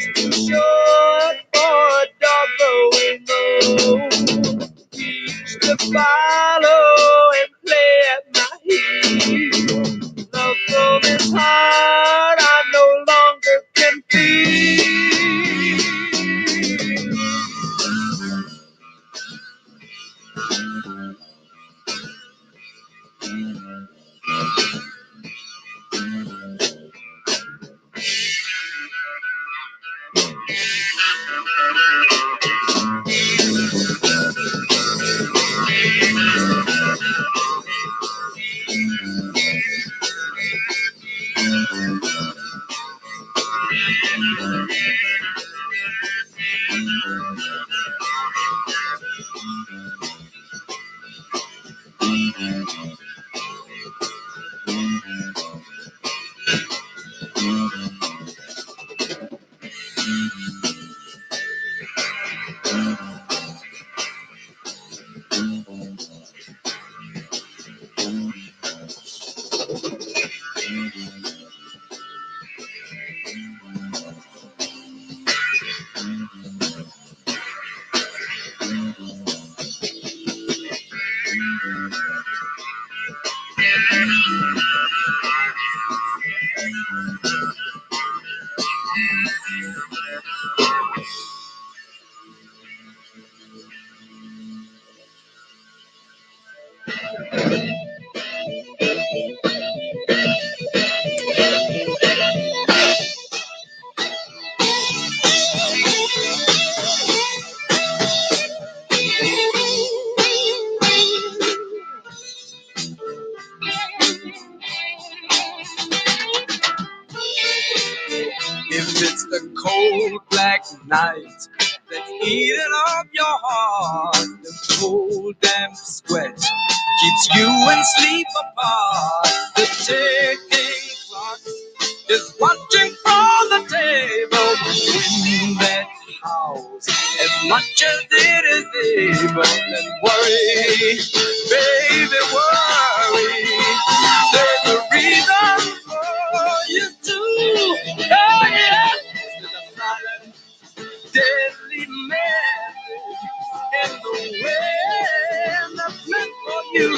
life's too short for a dog going home. He used to follow and play at my heels. Love from his heart I no longer can feel. If it's the cold black night that's eating up your heart, the cold damp sweat keeps you and sleep apart. The ticking clock is watching from the table. Wind that howls as much as it is able. And worry, baby, worry. There's a reason for you to. Oh yeah, there's a silent, deadly message in the wind that's meant for you.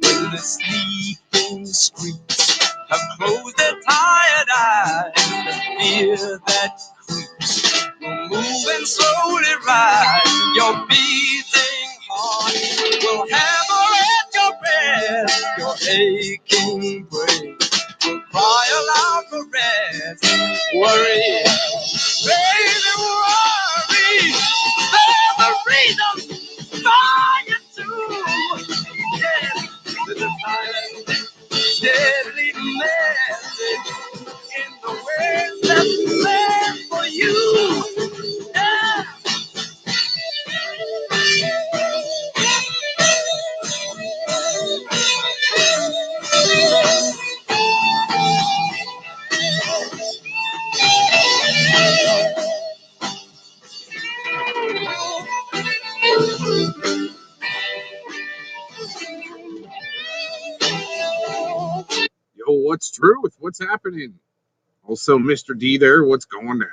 When the sleeping streets have closed their tired eyes, the fear that creeps will move and slowly rise. Your beating heart will hammer at your breast. Your aching brain will cry aloud for rest. Worry, baby, worry. There's a reason for you to. Yeah, there's a silent, deadly message in the words that's meant for you. Yeah. Yo, what's truth? What's happening? Also, Mr. D there, what's going down?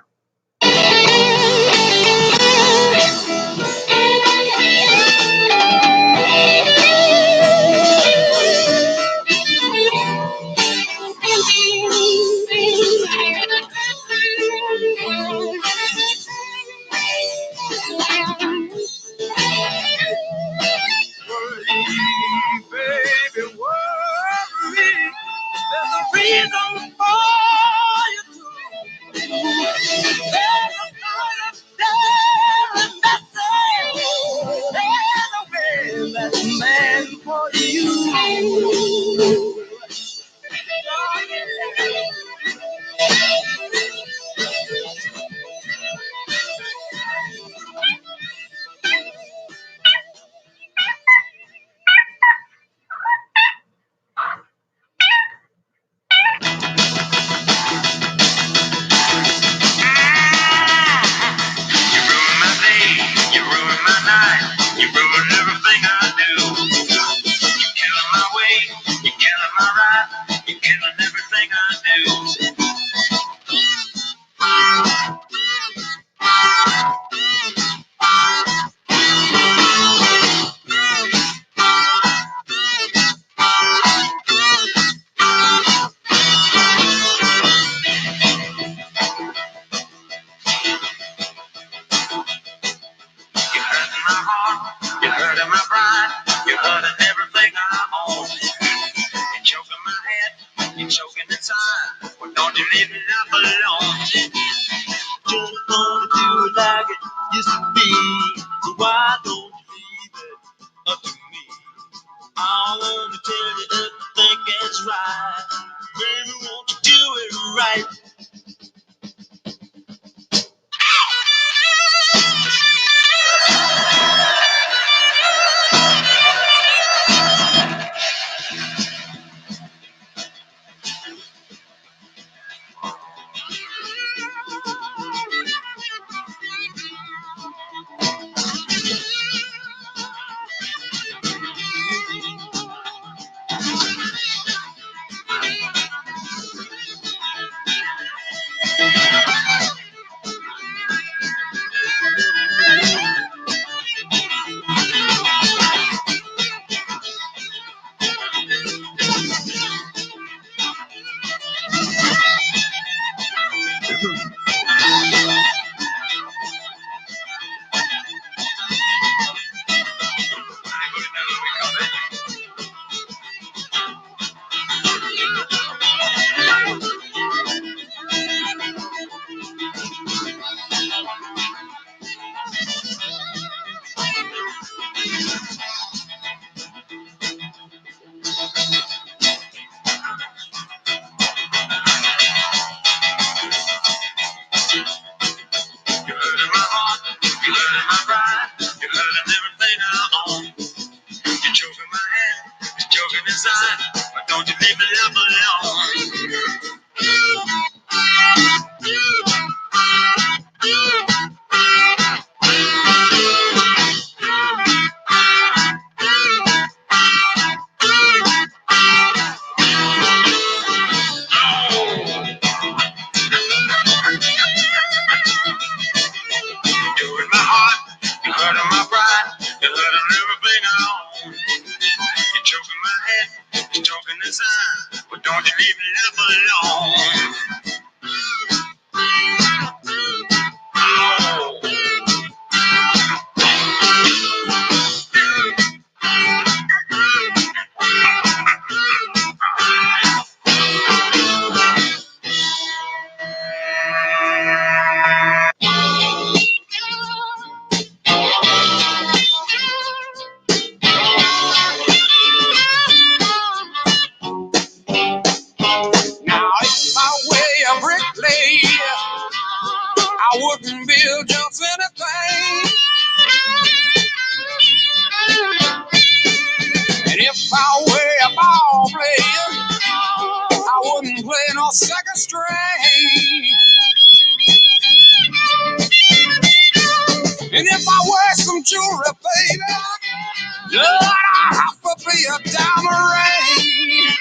Baby, worry. There's a reason for you to. There's a kind of daring message. There's a way that's meant for you. tell you everything is right. Baby, won't you do it right? You're hurting my heart, you're hurting my pride, you're hurting everything I own. You're choking my hand, you're choking inside, but don't you leave me left alone. You're hurting my heart, you're hurting my pride, you're hurting everything I own. You're choking my head, you're choking inside, but don't you leave me left alone. Now if I were a bricklayer, I wouldn't build just anything. And if I were a ball player, I wouldn't play no second string. And if I wear some jewelry, baby, Lord, I have to be a diamond ring.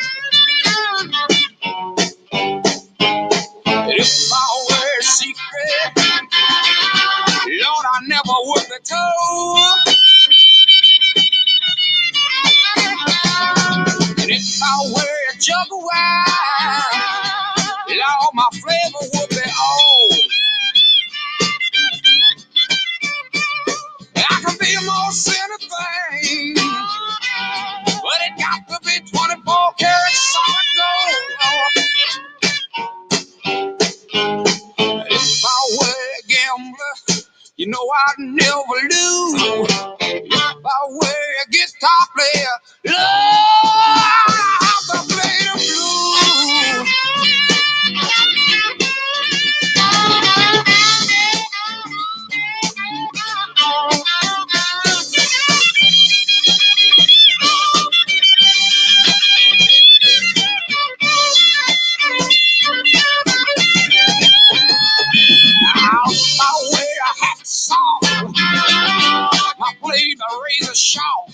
And if I were a secret, Lord, I never would be told. And if I were a jug of wine, Lord, my flavor would be old. I can be most anything, but it got to be 24 karat solid gold. If I were a gambler, you know I'd never lose. If I were a guitar player, Lord, I have to play the blues. If I wear a hat saw, I play the razor sharp.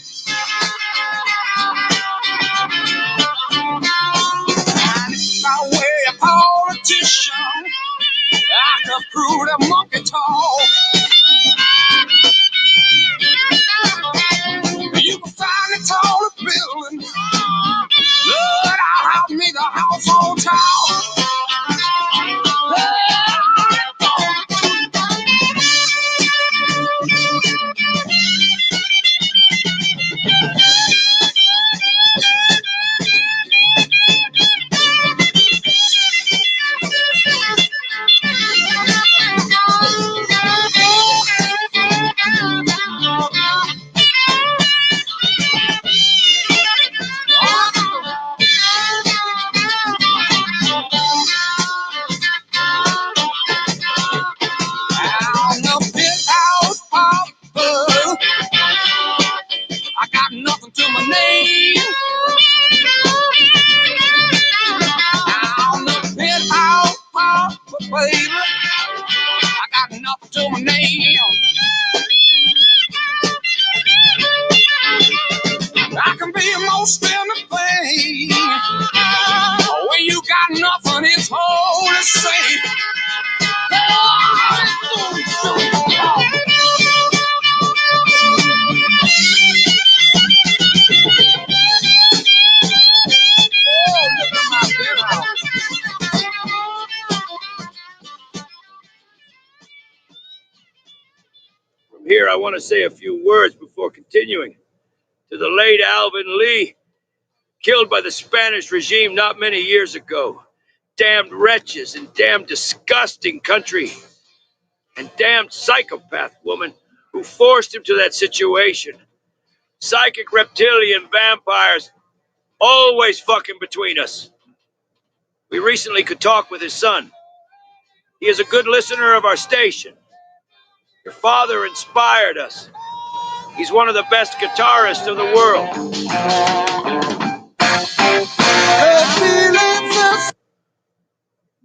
lost in the pain. When you got nothing, it's all the same. From here, I want to say a few words before continuing. To the late Alvin Lee, killed by the Spanish regime not many years ago. Damned wretches and damned disgusting country. And damned psychopath woman who forced him to that situation. Psychic reptilian vampires always fucking between us. We recently could talk with his son. He is a good listener of our station. Your father inspired us. He's one of the best guitarists of the world.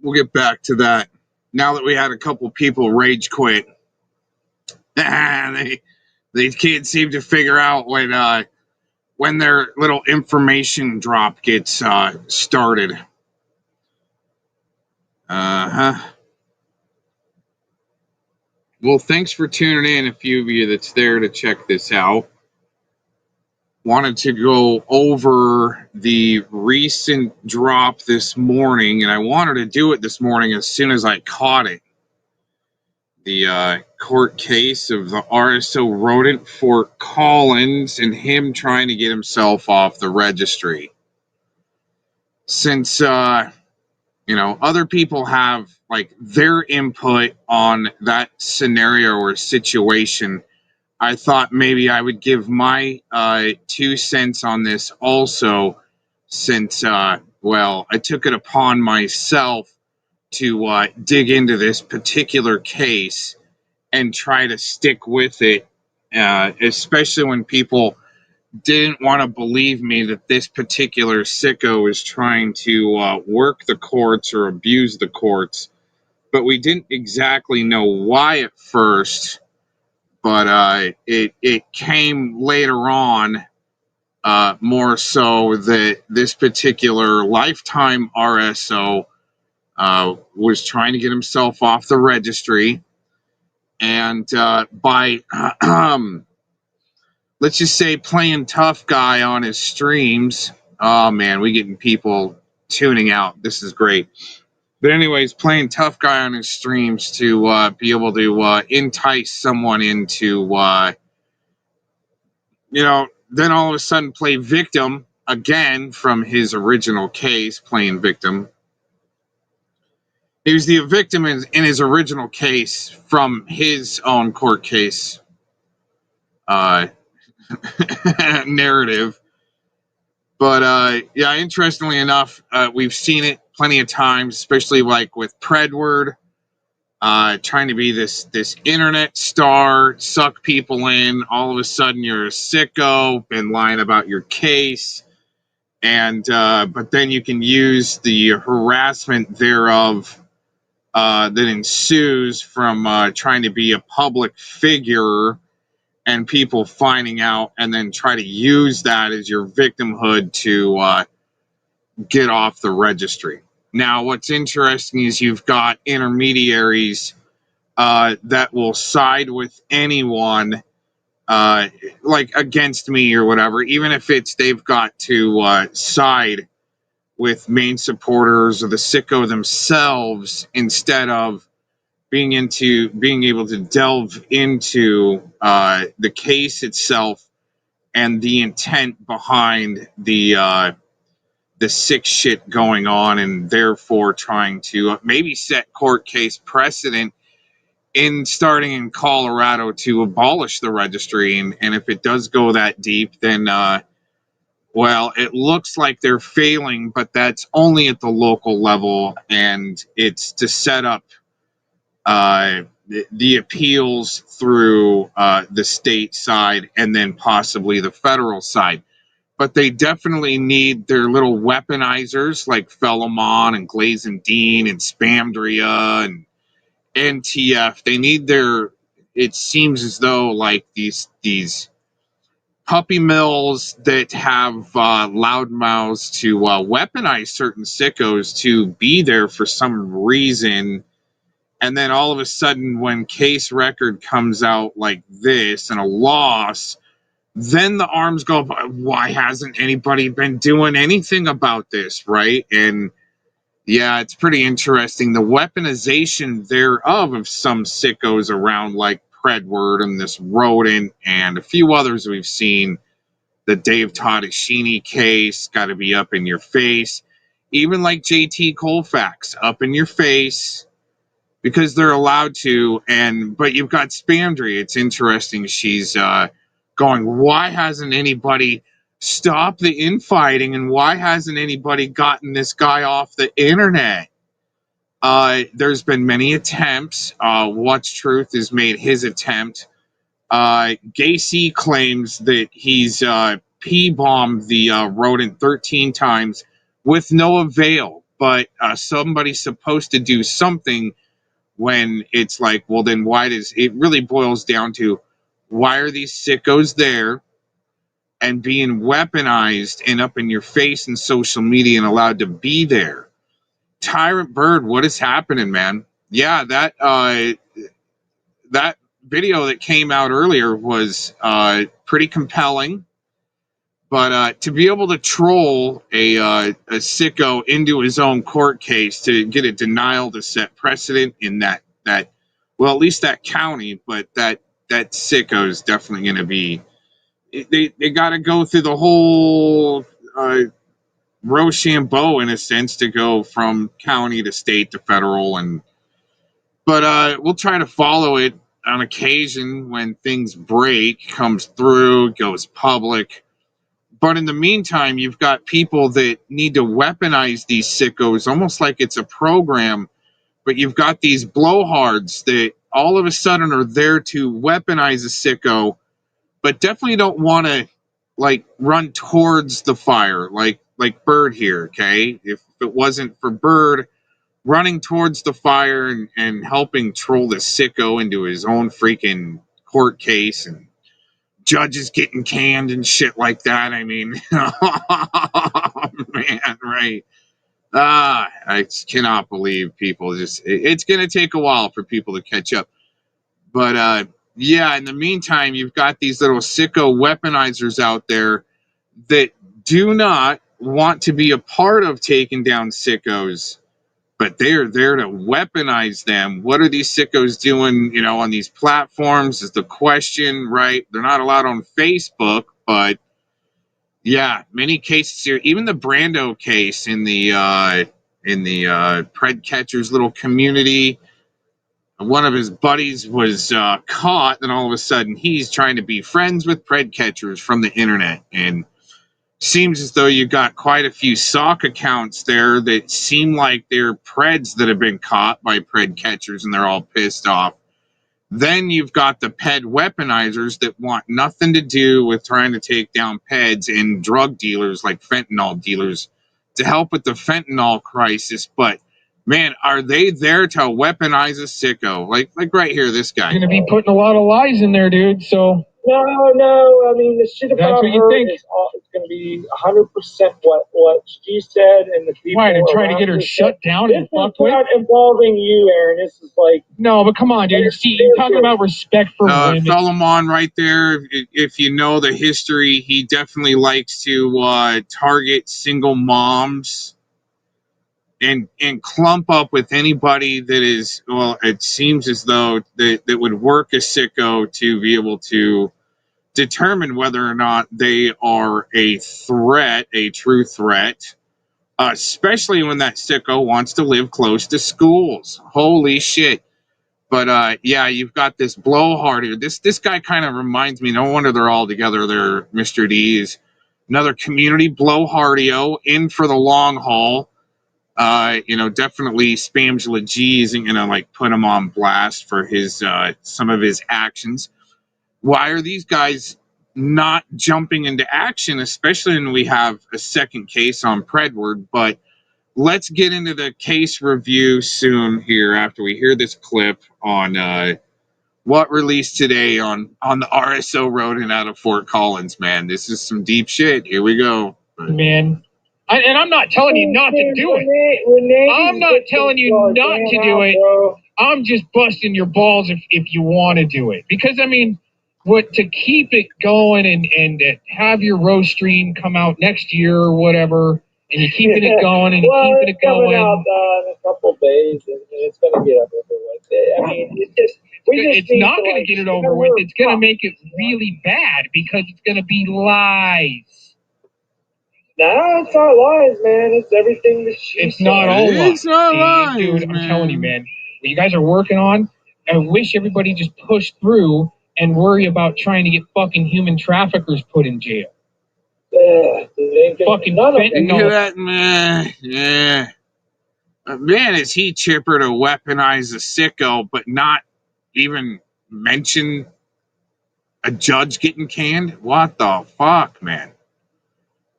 We'll get back to that. Now that we had a couple people rage quit, they can't seem to figure out when their little information drop gets started. Well, thanks for tuning in, a few of you that's there to check this out. Wanted to go over the recent drop this morning, and I wanted to do it this morning as soon as I caught it. The court case of the RSO Rodent, Fort Collins, and him trying to get himself off the registry. Since other people have like their input on that scenario or situation, I thought maybe I would give my 2 cents on this also, since I took it upon myself to dig into this particular case and try to stick with it, especially when people didn't want to believe me that this particular sicko is trying to work the courts or abuse the courts. But we didn't exactly know why at first, but it came later on, more so that this particular lifetime RSO was trying to get himself off the registry, and by let's just say playing tough guy on his streams. Oh man, we getting people tuning out. This is great. But anyways, playing tough guy on his streams to be able to entice someone into, then all of a sudden play victim again from his original case, playing victim. He was the victim in his original case from his own court case narrative. But interestingly enough, we've seen it plenty of times, especially like with Predward, trying to be this internet star, suck people in. All of a sudden, you're a sicko, been lying about your case, and but then you can use the harassment thereof that ensues from trying to be a public figure and people finding out, and then try to use that as your victimhood to get off the registry. Now, what's interesting is you've got intermediaries that will side with anyone, like against me or whatever, even if they've got to side with main supporters or the sicko themselves, instead of being able to delve into the case itself and the intent behind the sick shit going on, and therefore trying to maybe set court case precedent in starting in Colorado to abolish the registry. And if it does go that deep, then it looks like they're failing, but that's only at the local level, and it's to set up the appeals through the state side and then possibly the federal side. But they definitely need their little weaponizers like Felomon and Glazendine and Spamdria and NTF. They need their, it seems as though like these puppy mills that have loud mouths to weaponize certain sickos to be there for some reason. And then all of a sudden, when case record comes out like this and a loss, then the arms go, why hasn't anybody been doing anything about this, right? And yeah, it's pretty interesting. The weaponization thereof of some sickos around, like Predward and this Rodent and a few others we've seen. The Dave Toddashini case, got to be up in your face. Even like JT Colfax, up in your face, because they're allowed to. But you've got Spamdry. It's interesting. She's going, why hasn't anybody stopped the infighting, and why hasn't anybody gotten this guy off the internet? There's been many attempts. What's Truth has made his attempt. Gacy claims that he's P-bombed the Rodent 13 times with no avail, but somebody's supposed to do something. When it's like, well, then why does it really boils down to, why are these sickos there and being weaponized and up in your face in social media and allowed to be there? Tyrant Bird, what is happening, man? Yeah, that video that came out earlier was pretty compelling. But to be able to troll a sicko into his own court case to get a denial to set precedent in that well, at least that county, but that sicko is definitely going to be. They got to go through the whole Rochambeau in a sense to go from county to state to federal, but we'll try to follow it on occasion when things break, comes through, goes public. But in the meantime, you've got people that need to weaponize these sickos almost like it's a program. But you've got these blowhards that all of a sudden are there to weaponize a sicko, but definitely don't want to like run towards the fire like Bird here, okay? If it wasn't for Bird running towards the fire and helping troll the sicko into his own freaking court case and judges getting canned and shit like that. I mean, oh, man, right? I just cannot believe people it's going to take a while for people to catch up. But yeah, in the meantime, you've got these little sicko weaponizers out there that do not want to be a part of taking down sickos, but they're there to weaponize them. What are these sickos doing, on these platforms is the question, right? They're not allowed on Facebook, but yeah, many cases here, even the Brando case in the Pred Catcher's little community, one of his buddies was caught, and all of a sudden he's trying to be friends with Pred Catchers from the internet, and seems as though you got quite a few sock accounts there that seem like they're Preds that have been caught by Pred Catchers, and they're all pissed off. Then you've got the Ped weaponizers that want nothing to do with trying to take down Peds and drug dealers like fentanyl dealers to help with the fentanyl crisis. But man, are they there to weaponize a sicko? Like right here, this guy. You're going to be putting a lot of lies in there, dude. So No. I mean, the shit about her is all, it's going to be 100% what she said and the people. Why? They're trying to get her shut down and fucked with? This is not involving you, Aaron. This is like... No, but come on, dude. See, you're talking about respect for women. Philemon right there, if you know the history, he definitely likes to target single moms and clump up with anybody that is, well, it seems as though that would work a sicko to be able to determine whether or not they are a threat, a true threat, especially when that sicko wants to live close to schools. Holy shit. But yeah, you've got this blowhard here. This guy kind of reminds me, no wonder they're all together there, Mr. D, is another community blowhardio in for the long haul. Definitely Spamgula G isn't going to like put him on blast for his some of his actions. Why are these guys not jumping into action, especially when we have a second case on Predward? But let's get into the case review soon here after we hear this clip on what released today on the RSO Rodent out of Fort Collins, man. This is some deep shit. Here we go. Man. And I'm not telling you not to do it. I'm not telling you not to do it. I'm just busting your balls if you want to do it. Because, I mean, to keep it going and have your roast stream come out next year or whatever, and you're keeping it going and you're keeping it going. It's coming out in a couple of days, and it's going to get over with. I mean, it's not going to get it over with. It's going to make it really bad because it's going to be lies. No, it's not lies, man. It's everything that it's not all lies. It's not lies, dude. man. I'm telling you, man. What you guys are working on, I wish everybody just pushed through and worry about trying to get fucking human traffickers put in jail. Fucking fentanyl. That, man. Yeah. Man, is he chipper to weaponize a sicko, but not even mention a judge getting canned? What the fuck, man?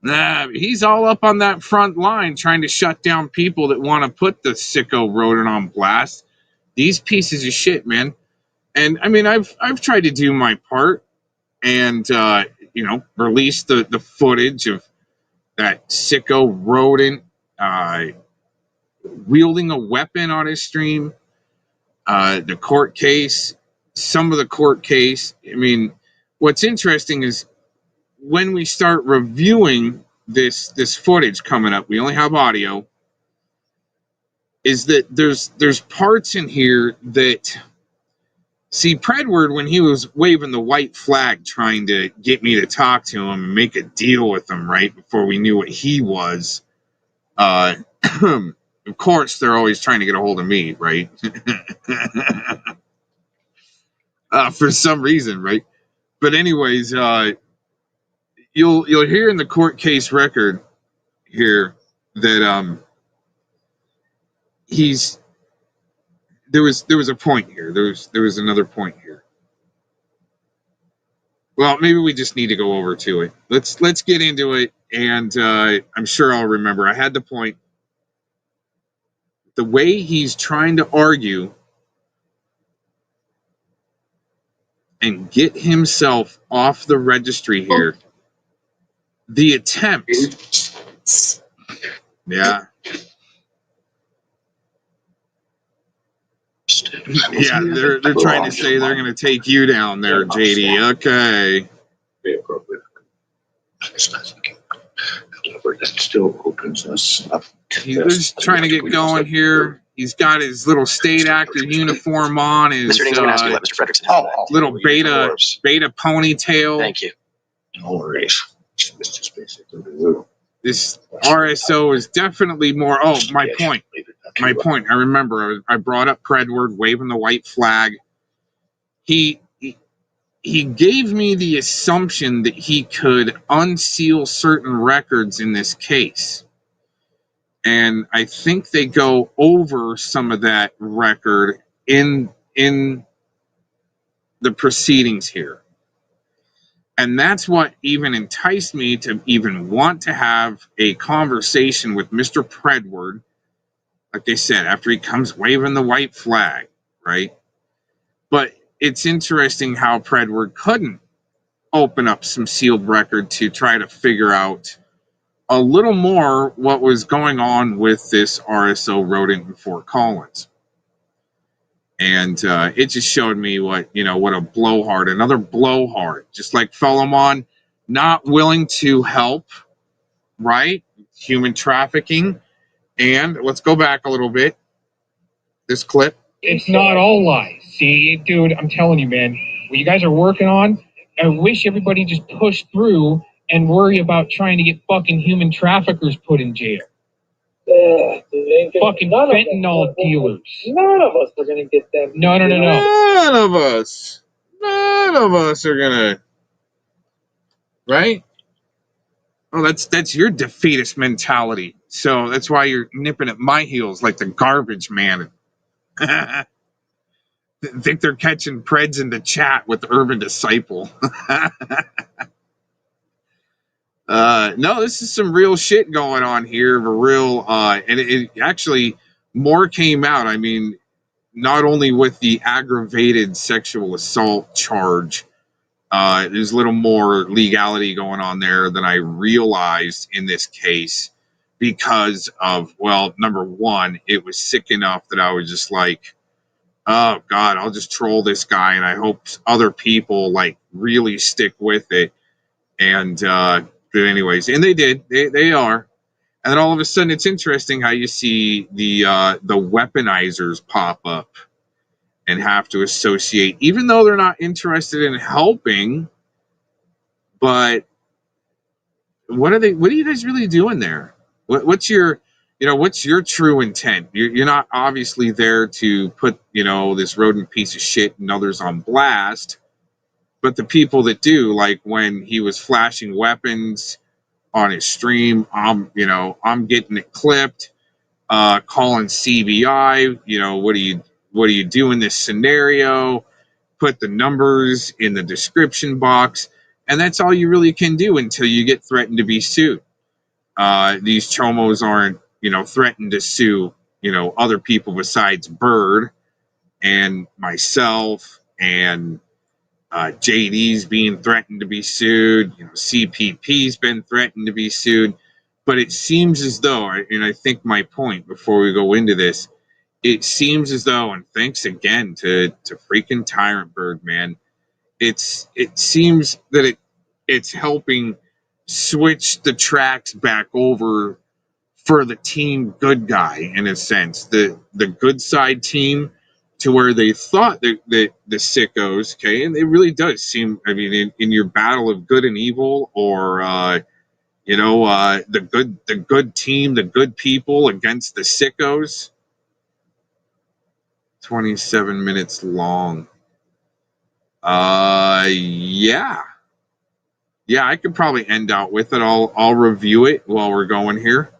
Nah, he's all up on that front line trying to shut down people that want to put the sicko rodent on blast. These pieces of shit, man. And I mean, I've tried to do my part and release the footage of that sicko rodent wielding a weapon on his stream. The court case, some of the court case. I mean, what's interesting is when we start reviewing this footage coming up, we only have audio, is that there's parts in here that, see, Predward, when he was waving the white flag trying to get me to talk to him and make a deal with him right before we knew what he was, of course they're always trying to get a hold of me, right? For some reason, right? But anyways, you'll hear in the court case record here that there was a point here. There was another point here. Well, maybe we just need to go over to it. Let's get into it, and I'm sure I'll remember. I had the point. The way he's trying to argue and get himself off the registry here. The attempt. Yeah. Yeah, they're trying to say they're going to take you down there, JD. Okay. That still opens us up. He's just trying to get going here. He's got his little state actor uniform on, his little beta ponytail. Thank you. No worries. This RSO is definitely more. Oh, my point. My point. I remember I brought up Predward waving the white flag. He gave me the assumption that he could unseal certain records in this case. And I think they go over some of that record in the proceedings here. And that's what even enticed me to even want to have a conversation with Mr. Predward, like they said, after he comes waving the white flag, right? But it's interesting how Predward couldn't open up some sealed record to try to figure out a little more what was going on with this RSO rodent in Fort Collins. And it just showed me what a blowhard, another blowhard, just like Felomon, not willing to help, right? Human trafficking. And let's go back a little bit. This clip. It's not all lies. See, dude, I'm telling you, man, what you guys are working on, I wish everybody just pushed through and worry about trying to get fucking human traffickers put in jail. Fucking fentanyl dealers. None of us are going to get them. No. None of us are going to. Right? Oh, that's your defeatist mentality. So that's why you're nipping at my heels like the garbage man. Think they're catching Preds in the chat with the Urban Disciple. No, this is some real shit going on here. And it actually more came out. I mean, not only with the aggravated sexual assault charge, there's a little more legality going on there than I realized in this case because of, well, number one, it was sick enough that I was just like, oh God, I'll just troll this guy, and I hope other people like really stick with it. And but anyways, and they did. They are. And then all of a sudden, it's interesting how you see the weaponizers pop up and have to associate, even though they're not interested in helping. But what are they? What are you guys really doing there? What's your, what's your true intent? You're not obviously there to put, this rodent piece of shit and others on blast. But the people that do, like when he was flashing weapons on his stream, I'm getting it clipped, calling CBI. What do you do in this scenario? Put the numbers in the description box, and that's all you really can do until you get threatened to be sued. These chomos aren't, threatened to sue, other people besides Bird and myself, and JD's being threatened to be sued. CPP's been threatened to be sued. But it seems as though, and I think my point before we go into this, it seems as though, and thanks again to freaking Tyrant Bird, man, it seems that it's helping switch the tracks back over for the team good guy, in a sense, the good side team, to where they thought that the sickos, okay, and it really does seem, I mean, in your battle of good and evil, or the good team, the good people against the sickos. 27 minutes long. Yeah, I could probably end out with it. I'll review it while we're going here.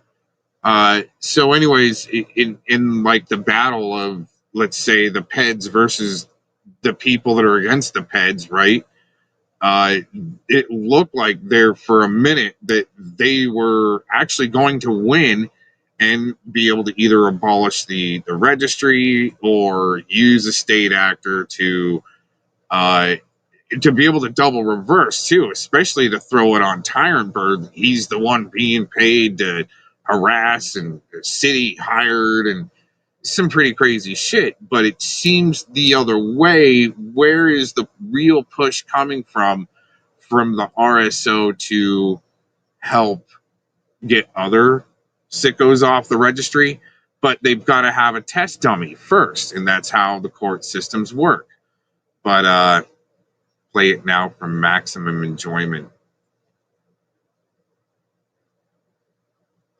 So anyways, in like the battle of, let's say, the Peds versus the people that are against the Peds, right? It looked like there for a minute that they were actually going to win and be able to either abolish the registry or use a state actor uh, to be able to double reverse too, especially to throw it on Tyrant Bird. He's the one being paid to harass, and the city hired, and some pretty crazy shit. But it seems the other way. Where is the real push coming from the RSO to help get other sickos off the registry? But they've got to have a test dummy first, and that's how the court systems work. But play it now for maximum enjoyment.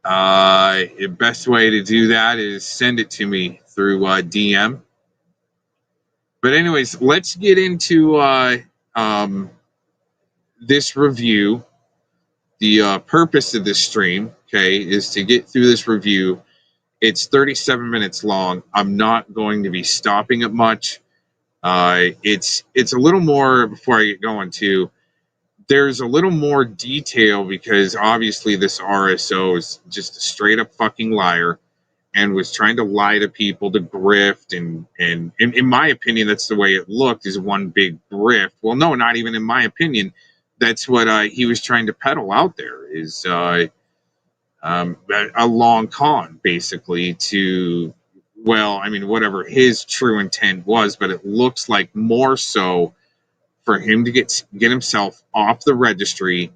The best way to do that is send it to me through DM. But anyways, let's get into this review. The purpose of this stream, okay, is to get through this review. It's 37 minutes long. I'm not going to be stopping it much. It's a little more, before I get going too, there's a little more detail, because obviously this RSO is just a straight up fucking liar and was trying to lie to people to grift, and in my opinion, that's the way it looked, is one big grift. Well, no, not even in my opinion. That's what he was trying to peddle out there, is a long con, basically, to, well, I mean, whatever his true intent was, but it looks like more so for him to get himself off the registry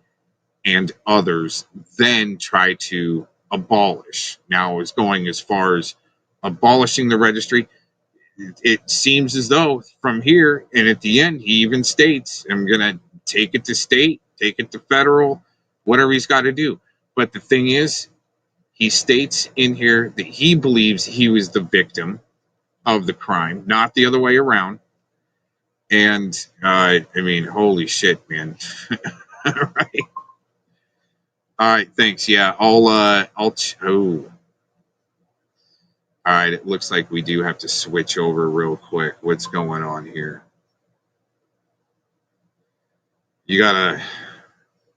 and others, then try to abolish. Now, is going as far as abolishing the registry. It seems as though from here, and at the end, he even states, I'm going to take it to state, take it to federal, whatever he's got to do. But the thing is, he states in here that he believes he was the victim of the crime, not the other way around. And I mean, holy shit, man. Right. All right, thanks. Yeah, All right, it looks like we do have to switch over real quick. What's going on here? You gotta.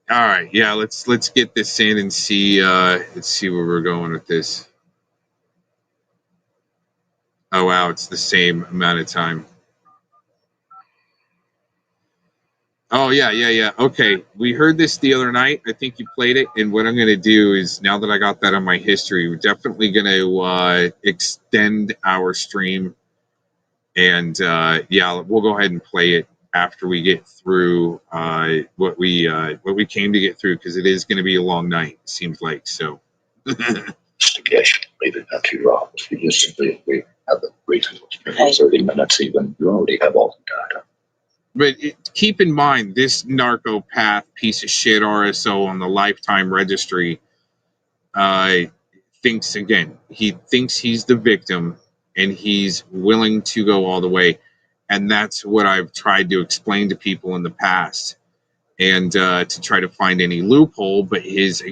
All right, yeah. Let's get this in and see. Let's see where we're going with this. Oh, wow, it's the same amount of time. Oh, yeah. Okay, we heard this the other night. I think you played it, and what I'm going to do is, now that I got that on my history, we're definitely going to extend our stream, and yeah, we'll go ahead and play it after we get through what we came to get through, because it is going to be a long night, it seems like. So Investigation, leave it not too wrong. We just simply we have the reasonable 30 minutes even. You already have all the data. But keep in mind, this narcopath piece of shit RSO on the lifetime registry thinks again. He thinks he's the victim, and he's willing to go all the way. And that's what I've tried to explain to people in the past, and to try to find any loophole. But his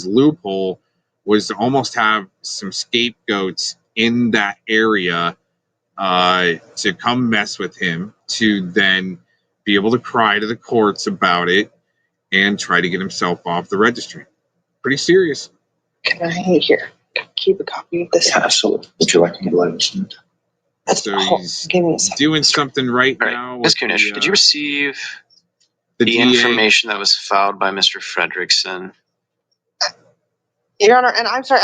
loophole was to almost have some scapegoats in that area to come mess with him, to then be able to cry to the courts about it and try to get himself off the registry. Pretty serious. Can I keep a copy of this? Yeah, absolutely. Would you like me to let us know? So he's doing something right now. Ms. Kunish, did you receive the information that was filed by Mr. Fredrickson? Your Honor, and I'm sorry,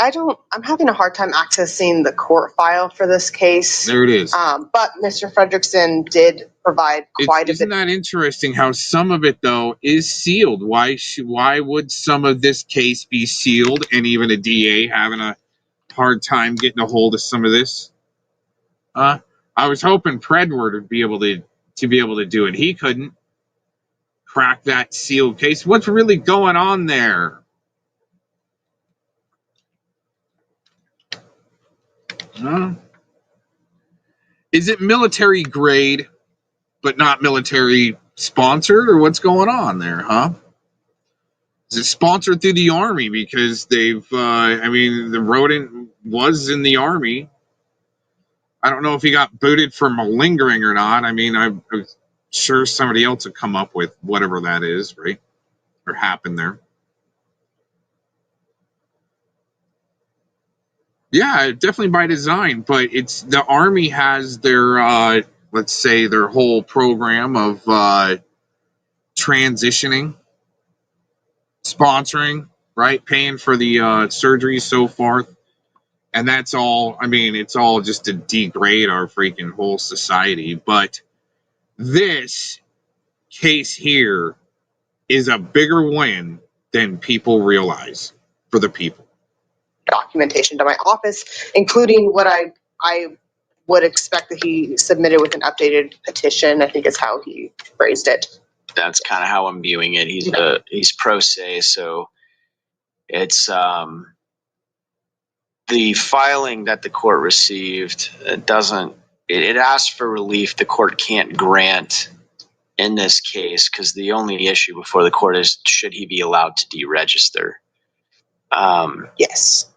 I'm having a hard time accessing the court file for this case. There it is. But Mr. Fredrickson did provide quite a bit. Isn't that interesting how some of it, though, is sealed? Why would some of this case be sealed, and even a DA having a hard time getting a hold of some of this? I was hoping Predward would be able to do it. He couldn't crack that sealed case. What's really going on there? Is it military grade, but not military sponsored, or what's going on there, huh? Is it sponsored through the Army? Because they've, the Rodent was in the Army. I don't know if he got booted for malingering or not. I mean, I'm sure somebody else would come up with whatever that is, right? Or happened there. Yeah, definitely by design, but it's the Army has their, let's say, their whole program of transitioning, sponsoring, right? Paying for the surgery, so forth. And that's all, it's all just to degrade our freaking whole society. But this case here is a bigger win than people realize for the people. Documentation to my office, including what I would expect that he submitted with an updated petition. I think is how he phrased it. That's kind of how I'm viewing it. He's pro se, so it's the filing that the court received it asks for relief the court can't grant in this case, because the only issue before the court is should he be allowed to deregister. Yes.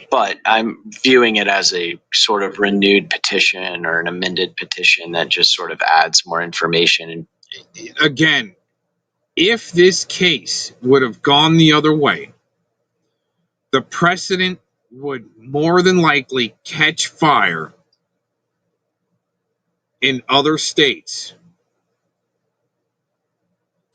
But I'm viewing it as a sort of renewed petition or an amended petition that just sort of adds more information. And again, if this case would have gone the other way, the precedent would more than likely catch fire in other states.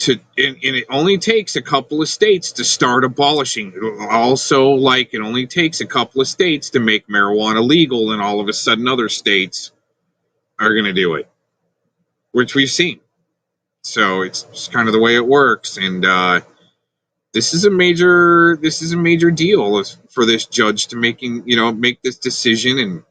And it only takes a couple of states to start abolishing. Also, like, it only takes a couple of states to make marijuana legal, and all of a sudden other states are going to do it, which we've seen. So it's just kind of the way it works. And this is a major deal for this judge to make this decision and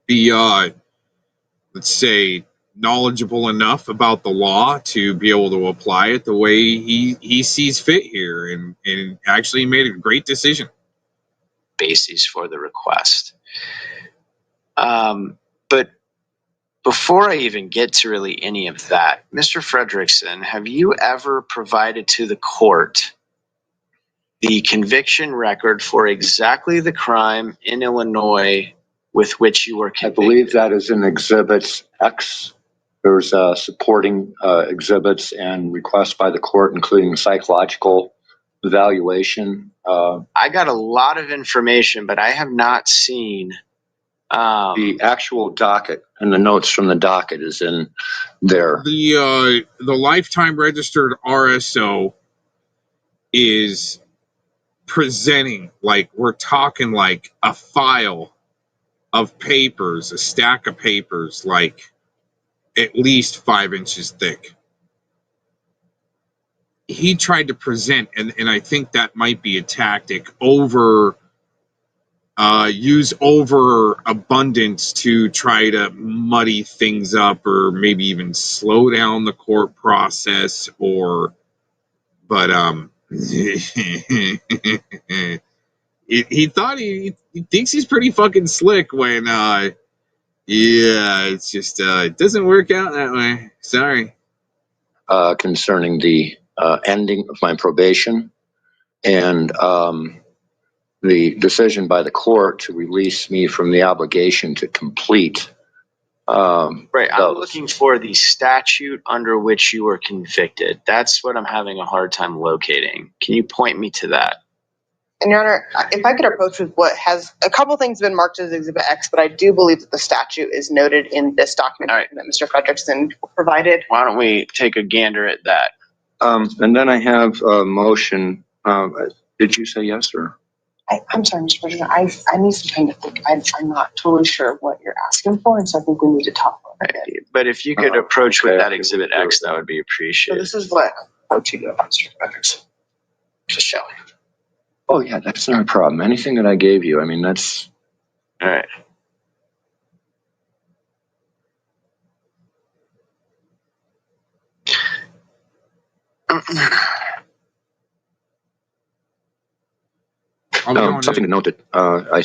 be, let's say, knowledgeable enough about the law to be able to apply it the way he sees fit here, and actually made a great decision. Bases for the request. But before I even get to really any of that, Mr. Fredrickson, have you ever provided to the court the conviction record for exactly the crime in Illinois with which you were convicted? I believe that is in Exhibits X. There's supporting exhibits and requests by the court, including psychological evaluation. I got a lot of information, but I have not seen The actual docket and the notes from the docket is in there. The lifetime registered RSO is presenting, like, we're talking like a file of papers, a stack of papers, like at least 5 inches thick. He tried to present, and I think that might be a tactic, use overabundance to try to muddy things up, or maybe even slow down the court process, but he thought he thinks he's pretty fucking slick when it's just it doesn't work out that way. Sorry. Concerning the ending of my probation and the decision by the court to release me from the obligation to complete. Right, I'm looking for the statute under which you were convicted. That's what I'm having a hard time locating. Can you point me to that? And Your Honor, if I could approach with what has a couple things been marked as Exhibit X, but I do believe that the statute is noted in this document that Mr. Fredrickson provided. Why don't we take a gander at that? And then I have a motion. Did you say yes, or? I'm sorry, Mr. President. I need some time to think. I'm not totally sure what you're asking for, and so I think we need to talk about it. But if you could approach with that Exhibit X, that would be So appreciated. this is what I'm to you, Mr. Fredrickson. Just showing. Oh yeah, that's not a problem. Anything that I gave you, I mean, that's All right. something to note that I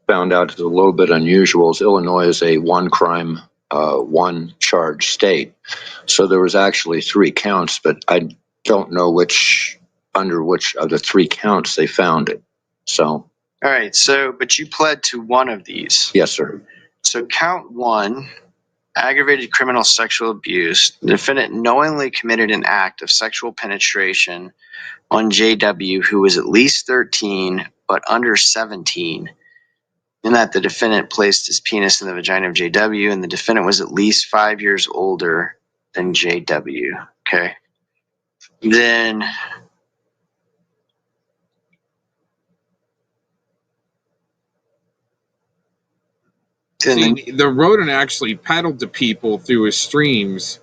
found out is a little bit unusual. Is Illinois is a one crime, one charge state, so there was actually 3 counts, but I don't know under which of the 3 counts they found it. So. All right. So, but you pled to one of these. Yes, sir. So count 1, aggravated criminal sexual abuse. The defendant knowingly committed an act of sexual penetration on JW, who was at least 13 but under 17, and that the defendant placed his penis in the vagina of JW, and the defendant was at least 5 years older than JW. Okay. Then the rodent actually paddled to people through his streams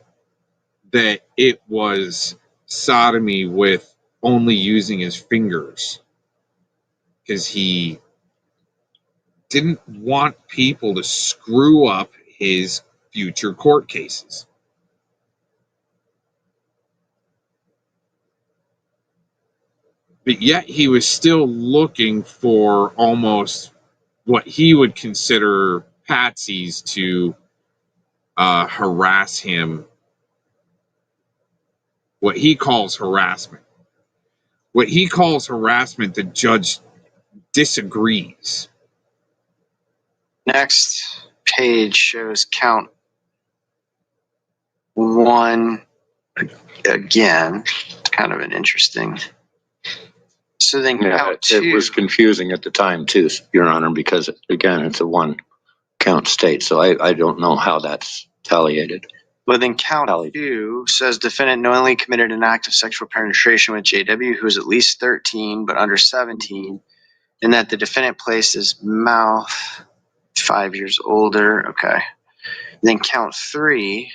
that it was sodomy with only using his fingers, because he didn't want people to screw up his future court cases. But yet he was still looking for almost what he would consider patsies to harass him. What he calls harassment. What he calls harassment, the judge disagrees. next page shows count 1 again. It's kind of an interesting. So then count 2. It was confusing at the time too, Your Honor, because again, it's a 1 count state. So I don't know how that's talliated. Well, then count 2 says defendant knowingly committed an act of sexual penetration with JW, who was at least 13 but under 17, and that the defendant placed his mouth 5 years older. Okay. Then count 3.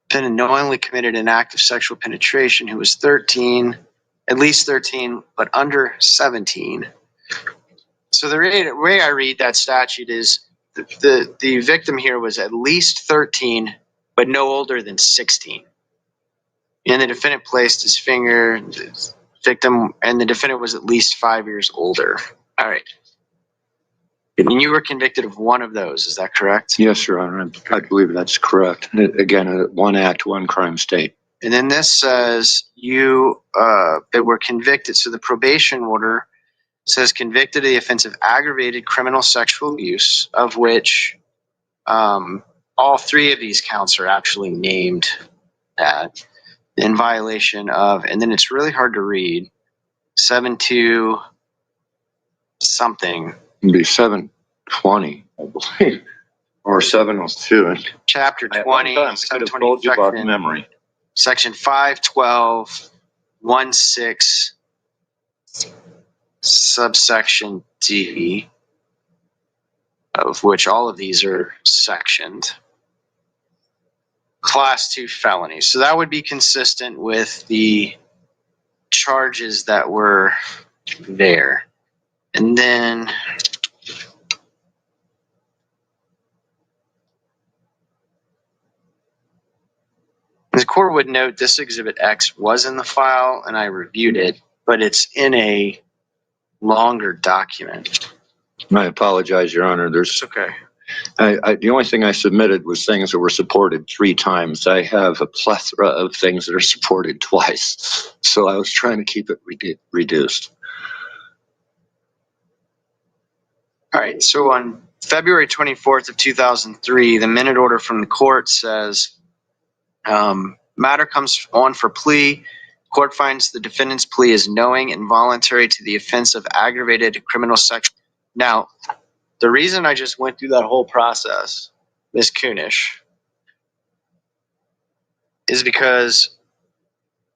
Defendant knowingly committed an act of sexual penetration who was 13, at least 13, but under 17. So the way I read that statute is the victim here was at least 13, but no older than 16. And the defendant placed his finger, the victim, and the defendant was at least 5 years older. All right. And you were convicted of one of those, is that correct? Yes, Your Honor. I believe that's correct. Again, a 1 act, 1 crime state. And then this says you were convicted. So the probation order says convicted of the offense of aggravated criminal sexual abuse, of which all 3 of these counts are actually named that in violation of, and then it's really hard to read, 7-2 something. It'd be 720, I believe, or 702. Chapter I 20, could have told you about memory. Section 512.16, subsection D, of which all of these are sectioned. Class 2 felonies. So that would be consistent with the charges that were there. And then the court would note this Exhibit X was in the file and I reviewed it, but it's in a longer document. I apologize, Your Honor. It's okay. The only thing I submitted was things that were supported 3 times. I have a plethora of things that are supported twice. So I was trying to keep it reduced. All right, so on February 24th of 2003, the minute order from the court says, matter comes on for plea. Court finds the defendant's plea is knowing and voluntary to the offense of aggravated criminal sexual. Now, the reason I just went through that whole process, Ms. Kunish, is because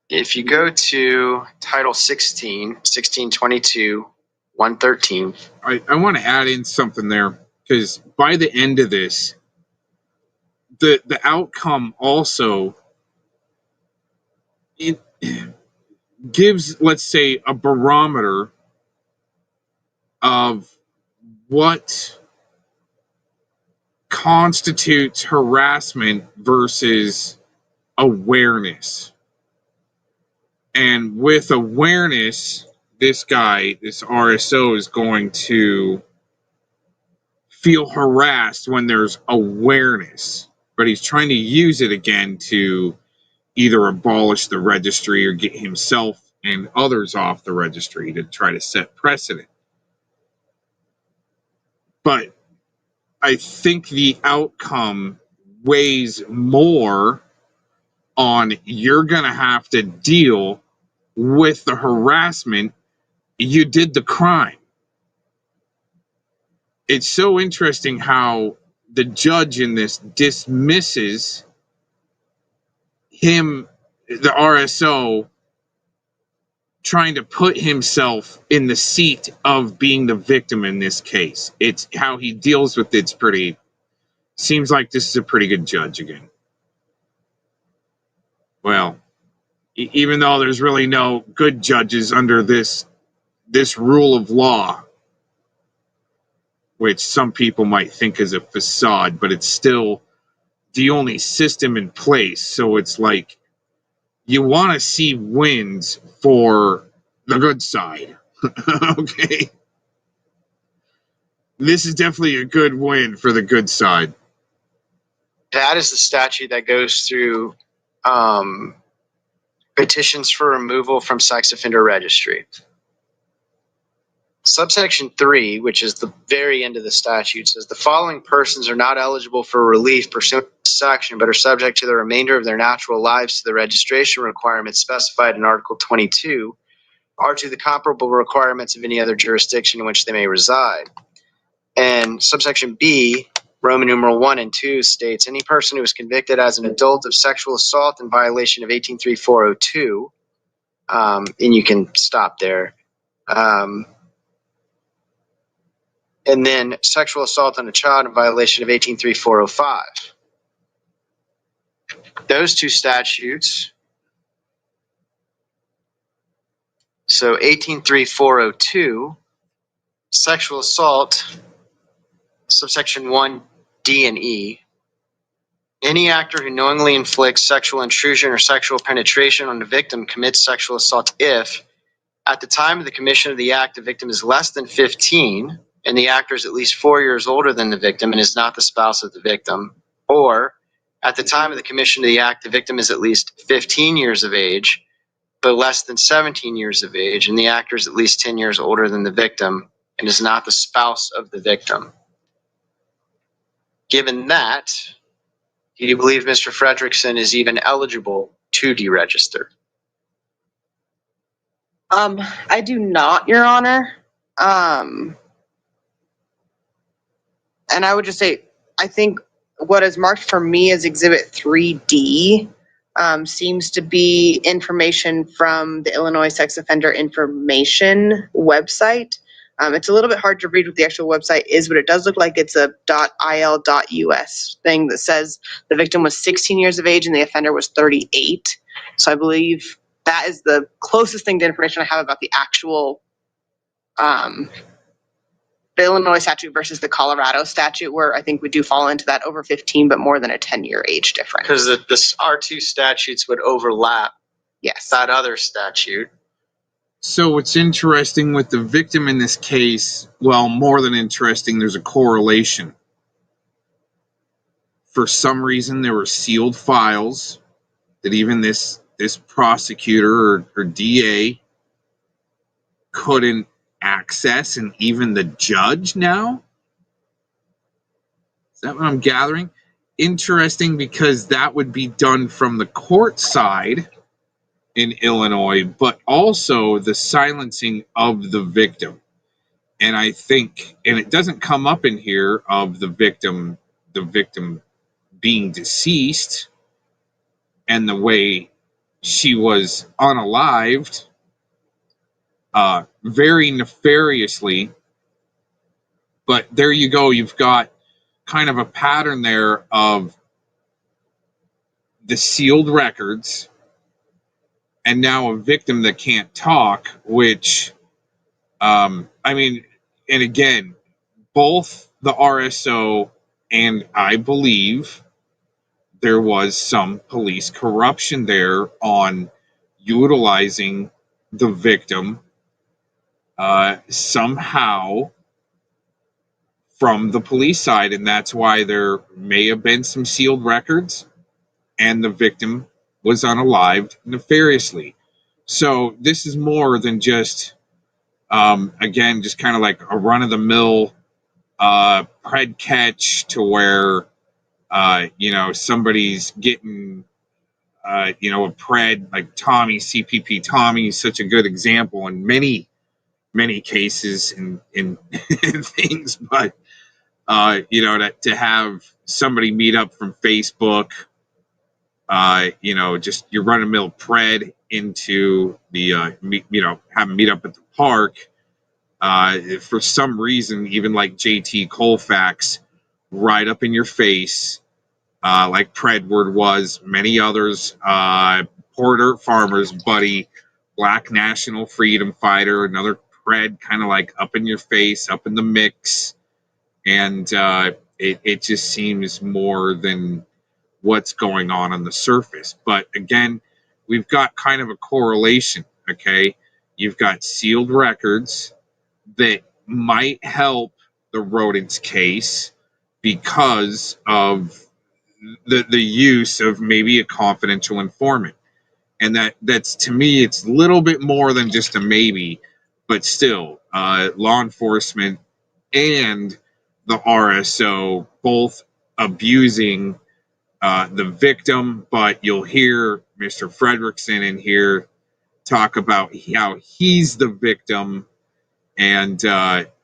if you go to Title 16, 1622, 113. I want to add in something there, because by the end of this, the outcome also it gives, let's say, a barometer of what constitutes harassment versus awareness. And with awareness, this RSO is going to feel harassed when there's awareness, but he's trying to use it again to either abolish the registry or get himself and others off the registry to try to set precedent. But I think the outcome weighs more on you're going to have to deal with the harassment. You did the crime. It's so interesting how the judge in this dismisses him, the RSO, trying to put himself in the seat of being the victim in this case. It's how he deals with it's pretty. Seems like this is a pretty good judge again. Well, even though there's really no good judges under this rule of law, which some people might think is a facade, but it's still the only system in place. So it's like you want to see wins for the good side. Okay. This is definitely a good win for the good side. That is the statute that goes through petitions for removal from sex offender registry. Subsection 3, which is the very end of the statute, says the following persons are not eligible for relief pursuant to this section, but are subject to the remainder of their natural lives to the registration requirements specified in Article 22, or to the comparable requirements of any other jurisdiction in which they may reside. And subsection B, Roman numeral 1 and 2, states any person who is convicted as an adult of sexual assault in violation of 183402, and you can stop there. And then sexual assault on a child in violation of 183405. Those two statutes, so 183402, sexual assault, subsection 1, D and E, any actor who knowingly inflicts sexual intrusion or sexual penetration on the victim commits sexual assault if, at the time of the commission of the act, the victim is less than 15 and the actor is at least 4 years older than the victim and is not the spouse of the victim, or at the time of the commission of the act, the victim is at least 15 years of age, but less than 17 years of age, and the actor is at least 10 years older than the victim and is not the spouse of the victim. Given that, do you believe Mr. Fredrickson is even eligible to deregister? I do not, Your Honor. And I would just say, I think what is marked for me as Exhibit 3D seems to be information from the Illinois Sex Offender Information website. It's a little bit hard to read what the actual website is, but it does look like it's a .il.us thing that says the victim was 16 years of age and the offender was 38. So I believe that is the closest thing to information I have about the actual the Illinois statute versus the Colorado statute, where I think we do fall into that over 15, but more than a 10-year age difference. Because the our two statutes would overlap Yes. that other statute. So what's interesting with the victim in this case, well, more than interesting, there's a correlation. For some reason, there were sealed files that even this prosecutor or DA couldn't access, and even the judge now? Is that what I'm gathering? Interesting, because that would be done from the court side in Illinois, but also the silencing of the victim. And I think, and it doesn't come up in here of the victim being deceased and the way she was unalived, very nefariously. But there you go. You've got kind of a pattern there of the sealed records and now a victim that can't talk, which, I mean, and again, both the RSO and I believe there was some police corruption there on utilizing the victim somehow from the police side, and that's why there may have been some sealed records and the victim was unalived nefariously. So this is more than just again, just kind of like a run-of-the-mill pred catch to where somebody's getting a pred, like Tommy, CPP Tommy is such a good example in many cases in things, but to have somebody meet up from Facebook, just your run-of-the-mill pred into the have them meet up at the park. For some reason, even like JT Colfax, right up in your face, like Predward was, many others, Porter Farmer's buddy, Black National Freedom Fighter, another Pred, kind of like up in your face, up in the mix. And it just seems more than what's going on the surface. But again, we've got kind of a correlation, okay? You've got sealed records that might help the Rodent's case because of the use of maybe a confidential informant. And that's, to me, it's a little bit more than just a maybe, but still, law enforcement and the RSO both abusing the victim. But you'll hear Mr. Fredrickson in here talk about how he's the victim. And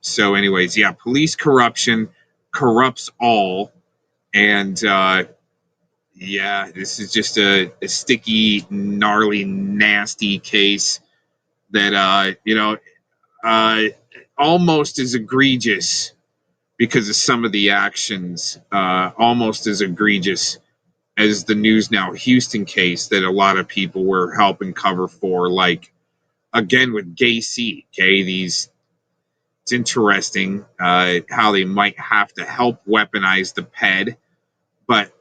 so anyways, yeah, police corruption corrupts all. And yeah, this is just a sticky, gnarly, nasty case that almost as egregious because of some of the actions, almost as egregious as the News Now Houston case that a lot of people were helping cover for, like, again, with Gacy. Okay, it's interesting how they might have to help weaponize the PED, but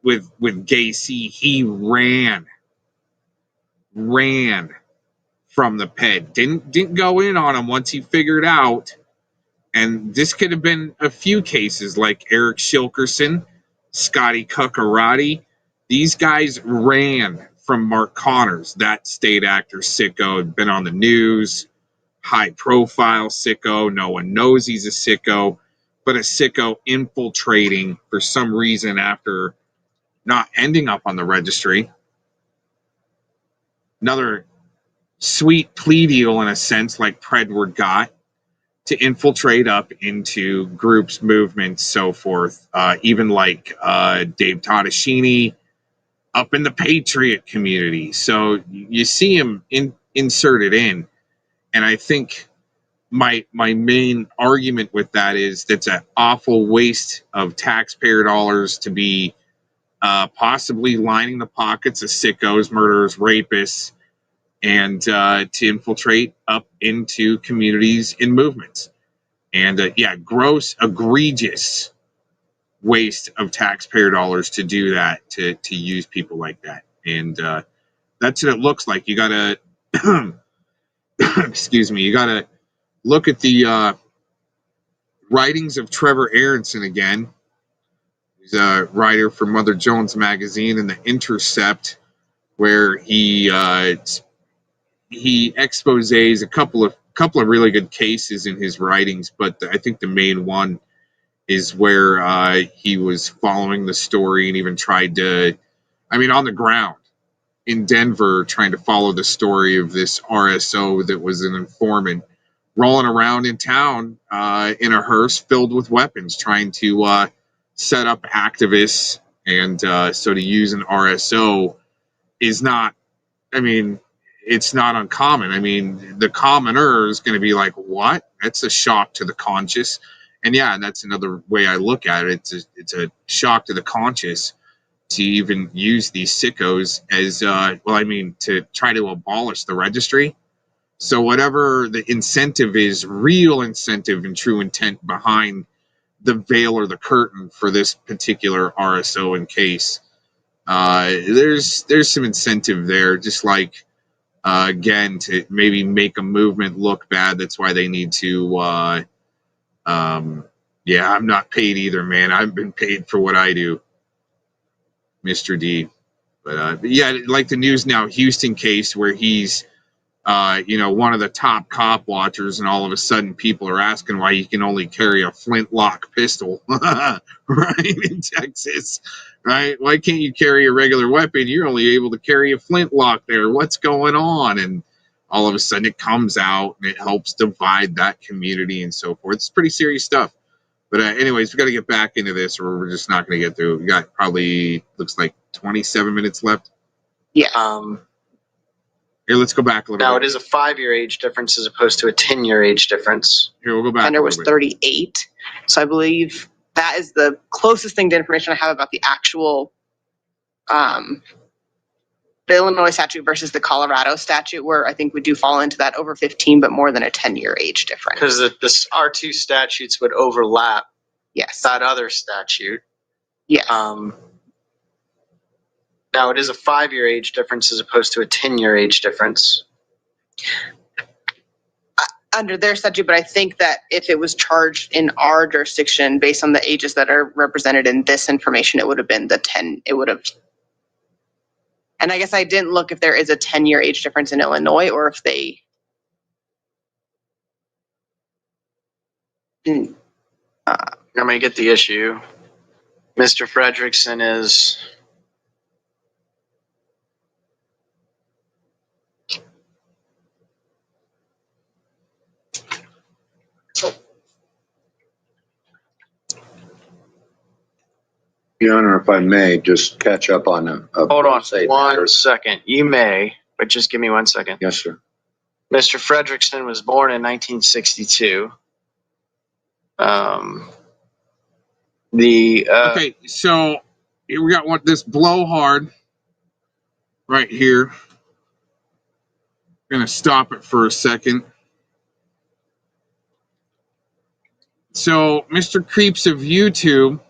with Gacy, he ran from the PED, didn't go in on him once he figured out. And this could have been a few cases like Eric Shilkerson, Scotty Cuccarati. These guys ran from Mark Connors, that state actor sicko, had been on the news, high profile sicko. No one knows he's a sicko, but a sicko infiltrating for some reason after not ending up on the registry. Another sweet plea deal in a sense, like Predward got, to infiltrate up into groups, movements, so forth. Even like Dave Tottashini up in the Patriot community. So you see him inserted in, and I think my main argument with that is that's an awful waste of taxpayer dollars to be possibly lining the pockets of sickos, murderers, rapists, and to infiltrate up into communities and movements. And gross, egregious waste of taxpayer dollars to do that, to use people like that. And that's what it looks like. You gotta excuse me, you gotta look at the writings of Trevor Aronson again. He's a writer for Mother Jones magazine and The Intercept, where he exposes a couple of really good cases in his writings, but I think the main one is where he was following the story and even tried to, on the ground in Denver, trying to follow the story of this RSO that was an informant rolling around in town in a hearse filled with weapons, trying to set up activists. And so to use an RSO is not, it's not uncommon. The commoner is going to be like, what? That's a shock to the conscious. And yeah, that's another way I look at it. It's a shock to the conscious to even use these sickos as, to try to abolish the registry. So whatever the incentive is, real incentive and true intent behind the veil or the curtain for this particular RSO in case, there's some incentive there, just like, again, to maybe make a movement look bad. That's why they need to, I'm not paid either, man. I've been paid for what I do, Mr. D. But yeah, like the News Now Houston case where he's, one of the top cop watchers, and all of a sudden people are asking why he can only carry a flintlock pistol, right, in Texas, right? Why can't you carry a regular weapon? You're only able to carry a flintlock there. What's going on? And all of a sudden it comes out and it helps divide that community and so forth. It's pretty serious stuff. But anyways, we got to get back into this or we're just not going to get through. We got probably, looks like 27 minutes left. Yeah. Here, let's go back a little bit. Now, it is a 5-year age difference as opposed to a 10-year age difference. Here, we'll go back. Fender was 38. So I believe that is the closest thing to information I have about the actual the Illinois statute versus the Colorado statute, where I think we do fall into that over 15, but more than a 10-year age difference. Because the R2 statutes would overlap. Yes. That other statute. Yes. Now, it is a 5-year age difference as opposed to a 10-year age difference. Under their statute, but I think that if it was charged in our jurisdiction based on the ages that are represented in this information, it would have been the 10. It would have. And I guess I didn't look if there is a 10-year age difference in Illinois or if they. I'm going to get the issue. Mr. Fredrickson is. Your Honor, if I may, just catch up on a Hold on 1 second. You may, but just give me 1 second. Yes, sir. Mr. Fredrickson was born in 1962. Okay, so here we got this blowhard right here. I'm gonna stop it for a second. So Mr. Creeps of YouTube,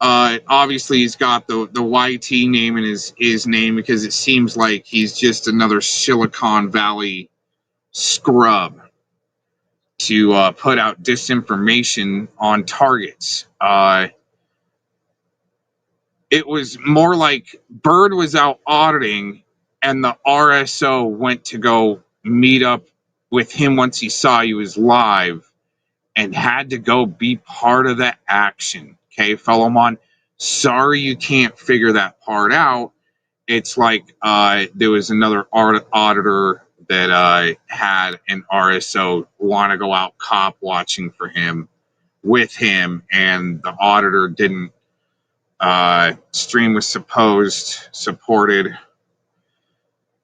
obviously he's got the YT name in his name because it seems like he's just another Silicon Valley scrub to put out disinformation on targets. It was more like Bird was out auditing and the RSO went to go meet up with him once he saw he was live and had to go be part of the action. Okay, fellow mon, sorry you can't figure that part out. It's like there was another auditor that had an RSO want to go out cop watching for him with him, and the auditor didn't stream was supported.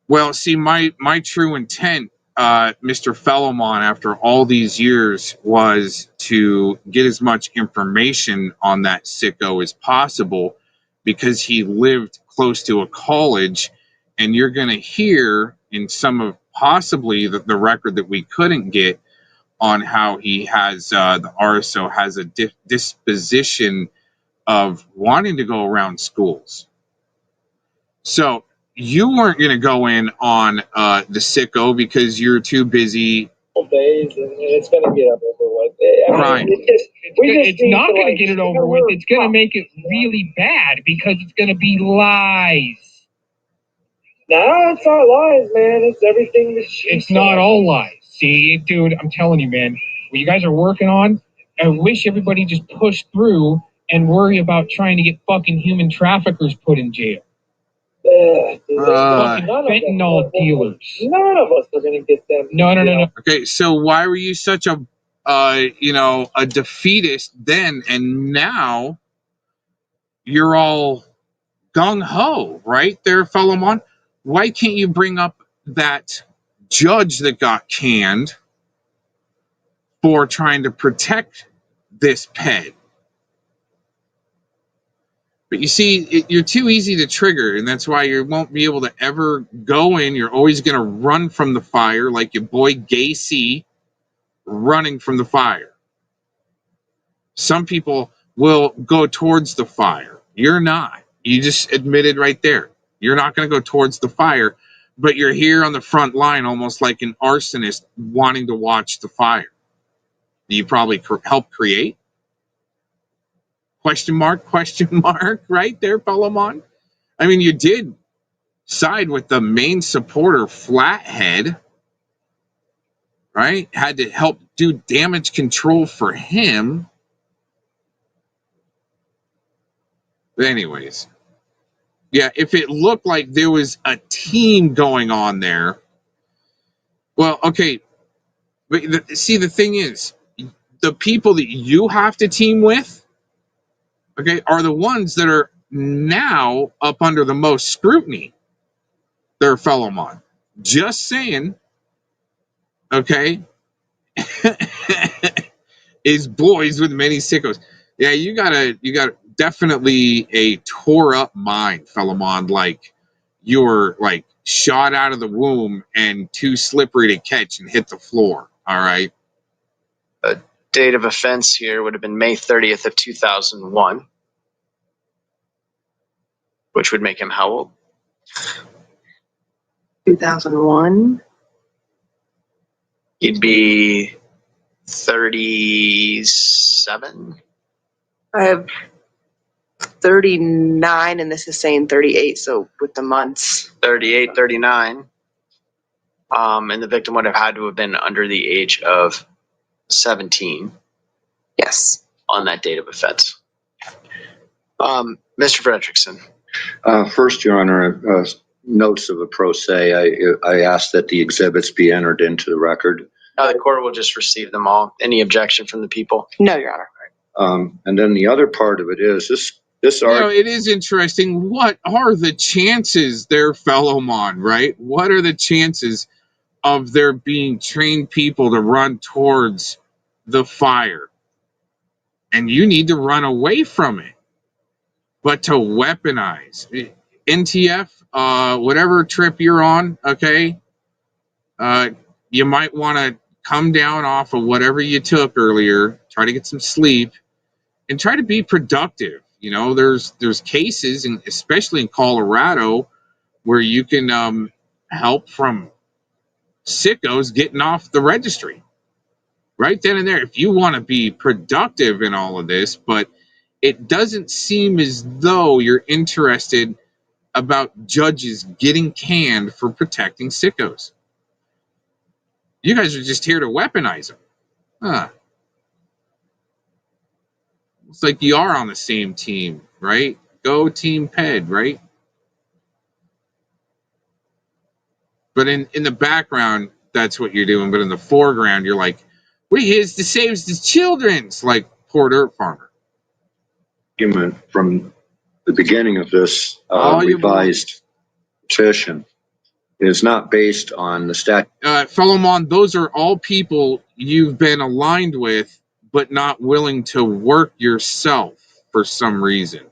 Well, see, my true intent, Mr. Fellowmon, after all these years, was to get as much information on that sicko as possible, because he lived close to a college, and you're going to hear in some of possibly the record that we couldn't get on how he has the RSO has a disposition of wanting to go around schools. So you weren't going to go in on the sicko because you're too busy. Days, and it's going to get over with. Right. It's not going to get it over with. It's going to make it really bad because it's going to be lies. No, it's not lies, man. It's everything that it's not all lies. See, dude, I'm telling you, man, what you guys are working on, I wish everybody just pushed through and worry about trying to get fucking human traffickers put in jail. Fentanyl dealers. None of us are going to get them. No. Okay, so why were you such a, a defeatist then, and now you're all gung-ho, right there, Fellowmon? Why can't you bring up that judge that got canned for trying to protect this pet? But you see, you're too easy to trigger, and that's why you won't be able to ever go in. You're always going to run from the fire, like your boy Gacy running from the fire. Some people will go towards the fire. You're not. You just admitted right there. You're not going to go towards the fire, but you're here on the front line almost like an arsonist wanting to watch the fire. You probably help create? Question mark, right there, Fellowmon? I mean, you did side with the main supporter, Flathead, right? Had to help do damage control for him. But anyways, yeah, if it looked like there was a team going on there, well, okay. But the thing is, the people that you have to team with, okay, are the ones that are now up under the most scrutiny. They're Fellowmon. Just saying, okay, is boys with many sickos. Yeah, you got definitely a tore up mind, Fellowmon, like you're like shot out of the womb and too slippery to catch and hit the floor. All right. The date of offense here would have been May 30th of 2001, which would make him how old? 2001. He'd be 37. I have 39, and this is saying 38, so with the months. 38, 39. And the victim would have had to have been under the age of 17. Yes. On that date of offense. Mr. Fredrickson. First, Your Honor, notes of a pro se. I asked that the exhibits be entered into the record. The court will just receive them all. Any objection from the people? No, Your Honor. And then the other part of it is this it is interesting. What are the chances there, Fellowmon, right? What are the chances of there being trained people to run towards the fire? And you need to run away from it. But to weaponize NTF, whatever trip you're on, okay, you might want to come down off of whatever you took earlier, try to get some sleep, and try to be productive. You know, there's cases, and especially in Colorado, where you can help from sickos getting off the registry right then and there if you want to be productive in all of this. But it doesn't seem as though you're interested about judges getting canned for protecting sickos. You guys are just here to weaponize them. It's like you are on the same team, right? Go Team Ped, right? But in the background, that's what you're doing. But in the foreground, you're like, "We here's to save the children's," like poor dirt farmer. Argument from the beginning of this revised petition is not based on the statute. Fellow Mon, those are all people you've been aligned with, but not willing to work yourself for some reason.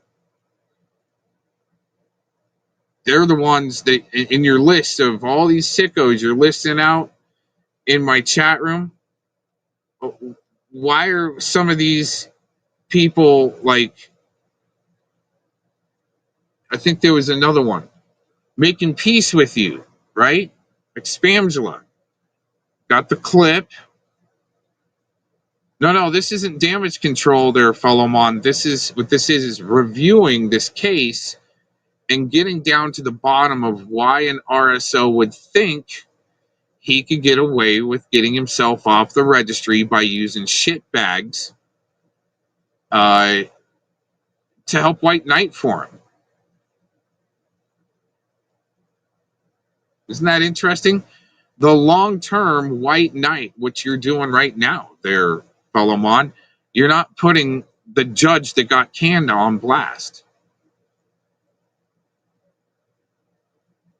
They're the ones that, in your list of all these sickos you're listing out in my chat room, why are some of these people like, I think there was another one, making peace with you, right? Like Spamula. Got the clip. No, this isn't damage control there, fellow Mon. This is what this is reviewing this case and getting down to the bottom of why an RSO would think he could get away with getting himself off the registry by using shit bags to help White Knight for him. Isn't that interesting? The long-term White Knight, what you're doing right now there, fellow Mon, you're not putting the judge that got canned on blast.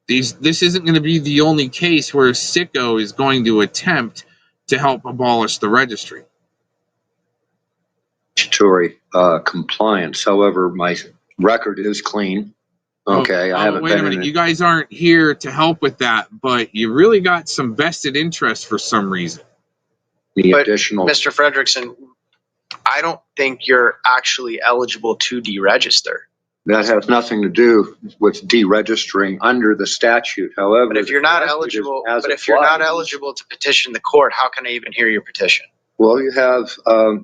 This isn't going to be the only case where a sicko is going to attempt to help abolish the registry. Statutory compliance. However, my record is clean. Okay, I haven't wait been a minute. in You guys aren't here to help with that, but you really got some vested interest for some reason. the But additional. Mr. Fredrickson, I don't think you're actually eligible to deregister. That has nothing to do with deregistering under the statute. However, But if you're not eligible, to petition the court, how can I even hear your petition? Well, you have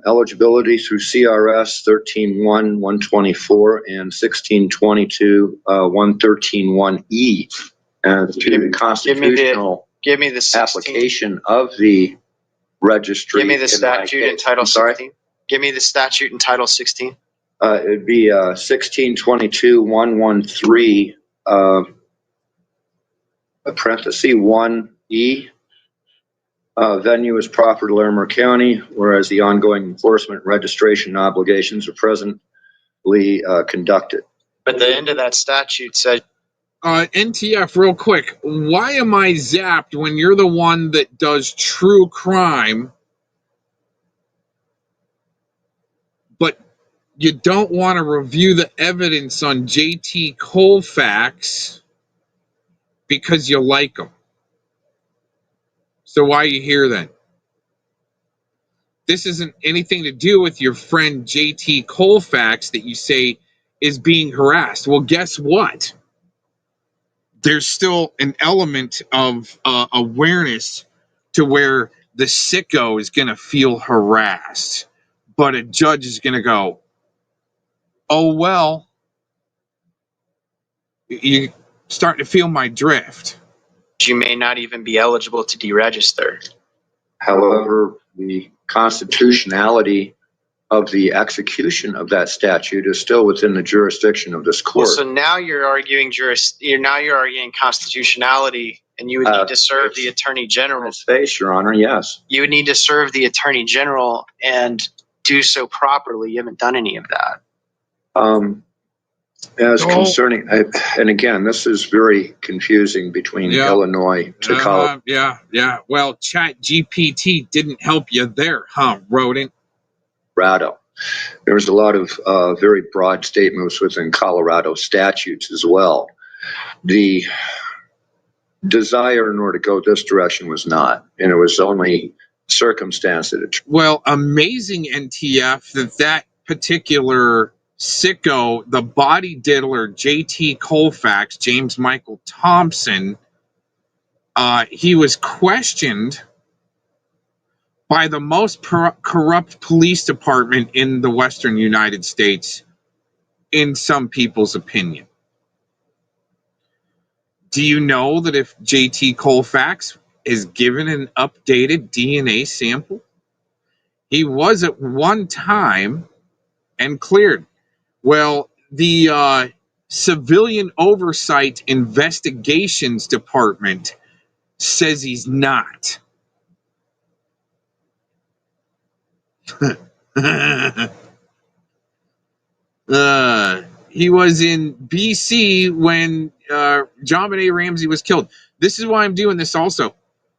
eligibility through CRS 13.1.124 and 1622.113.1E. And through the constitutional Give me the 16, application of the registry. Give me the statute in Title 16. Give me the statute in Title 16. It'd be 1622.113 parenthesis 1E. Venue is proper to Larimer County, whereas the ongoing enforcement registration obligations are presently conducted. But the end of that statute said. NTF, real quick, why am I zapped when you're the one that does true crime, but you don't want to review the evidence on JT Colfax because you like him? So why are you here then? This isn't anything to do with your friend JT Colfax that you say is being harassed. Well, guess what? There's still an element of awareness to where the sicko is going to feel harassed, but a judge is going to go, oh, well, you're starting to feel my drift. You may not even be eligible to deregister. However, the constitutionality of the execution of that statute is still within the jurisdiction of this court. Well, so now you're arguing constitutionality, and you would need to serve the Attorney General. In space, Your Honor, yes. You would need to serve the Attorney General and do so properly. You haven't done any of that. As concerning, and again, this is very confusing between Illinois to Colorado. Yeah. Well, ChatGPT didn't help you there, huh, Rodent? There was a lot of very broad statements within Colorado statutes as well. The desire in order to go this direction was not, and it was only circumstance that it. Well, amazing, NTF, that particular sicko, the body diddler JT Colfax, James Michael Thompson, he was questioned by the most corrupt police department in the Western United States, in some people's opinion. Do you know that if JT Colfax is given an updated DNA sample, he was at one time and cleared? Well, the Civilian Oversight Investigations Department says he's not. He was in BC when John Benet Ramsey was killed. This is why I'm doing this also.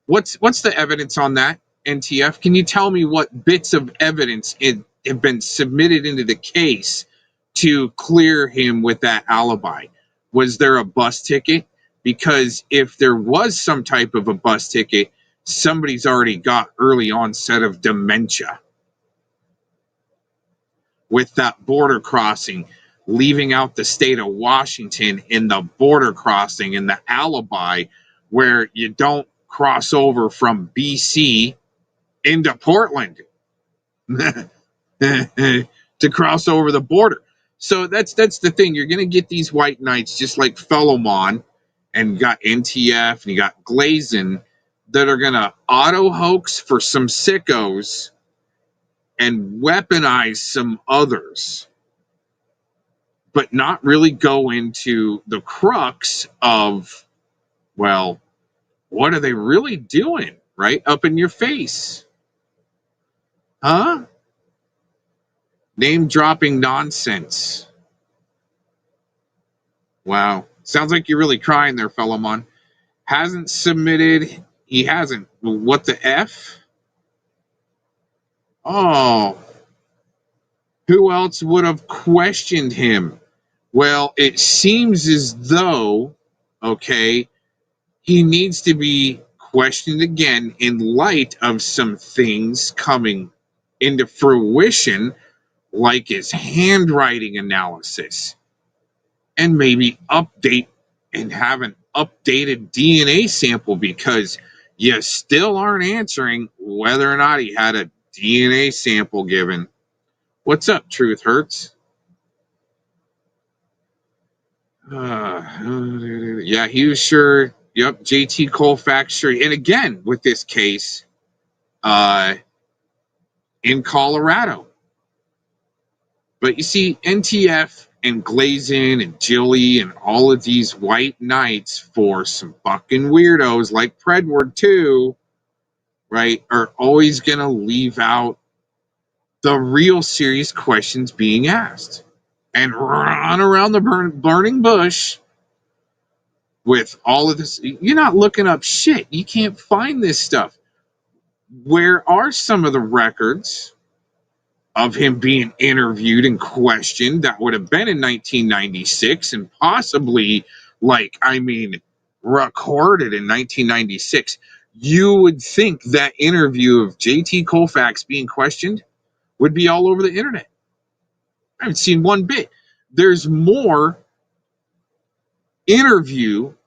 What's the evidence on that, NTF? Can you tell me what bits of evidence have been submitted into the case to clear him with that alibi? Was there a bus ticket? Because if there was some type of a bus ticket, somebody's already got early onset of dementia. With that border crossing, leaving out the state of Washington in the border crossing and the alibi where you don't cross over from BC into Portland to cross over the border. So that's the thing. You're going to get these white knights just like Fellowmon, and you got NTF and you got Glazin that are going to auto hoax for some sickos and weaponize some others, but not really go into the crux of, well, what are they really doing right up in your face? Huh? Name dropping nonsense. Wow. Sounds like you're really crying there, Fellowmon. Hasn't submitted. He hasn't. What the F? Oh. Who else would have questioned him? Well, it seems as though, okay, he needs to be questioned again in light of some things coming into fruition, like his handwriting analysis, and maybe update and have an updated DNA sample, because you still aren't answering whether or not he had a DNA sample given. What's up, Truth Hurts? Yeah, he was sure. Yep, JT Colfax sure. And again, with this case, in Colorado. But you see, NTF and Glazin and Jilly and all of these white knights for some fucking weirdos like Predward too, right, are always going to leave out the real serious questions being asked and run around the burning bush with all of this. You're not looking up shit. You can't find this stuff. Where are some of the records of him being interviewed and questioned? That would have been in 1996 and possibly, recorded in 1996. You would think that interview of JT Colfax being questioned would be all over the internet. I haven't seen one bit. There's more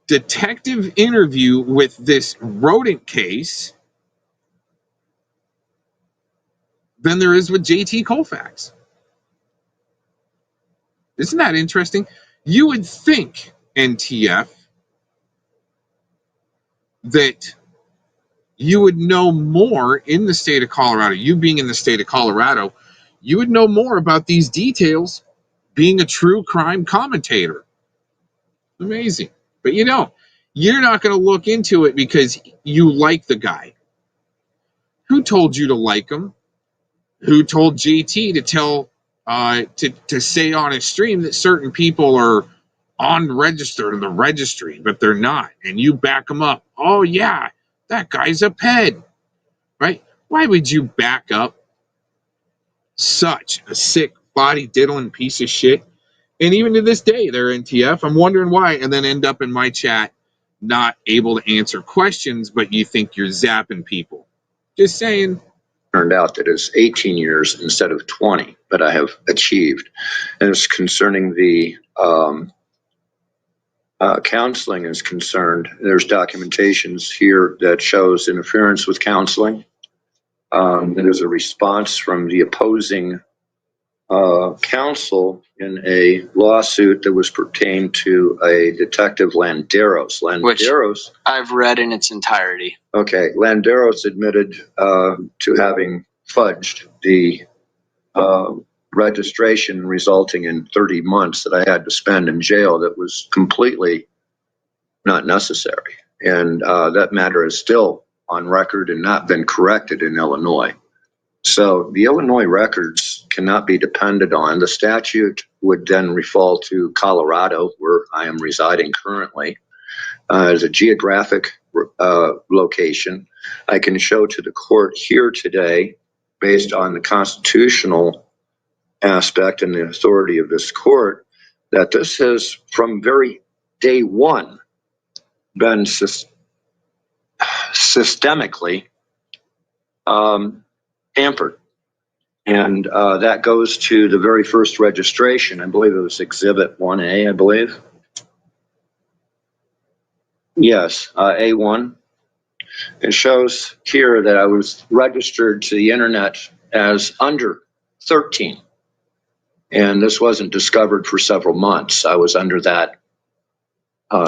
detective interview with this rodent case than there is with JT Colfax. Isn't that interesting? You would think, NTF, that you would know more in the state of Colorado. You being in the state of Colorado, you would know more about these details being a true crime commentator. Amazing. But you don't. You're not going to look into it because you like the guy. Who told you to like him? Who told JT to tell to say on his stream that certain people are unregistered in the registry, but they're not, and you back them up? Oh yeah, that guy's a ped, right? Why would you back up such a sick body diddling piece of shit? And even to this day, they're NTF. I'm wondering why, and then end up in my chat not able to answer questions, but you think you're zapping people. Just saying. Turned out that it's 18 years instead of 20 that I have achieved. And it's concerning the counseling is concerned. There's documentations here that shows interference with counseling. There's a response from the opposing counsel in a lawsuit that was pertained to a detective, Landeros. Which I've read in its entirety. Okay, Landeros admitted to having fudged the registration, resulting in 30 months that I had to spend in jail that was completely not necessary. And that matter is still on record and not been corrected in Illinois. So the Illinois records cannot be depended on. The statute would then refer to Colorado, where I am residing currently, as a geographic location. I can show to the court here today, based on the constitutional aspect and the authority of this court, that this has from very day one been systemically hampered. And that goes to the very first registration. I believe it was Exhibit 1A, I believe. Yes, A1. It shows here that I was registered to the internet as under 13. And this wasn't discovered for several months. I was under that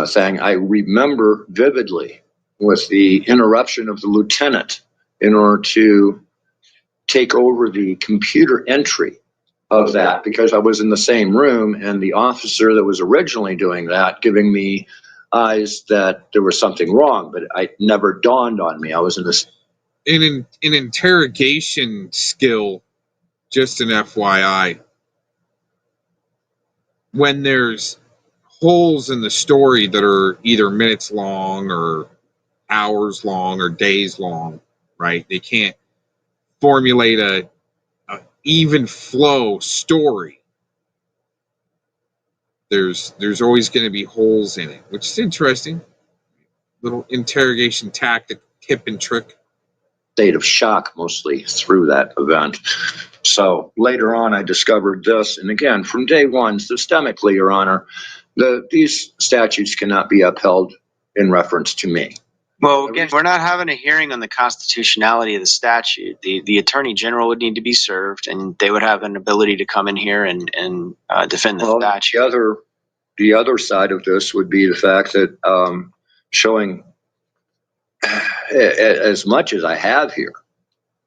thing. I remember vividly with the interruption of the lieutenant in order to take over the computer entry of that, because I was in the same room, and the officer that was originally doing that giving me eyes that there was something wrong, but it never dawned on me. I was in this. In interrogation skill, just an FYI, when there's holes in the story that are either minutes long or hours long or days long, right? They can't formulate a even flow story. There's always going to be holes in it, which is interesting. Little interrogation tactic, tip and trick. State of shock mostly through that event. So later on, I discovered this, and again, from day one, systemically, Your Honor, these statutes cannot be upheld in reference to me. Well, again, we're not having a hearing on the constitutionality of the statute. The Attorney General would need to be served, and they would have an ability to come in here and defend the statute. The other side of this would be the fact that showing as much as I have here,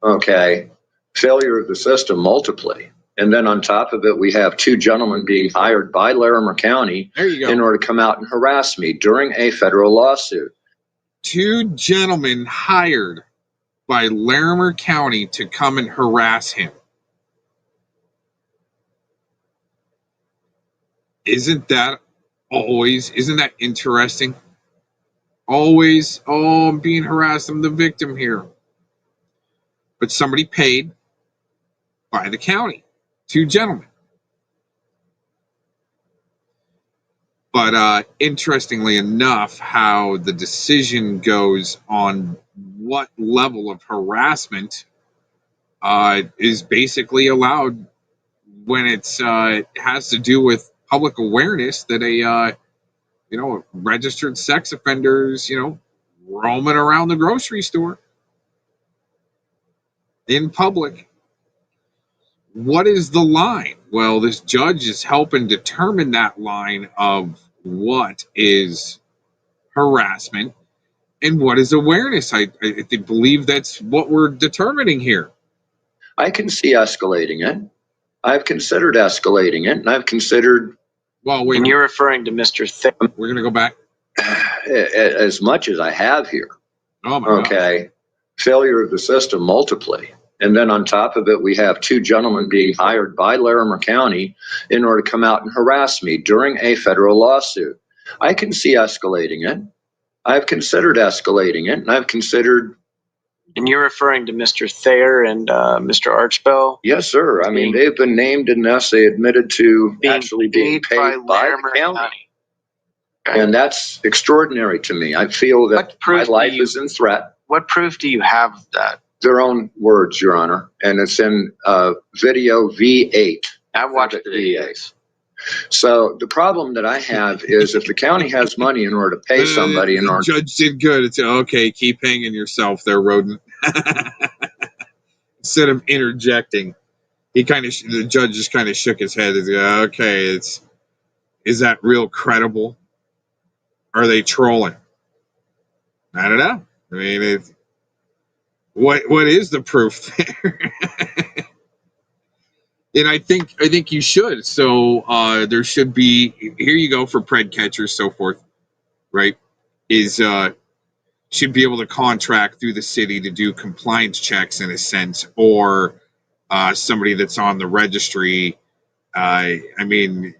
okay, failure of the system multiply. And then on top of it, we have two gentlemen being hired by Larimer County in order to come out and harass me during a federal lawsuit. Two gentlemen hired by Larimer County to come and harass him. Isn't that interesting? Always, I'm being harassed, I'm the victim here. But somebody paid by the county, two gentlemen. But interestingly enough, how the decision goes on what level of harassment is basically allowed when it's has to do with public awareness that a registered sex offenders, roaming around the grocery store in public. What is the line? Well, this judge is helping determine that line of what is harassment and what is awareness. I believe that's what we're determining here. I can see escalating it. I've considered escalating it, and I've considered. Well, when you're referring to Mr. We're going to go back. As much as I have here. Oh my okay. Gosh. Failure of the system multiply. And then on top of it, we have two gentlemen being hired by Larimer County in order to come out and harass me during a federal lawsuit. I can see escalating it. I've considered escalating it, and I've considered. And you're referring to Mr. Thayer and Mr. Archbell? Yes, sir. I mean, they've been named in this. They admitted to actually being paid by the county. Okay. And that's extraordinary to me. I feel that my life is in threat. What proof do you have of that? Their own words, Your Honor. And it's in video V8. I've watched the videos. So the problem that I have is if the county has money in order to pay somebody in order. The judge did good. It's okay. Keep hanging yourself there, Rodent. Instead of interjecting, the judge just kind of shook his head. Okay, is that real credible? Are they trolling? I don't know. I mean, what is the proof there? And I think you should. So there should be, here you go for pred catchers, so forth, right? Is should be able to contract through the city to do compliance checks in a sense, or somebody that's on the registry. I mean,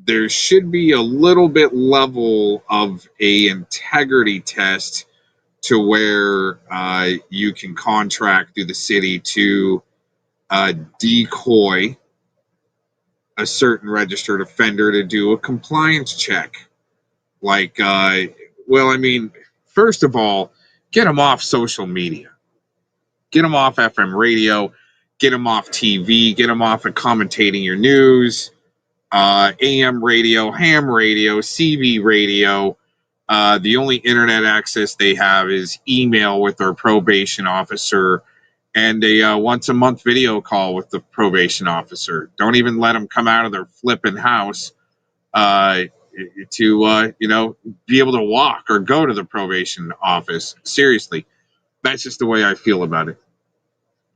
there should be a little bit level of a integrity test to where you can contract through the city to decoy a certain registered offender to do a compliance check. Like, well, I mean, first of all, get them off social media, get them off FM radio, get them off TV, get them off of commentating your news, AM radio, ham radio, CB radio. The only internet access they have is email with their probation officer and a once a month video call with the probation officer. Don't even let them come out of their flipping house to be able to walk or go to the probation office. Seriously, that's just the way I feel about it.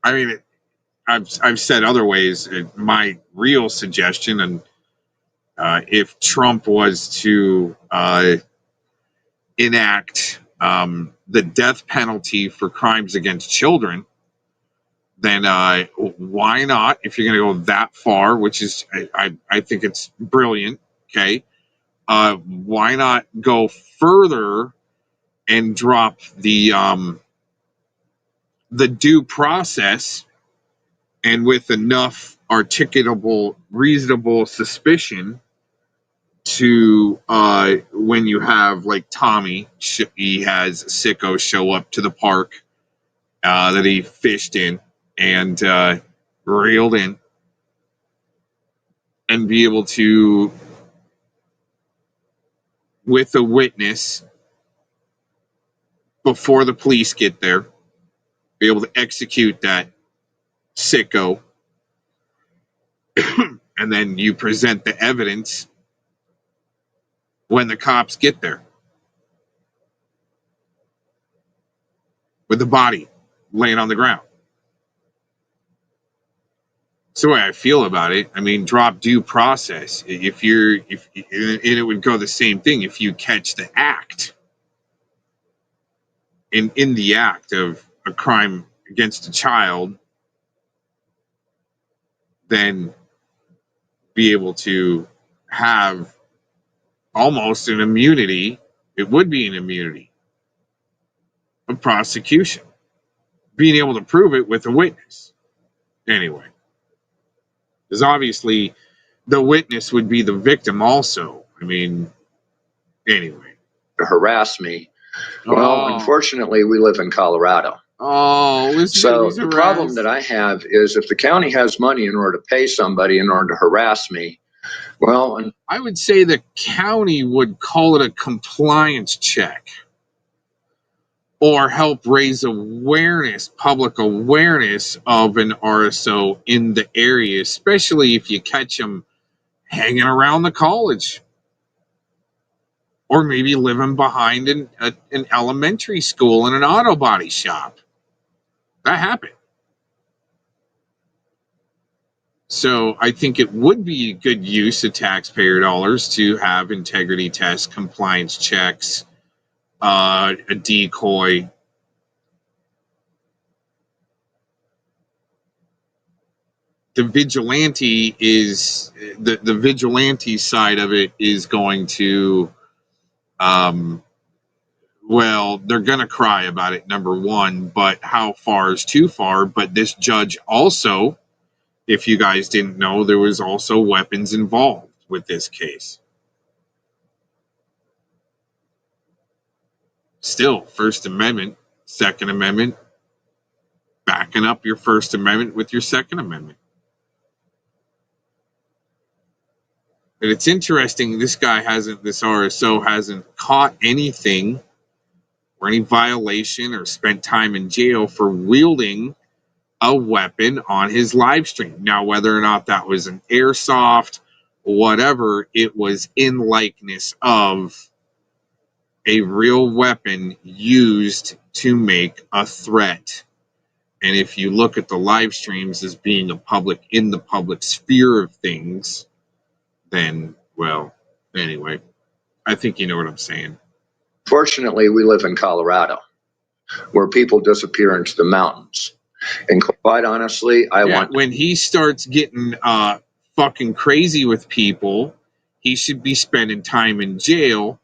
I mean, I've said other ways. My real suggestion, and if Trump was to enact the death penalty for crimes against children, then why not? If you're going to go that far, which is I think it's brilliant. Okay, why not go further and drop the due process, and with enough articulable, reasonable suspicion to when you have like Tommy, he has Sicko show up to the park that he fished in and reeled in, and be able to, with a witness before the police get there, be able to execute that Sicko, and then you present the evidence when the cops get there with the body laying on the ground. That's the way I feel about it. I mean, drop due process. And it would go the same thing if you catch the act, in the act of a crime against a child, then be able to have almost an immunity. It would be an immunity of prosecution, being able to prove it with a witness. Anyway, because obviously the witness would be the victim also. I mean, anyway. To harass me. Well, unfortunately, we live in Colorado. So the problem that I have is if the county has money in order to pay somebody in order to harass me, well, and I would say the county would call it a compliance check, or help raise awareness, public awareness of an RSO in the area, especially if you catch them hanging around the college, or maybe living behind an elementary school in an auto body shop. That happened. So I think it would be a good use of taxpayer dollars to have integrity tests, compliance checks, a decoy. The vigilante is the vigilante side of it is going to, well, they're going to cry about it, number one, but how far is too far? But this judge also, if you guys didn't know, there was also weapons involved with this case. Still, First Amendment, Second Amendment, backing up your First Amendment with your Second Amendment. And it's interesting, this RSO hasn't caught anything or any violation or spent time in jail for wielding a weapon on his live stream. Now, whether or not that was an airsoft, whatever, it was in likeness of a real weapon used to make a threat. And if you look at the live streams as being in the public sphere of things, then, well, anyway, I think you know what I'm saying. Fortunately, we live in Colorado, where people disappear into the mountains. And quite honestly, when he starts getting fucking crazy with people, he should be spending time in jail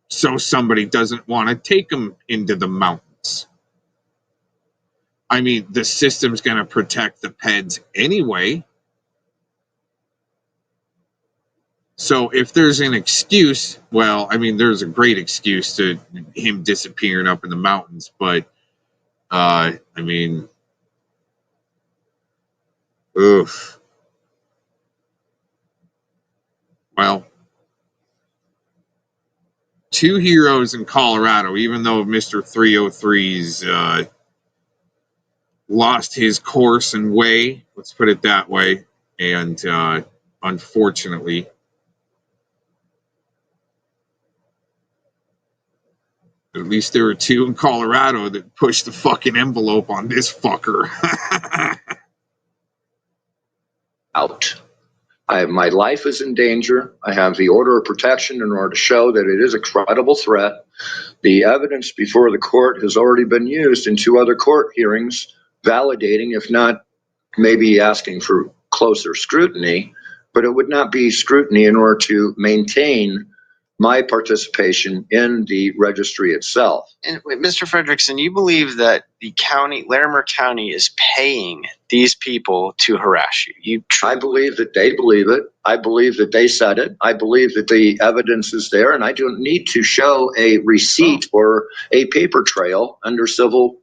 so somebody doesn't want to take him into the mountains. I mean, the system's going to protect the peds anyway. So if there's an excuse, well, I mean, there's a great excuse to him disappearing up in the mountains, but I mean, oof. Well, two heroes in Colorado, even though Mr. 303's lost his course and way, let's put it that way, and unfortunately, at least there were two in Colorado that pushed the fucking envelope on this fucker. out. My life is in danger. I have the order of protection in order to show that it is a credible threat. The evidence before the court has already been used in 2 other court hearings, validating, if not maybe asking for closer scrutiny, but it would not be scrutiny in order to maintain my participation in the registry itself. And Mr. Fredrickson, you believe that the county, Larimer County, is paying these people to harass you? I believe that they believe it. I believe that they said it. I believe that the evidence is there, and I don't need to show a receipt or a paper trail under civil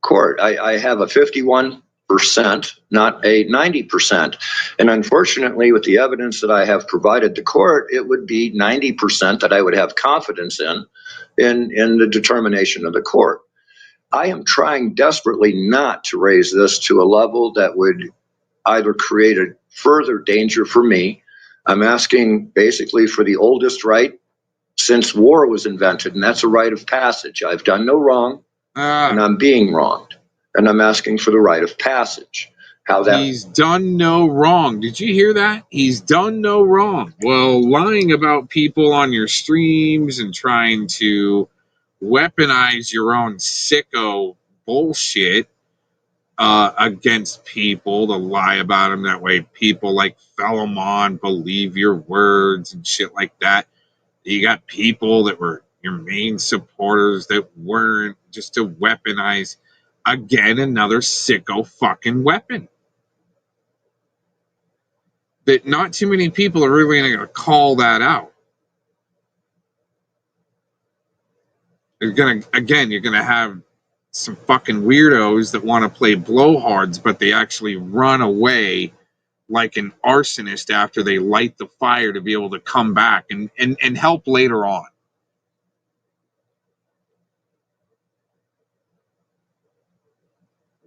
court. I have a 51%, not a 90%. And unfortunately, with the evidence that I have provided the court, it would be 90% that I would have confidence in the determination of the court. I am trying desperately not to raise this to a level that would either create a further danger for me. I'm asking basically for the oldest right since war was invented, and that's a rite of passage. I've done no wrong, and I'm being wronged, and I'm asking for the rite of passage. He's done no wrong. Did you hear that? He's done no wrong. Well, lying about people on your streams and trying to weaponize your own sicko bullshit against people, to lie about them that way. People like Philemon believe your words and shit like that. You got people that were your main supporters that weren't, just to weaponize. Again, another sicko fucking weapon. That not too many people are really going to call that out. You're going to have some fucking weirdos that want to play blowhards, but they actually run away like an arsonist after they light the fire to be able to come back and help later on.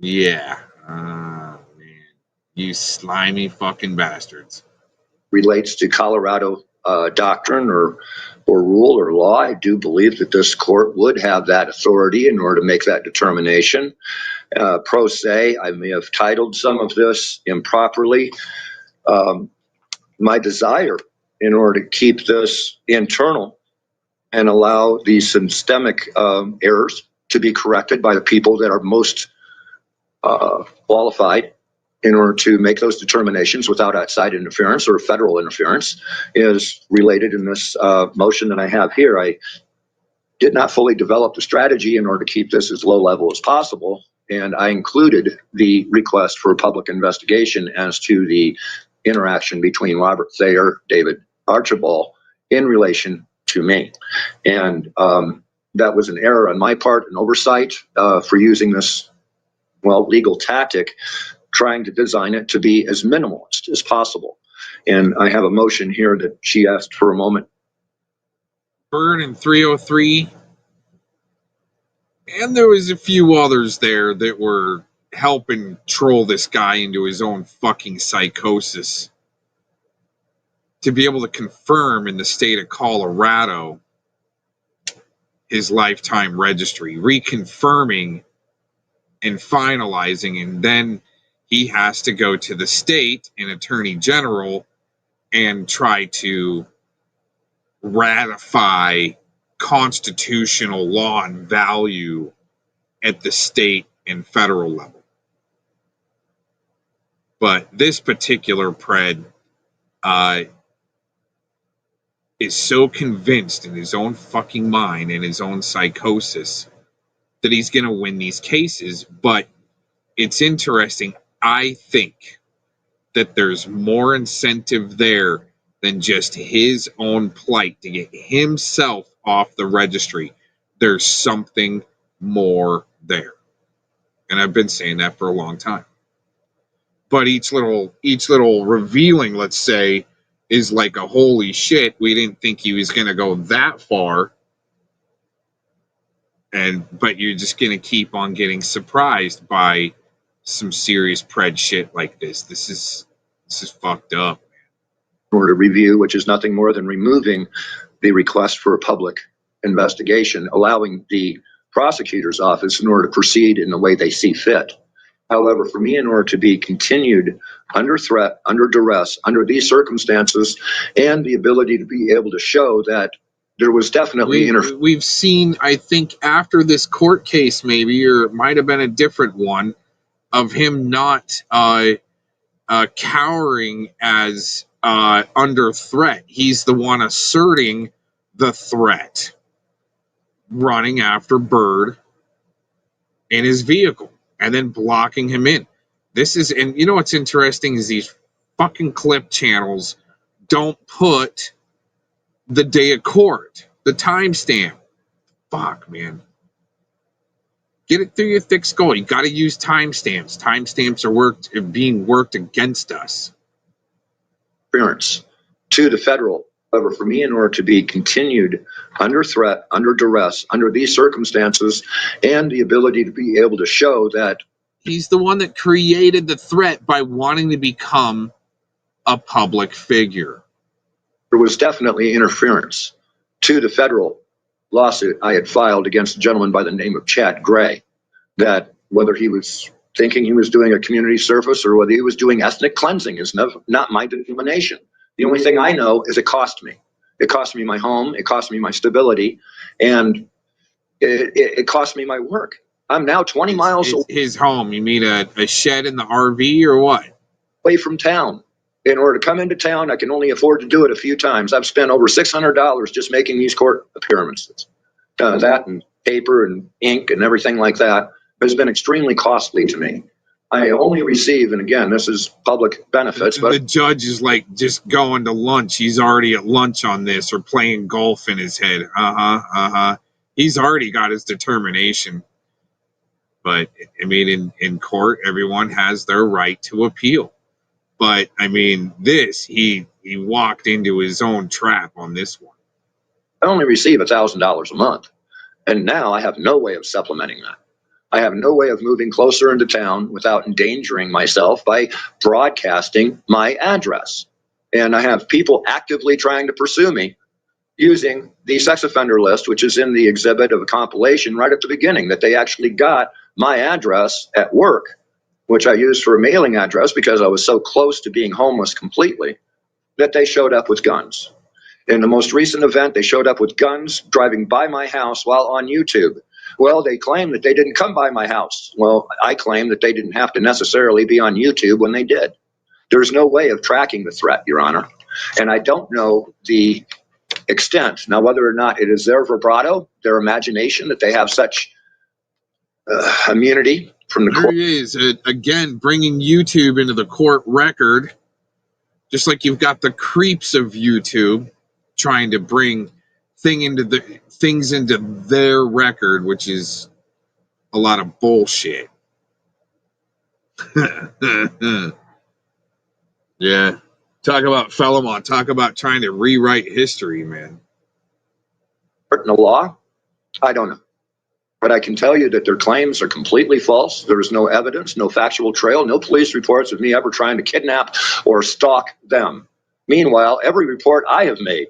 Yeah. Man. You slimy fucking bastards. Relates to Colorado doctrine or rule or law, I do believe that this court would have that authority in order to make that determination. Pro se, I may have titled some of this improperly. My desire in order to keep this internal and allow these systemic errors to be corrected by the people that are most qualified in order to make those determinations without outside interference or federal interference is related in this motion that I have here. I did not fully develop the strategy in order to keep this as low level as possible, and I included the request for a public investigation as to the interaction between Robert Thayer, David Archibald, in relation to me. And that was an error on my part, an oversight for using this, legal tactic, trying to design it to be as minimalist as possible. And I have a motion here that she asked for a moment. Bird and 303. And there was a few others there that were helping troll this guy into his own fucking psychosis. To be able to confirm in the state of Colorado his lifetime registry, reconfirming and finalizing, and then he has to go to the state and attorney general and try to ratify constitutional law and value at the state and federal level. But this particular pred is so convinced in his own fucking mind and his own psychosis that he's going to win these cases. But it's interesting. I think that there's more incentive there than just his own plight to get himself off the registry. There's something more there. And I've been saying that for a long time. But each little revealing, let's say, is like a holy shit. We didn't think he was going to go that far. But you're just going to keep on getting surprised by some serious pred shit like this. This is fucked up. In order to review, which is nothing more than removing the request for a public investigation, allowing the prosecutor's office in order to proceed in the way they see fit. However, for me, in order to be continued under threat, under duress, under these circumstances, and the ability to be able to show that there was definitely we've seen, I think, after this court case, maybe, or it might have been a different one, of him not cowering as under threat. He's the one asserting the threat, running after Bird in his vehicle and then blocking him in. This is, and you know what's interesting is these fucking clip channels don't put the day of court, the timestamp. Fuck, man. Get it through your thick skull. You got to use timestamps. Timestamps are being worked against us. Interference to the federal. However, for me, in order to be continued under threat, under duress, under these circumstances, and the ability to be able to show that he's the one that created the threat by wanting to become a public figure. There was definitely interference to the federal lawsuit I had filed against a gentleman by the name of Chad Gray, that whether he was thinking he was doing a community service or whether he was doing ethnic cleansing is not my determination. The only thing I know is it cost me. It cost me my home, it cost me my stability, and it cost me my work. I'm now 20 miles away. His home, you mean a shed in the RV or what? Away from town. In order to come into town, I can only afford to do it a few times. I've spent over $600 just making these court appearances. That and paper and ink and everything like that has been extremely costly to me. I only receive, and again, this is public benefits. But the judge is like just going to lunch. He's already at lunch on this, or playing golf in his head. He's already got his determination. But I mean, in court, everyone has their right to appeal. But I mean, he walked into his own trap on this one. I only receive $1,000 a month, and now I have no way of supplementing that. I have no way of moving closer into town without endangering myself by broadcasting my address. And I have people actively trying to pursue me using the sex offender list, which is in the exhibit of a compilation right at the beginning, that they actually got my address at work, which I used for a mailing address because I was so close to being homeless completely, that they showed up with guns. In the most recent event, they showed up with guns driving by my house while on YouTube. Well, they claim that they didn't come by my house. Well, I claim that they didn't have to necessarily be on YouTube when they did. There's no way of tracking the threat, Your Honor. And I don't know the extent. Now, whether or not it is their vibrato, their imagination, that they have such immunity from the court. There he is, again, bringing YouTube into the court record, just like you've got the creeps of YouTube trying to bring things into their record, which is a lot of bullshit. Yeah. Talk about Fellamon. Talk about trying to rewrite history, man. In the law? I don't know. But I can tell you that their claims are completely false. There is no evidence, no factual trail, no police reports of me ever trying to kidnap or stalk them. Meanwhile, every report I have made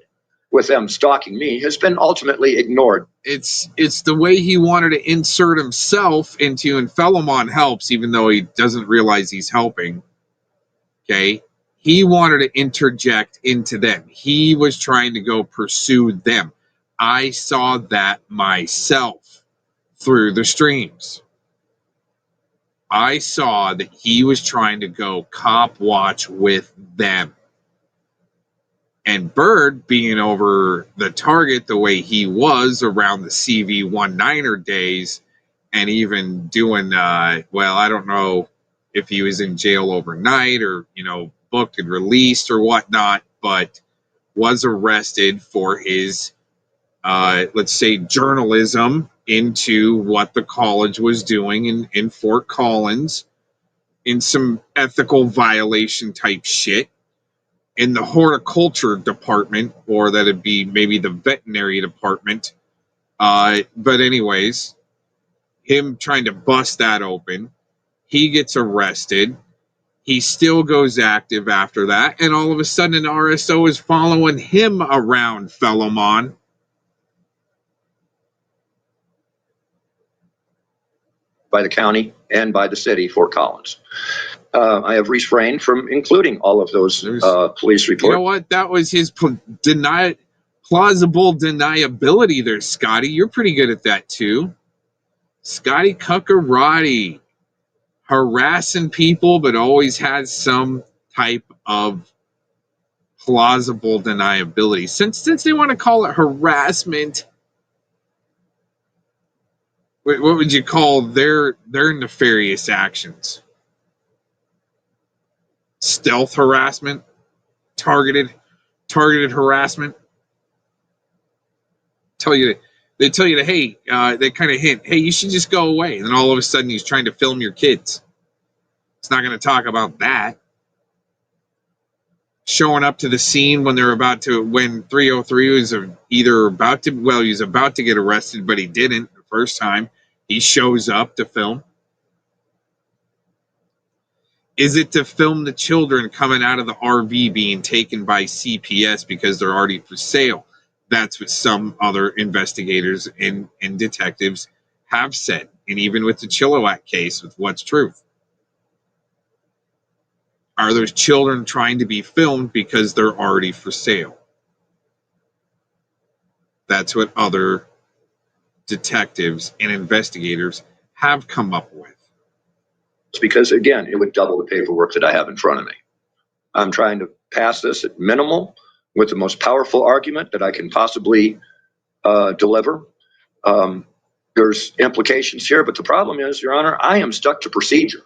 with them stalking me has been ultimately ignored. It's the way he wanted to insert himself into, and Fellamon helps, even though he doesn't realize he's helping. Okay? He wanted to interject into them. He was trying to go pursue them. I saw that myself through the streams. I saw that he was trying to go cop watch with them. And Bird, being over the target the way he was around the CV-19er days, and even doing, well, I don't know if he was in jail overnight or, booked and released or whatnot, but was arrested for his, let's say, journalism into what the college was doing in Fort Collins, in some ethical violation type shit. In the horticulture department, or that'd be maybe the veterinary department. But anyways, him trying to bust that open, he gets arrested. He still goes active after that, and all of a sudden an RSO is following him around, Fellowmon. By the county and by the city, Fort Collins. I have refrained from including all of those police reports. You know what? That was his plausible deniability there, Scotty. You're pretty good at that too. Scotty Cuccarati, harassing people, but always has some type of plausible deniability. Since they want to call it harassment, what would you call their nefarious actions? Stealth harassment, targeted harassment. They tell you to, hey, they kind of hint, hey, you should just go away. And then all of a sudden he's trying to film your kids. It's not going to talk about that. Showing up to the scene when 303 was either about to, well, he was about to get arrested, but he didn't the first time. He shows up to film. Is it to film the children coming out of the RV being taken by CPS because they're already for sale? That's what some other investigators and detectives have said. And even with the Chilliwack case, with What's Truth. Are those children trying to be filmed because they're already for sale? That's what other detectives and investigators have come up with. It's because, again, it would double the paperwork that I have in front of me. I'm trying to pass this at minimal with the most powerful argument that I can possibly deliver. There's implications here, but the problem is, Your Honor, I am stuck to procedure.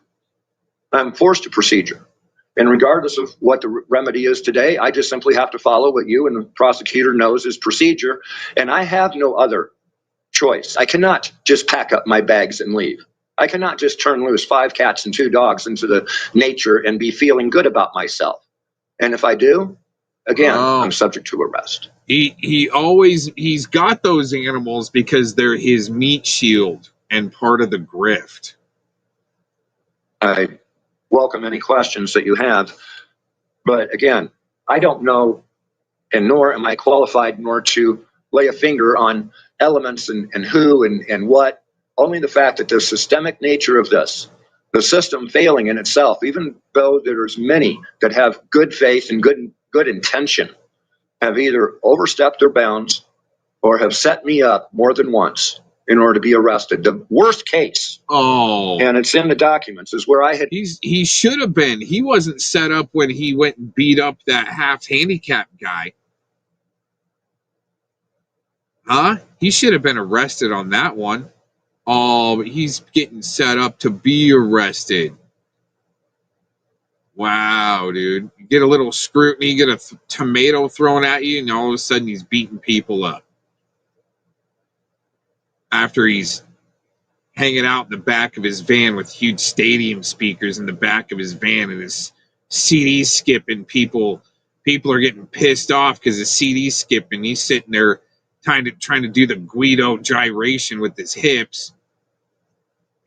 I'm forced to procedure. And regardless of what the remedy is today, I just simply have to follow what you and the prosecutor knows is procedure. And I have no other choice. I cannot just pack up my bags and leave. I cannot just turn loose 5 cats and 2 dogs into the nature and be feeling good about myself. And if I do, again, I'm subject to arrest. He's got those animals because they're his meat shield and part of the grift. I welcome any questions that you have. But again, I don't know, and nor am I qualified nor to lay a finger on elements and who and what. Only the fact that the systemic nature of this, the system failing in itself, even though there's many that have good faith and good intention, have either overstepped their bounds or have set me up more than once in order to be arrested. The worst case, and it's in the documents, is where I had... He should have been. He wasn't set up when he went and beat up that half-handicapped guy. Huh? He should have been arrested on that one. Oh, but he's getting set up to be arrested. Wow, dude. You get a little scrutiny, you get a tomato thrown at you, and all of a sudden he's beating people up. After he's hanging out in the back of his van with huge stadium speakers in the back of his van and his CD's skipping. People are getting pissed off because his CD's skipping. He's sitting there trying to do the Guido gyration with his hips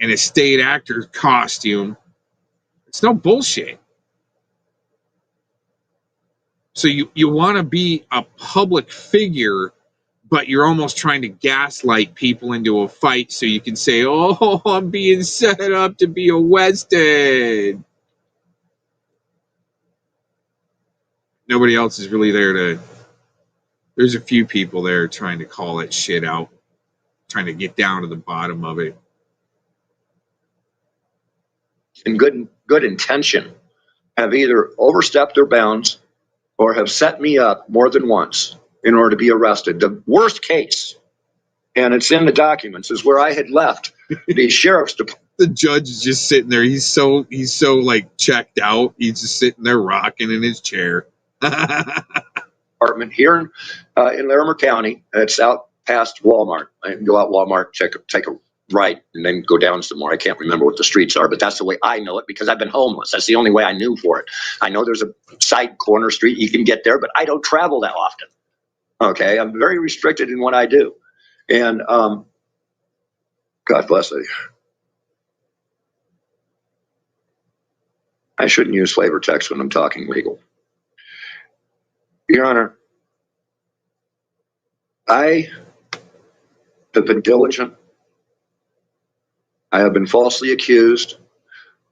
in a state actor costume. It's no bullshit. So you want to be a public figure, but you're almost trying to gaslight people into a fight so you can say, oh, I'm being set up to be arrested. nobody else is really there to. There's a few people there trying to call that shit out, trying to get down to the bottom of it. In good intention, have either overstepped their bounds or have set me up more than once in order to be arrested. The worst case, and it's in the documents, is where I had left the sheriff's department. The judge is just sitting there. He's so like checked out. He's just sitting there rocking in his chair. Department here in Larimer County. It's out past Walmart. I can go out Walmart, take a right, and then go down some more. I can't remember what the streets are, but that's the way I know it because I've been homeless. That's the only way I knew for it. I know there's a side corner street you can get there, but I don't travel that often. Okay, I'm very restricted in what I do. And God bless you. I shouldn't use flavor text when I'm talking legal. Your Honor, I have been diligent. I have been falsely accused.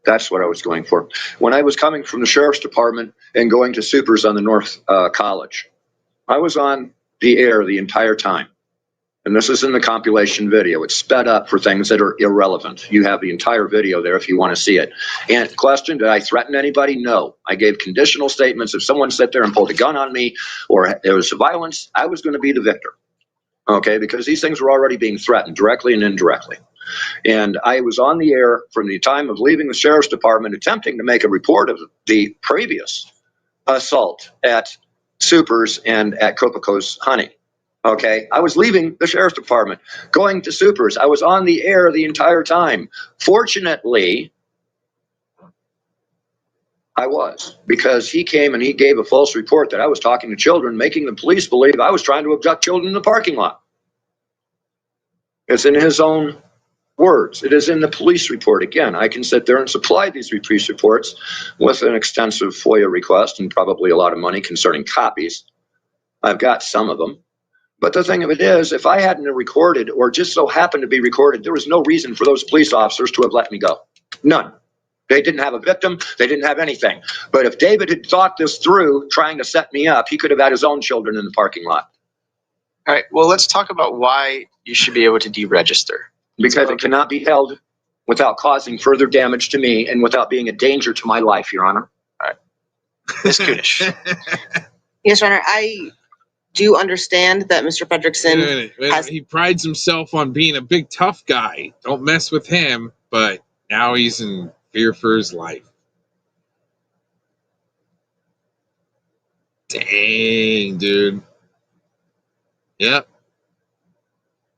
That's what I was going for. When I was coming from the sheriff's department and going to supers on the North College, I was on the air the entire time. And this is in the compilation video. It's sped up for things that are irrelevant. You have the entire video there if you want to see it. And question, did I threaten anybody? No. I gave conditional statements. If someone sat there and pulled a gun on me or there was violence, I was going to be the victor. Okay, because these things were already being threatened directly and indirectly. And I was on the air from the time of leaving the sheriff's department attempting to make a report of the previous assault at Supers and at Copaco's Honey. Okay, I was leaving the sheriff's department, going to Supers. I was on the air the entire time. Fortunately, I was, because he came and he gave a false report that I was talking to children, making the police believe I was trying to abduct children in the parking lot. It's in his own words. It is in the police report. Again, I can sit there and supply these police reports with an extensive FOIA request and probably a lot of money concerning copies. I've got some of them. But the thing of it is, if I hadn't recorded or just so happened to be recorded, there was no reason for those police officers to have let me go. None. They didn't have a victim. They didn't have anything. But if David had thought this through, trying to set me up, he could have had his own children in the parking lot. All right. Well, let's talk about why you should be able to deregister. Because it cannot be held without causing further damage to me and without being a danger to my life, Your Honor. All right. Ms. Kunish. Yes, Your Honor. I do understand that Mr. Fredrickson he prides himself on being a big tough guy. Don't mess with him, but now he's in fear for his life. Dang, dude. Yep.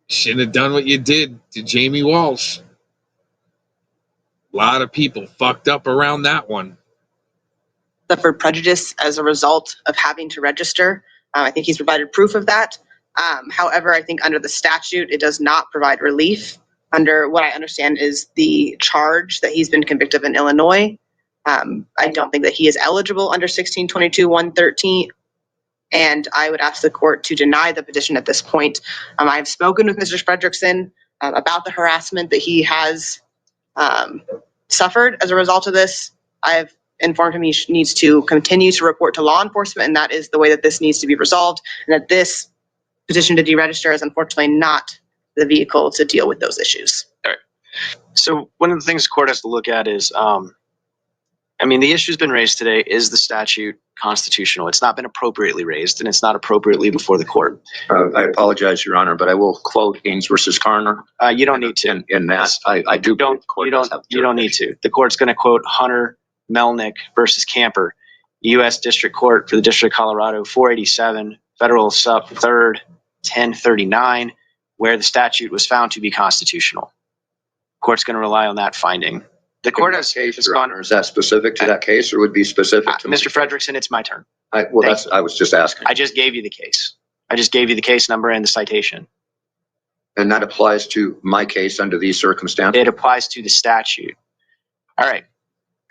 Shouldn't have done what you did to Jamie Walsh. A lot of people fucked up around that one. suffered prejudice as a result of having to register. I think he's provided proof of that. However, I think under the statute, it does not provide relief under what I understand is the charge that he's been convicted of in Illinois. I don't think that he is eligible under 1622-113. And I would ask the court to deny the petition at this point. I've spoken with Mr. Fredrickson about the harassment that he has suffered as a result of this. I've informed him he needs to continue to report to law enforcement, and that is the way that this needs to be resolved, and that this petition to deregister is unfortunately not the vehicle to deal with those issues. All right. So one of the things the court has to look at is, the issue's been raised today. Is the statute constitutional? It's not been appropriately raised, and it's not appropriately before the court. I apologize, Your Honor, but I will quote Haynes versus Carner. You don't need to. In that, I do. You don't need to. The court's going to quote Hunter Melnick versus Camper, U.S. District Court for the District of Colorado, 487, Federal Sup 3rd, 1039, where the statute was found to be constitutional. The court's going to rely on that finding. The court has case, Your Honor, is that specific to that case, or would be specific to Mr. Fredrickson? It's my turn. I was just asking. I just gave you the case. I just gave you the case number and the citation. And that applies to my case under these circumstances? It applies to the statute. All right.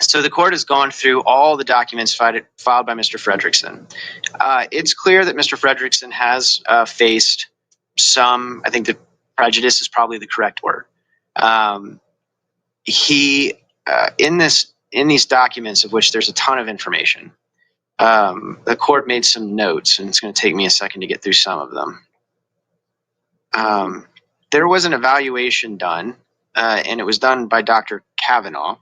So the court has gone through all the documents filed by Mr. Fredrickson. It's clear that Mr. Fredrickson has faced some, I think that prejudice is probably the correct word. In these documents, of which there's a ton of information, the court made some notes, and it's going to take me a second to get through some of them. There was an evaluation done, and it was done by Dr. Kavanaugh.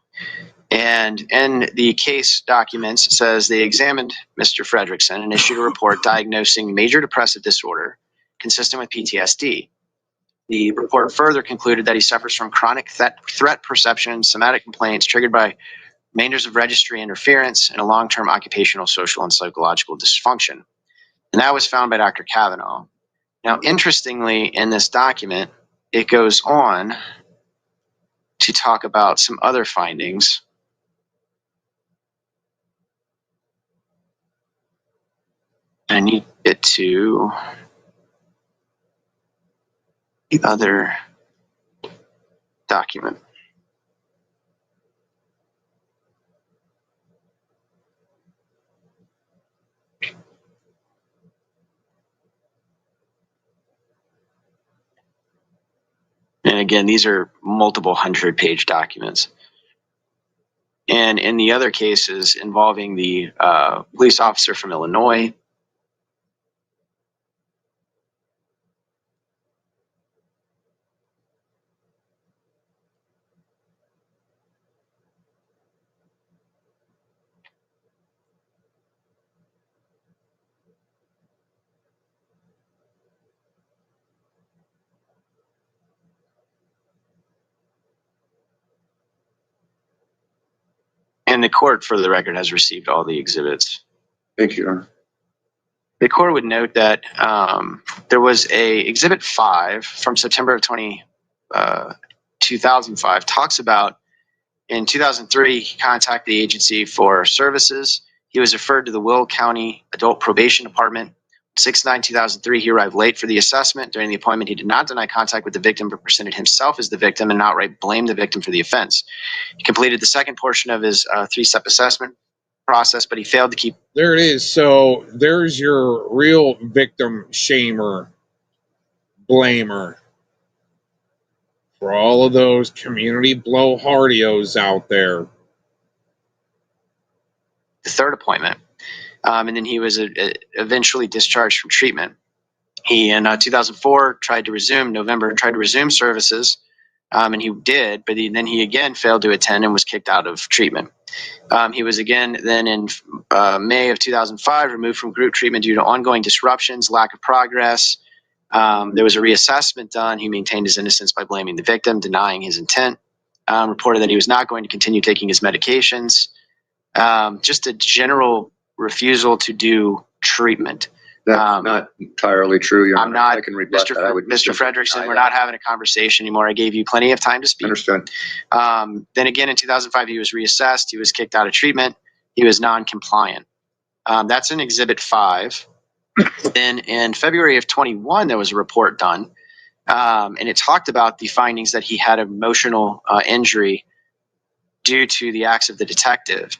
And in the case documents, it says they examined Mr. Fredrickson and issued a report diagnosing major depressive disorder consistent with PTSD. The report further concluded that he suffers from chronic threat perception, somatic complaints triggered by remainders of registry interference, and a long-term occupational, social, and psychological dysfunction. And that was found by Dr. Kavanaugh. Now, interestingly, in this document, it goes on to talk about some other findings. I need it to the other document. And again, these are multiple 100-page documents. And in the other cases involving the police officer from Illinois, and the court, for the record, has received all the exhibits. Thank you, Your Honor. The court would note that there was a Exhibit 5 from September of 2005, talks about in 2003, he contacted the agency for services. He was referred to the Will County Adult Probation Department. 6/9/2003, he arrived late for the assessment. During the appointment, he did not deny contact with the victim, but presented himself as the victim and outright blamed the victim for the offense. He completed the second portion of his 3-step assessment process, but he failed to keep. There it is. So there's your real victim shamer, blamer. For all of those community blowhardios out there. The third appointment. And then he was eventually discharged from treatment. He, in 2004, tried to resume services, and he did, but then he again failed to attend and was kicked out of treatment. He was again then in May of 2005 removed from group treatment due to ongoing disruptions, lack of progress. There was a reassessment done. He maintained his innocence by blaming the victim, denying his intent, reported that he was not going to continue taking his medications. Just a general refusal to do treatment. That's not entirely true, Your Honor. I'm not, I can rebut Mr. that. Mr. Fredrickson, we're not having a conversation anymore. I gave you plenty of time to speak. Understood. Then again, in 2005, he was reassessed. He was kicked out of treatment. He was non-compliant. That's in Exhibit 5. Then in February of 21, there was a report done, and it talked about the findings that he had emotional injury due to the acts of the detective.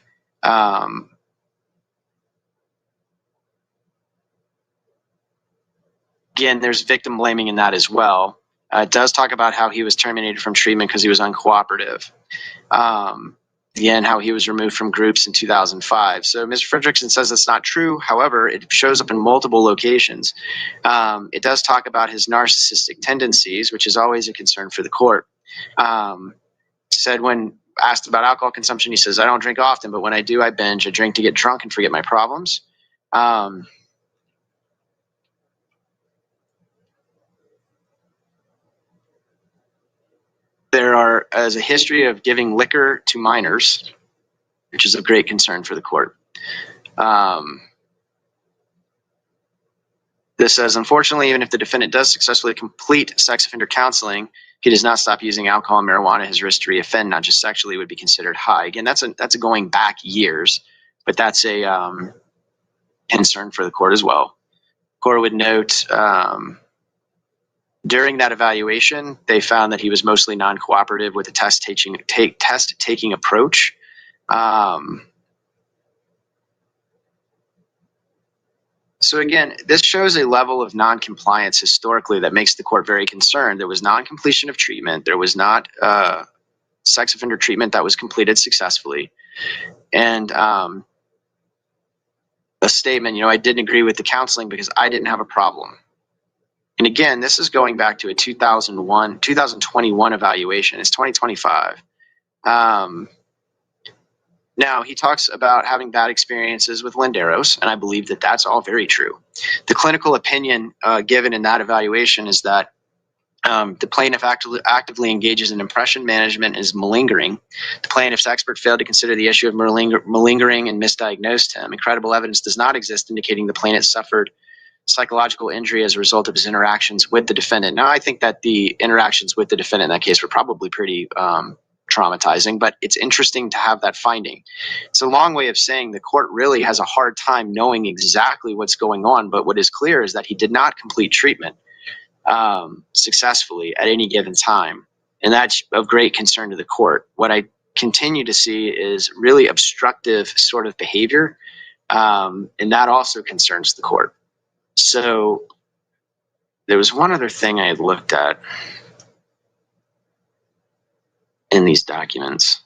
Again, there's victim blaming in that as well. It does talk about how he was terminated from treatment because he was uncooperative. Again, how he was removed from groups in 2005. So Mr. Fredrickson says that's not true. However, it shows up in multiple locations. It does talk about his narcissistic tendencies, which is always a concern for the court. Said when asked about alcohol consumption, he says, I don't drink often, but when I do, I binge. I drink to get drunk and forget my problems. There is a history of giving liquor to minors, which is of great concern for the court. This says, unfortunately, even if the defendant does successfully complete sex offender counseling, he does not stop using alcohol and marijuana. His risk to reoffend, not just sexually, would be considered high. Again, that's a going back years, but that's a concern for the court as well. Court would note during that evaluation, they found that he was mostly non-cooperative with the test-taking approach. So again, this shows a level of non-compliance historically that makes the court very concerned. There was non-completion of treatment. There was not sex offender treatment that was completed successfully. And a statement, I didn't agree with the counseling because I didn't have a problem. And again, this is going back to a 2021 evaluation. It's 2025. Now, he talks about having bad experiences with Linderos, and I believe that that's all very true. The clinical opinion given in that evaluation is that the plaintiff actively engages in impression management is malingering. The plaintiff's expert failed to consider the issue of malingering and misdiagnosed him. Incredible evidence does not exist indicating the plaintiff suffered psychological injury as a result of his interactions with the defendant. Now, I think that the interactions with the defendant in that case were probably pretty traumatizing, but it's interesting to have that finding. It's a long way of saying the court really has a hard time knowing exactly what's going on, but what is clear is that he did not complete treatment successfully at any given time, and that's of great concern to the court. What I continue to see is really obstructive sort of behavior, and that also concerns the court. So there was one other thing I had looked at in these documents.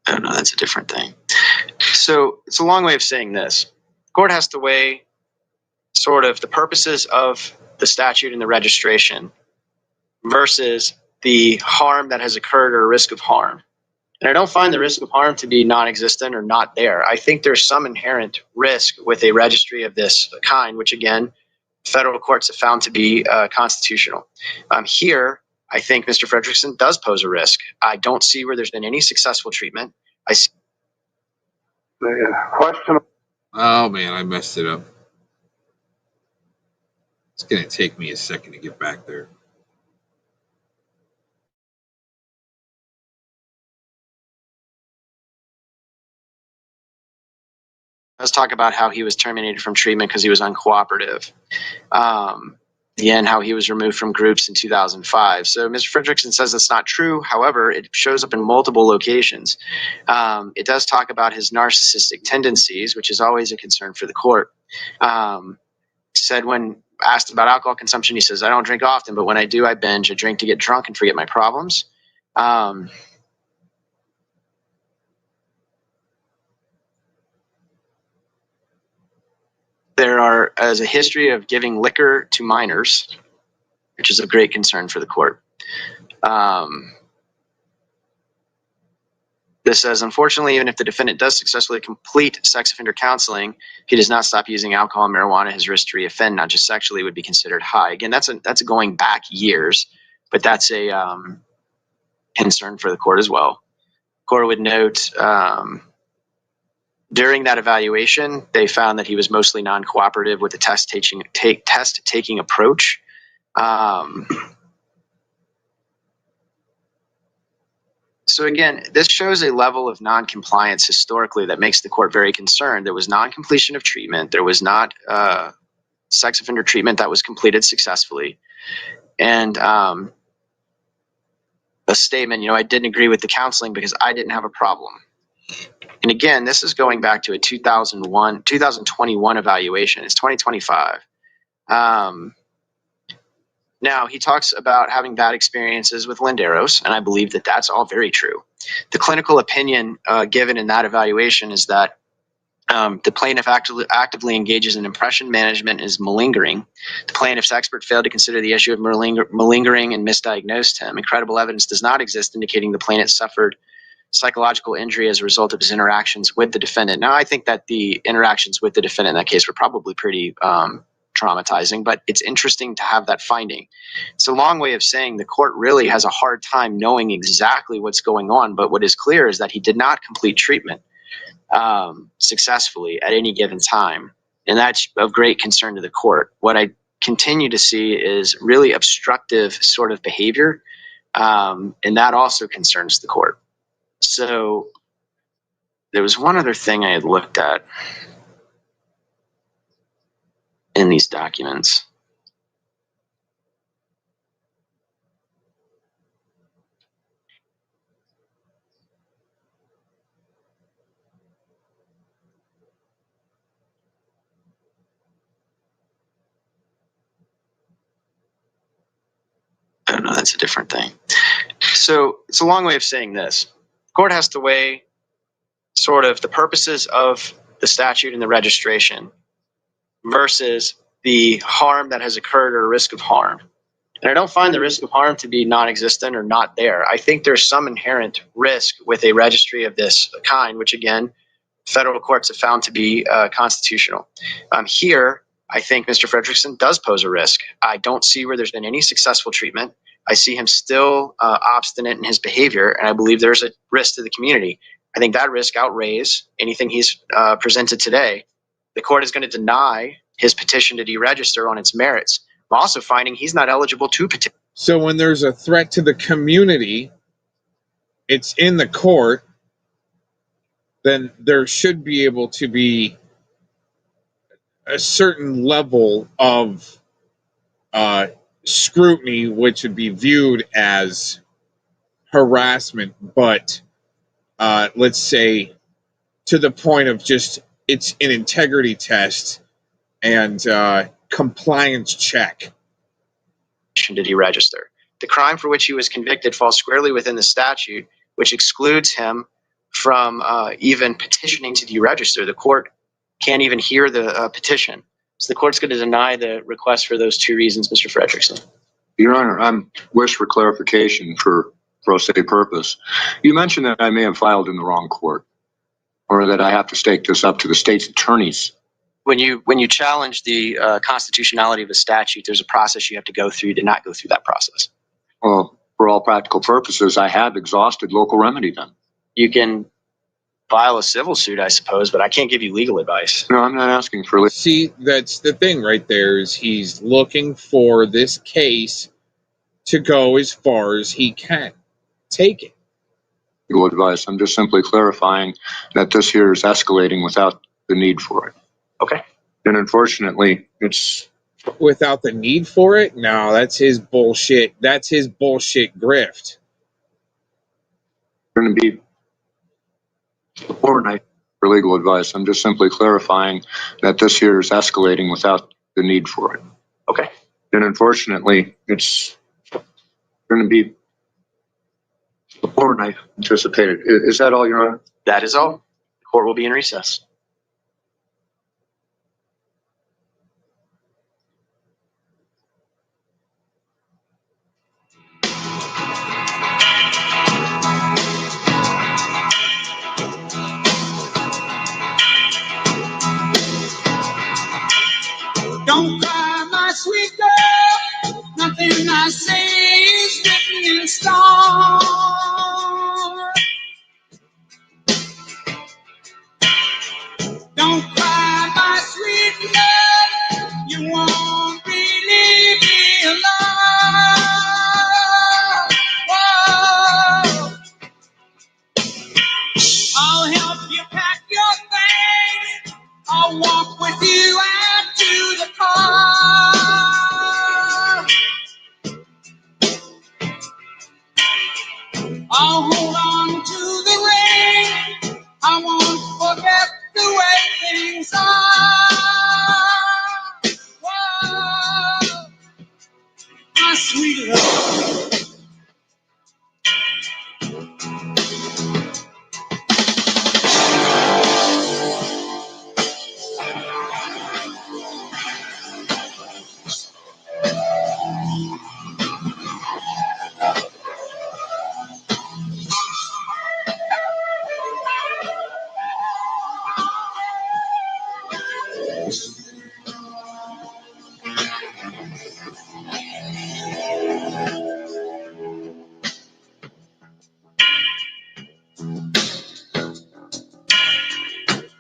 Oh no, that's a different thing. So it's a long way of saying this. The court has to weigh sort of the purposes of the statute and the registration versus the harm that has occurred or risk of harm. And I don't find the risk of harm to be non-existent or not there. I think there's some inherent risk with a registry of this kind, which again, federal courts have found to be constitutional. Here, I think Mr. Fredrickson does pose a risk. I don't see where there's been any successful treatment. I see. Question. Oh man, I messed it up. It's gonna take me a second to get back there. Let's talk about how he was terminated from treatment because he was uncooperative. And how he was removed from groups in 2005. So Mr. Fredrickson says that's not true. However, it shows up in multiple locations. It does talk about his narcissistic tendencies, which is always a concern for the court. Said when asked about alcohol consumption, he says, I don't drink often, but when I do, I binge. I drink to get drunk and forget my problems. There is a history of giving liquor to minors, which is of great concern for the court. This says, unfortunately, even if the defendant does successfully complete sex offender counseling, he does not stop using alcohol and marijuana, his risk to reoffend, not just sexually, would be considered high. Again, that's going back years, but that's a concern for the court as well. Court would note during that evaluation, they found that he was mostly non-cooperative with the test-taking approach. So again, this shows a level of non-compliance historically that makes the court very concerned. There was non-completion of treatment. There was not sex offender treatment that was completed successfully. And a statement, I didn't agree with the counseling because I didn't have a problem. And again, this is going back to a 2021 evaluation. It's 2025. Now, he talks about having bad experiences with Linderos, and I believe that that's all very true. The clinical opinion given in that evaluation is that the plaintiff actively engages in impression management is malingering. The plaintiff's expert failed to consider the issue of malingering and misdiagnosed him. Incredible evidence does not exist indicating the plaintiff suffered psychological injury as a result of his interactions with the defendant. Now, I think that the interactions with the defendant in that case were probably pretty traumatizing, but it's interesting to have that finding. It's a long way of saying the court really has a hard time knowing exactly what's going on, but what is clear is that he did not complete treatment successfully at any given time, and that's of great concern to the court. What I continue to see is really obstructive sort of behavior, and that also concerns the court. So there was one other thing I had looked at in these documents. that's a different thing. So it's a long way of saying this. The court has to weigh sort of the purposes of the statute and the registration versus the harm that has occurred or risk of harm. And I don't find the risk of harm to be non-existent or not there. I think there's some inherent risk with a registry of this kind, which again, federal courts have found to be constitutional. Here, I think Mr. Frederickson does pose a risk. I don't see where there's been any successful treatment. I see him still obstinate in his behavior, and I believe there's a risk to the community. I think that risk outweighs anything he's presented today. The court is going to deny his petition to deregister on its merits. I'm also finding he's not eligible to petition. So when there's a threat to the community, it's in the court, then there should be able to be a certain level of scrutiny, which would be viewed as harassment, but let's say to the point of just it's an integrity test and compliance check. To deregister. The crime for which he was convicted falls squarely within the statute, which excludes him from even petitioning to deregister. The court can't even hear the petition. So the court's going to deny the request for those two reasons, Mr. Frederickson. Your Honor, I wish for clarification for pro se purpose. You mentioned that I may have filed in the wrong court, or that I have to stake this up to the state's attorneys. When you challenge the constitutionality of a statute, there's a process you have to go through. You did not go through that process. Well, for all practical purposes, I have exhausted local remedy then. You can file a civil suit, I suppose, but I can't give you legal advice. No, I'm not asking for legal. See, that's the thing right there, is he's looking for this case to go as far as he can take it. Legal advice. I'm just simply clarifying that this here is escalating without the need for it. Okay. And unfortunately, it's Without the need for it? No, that's his bullshit. That's his bullshit grift. going to be overnight for legal advice. I'm just simply clarifying that this here is escalating without the need for it. Okay. And unfortunately, it's going to be more than I anticipated. Is that all, Your Honor? That is all. The court will be in recess. Don't cry, my sweet girl. Nothing I say is written in stone. Don't cry, my sweet love. You won't really be alone. Whoa. I'll help you pack your things. I'll walk with you out to the car. I'll hold on to the ring. I won't forget the way things are. Whoa, my sweet love.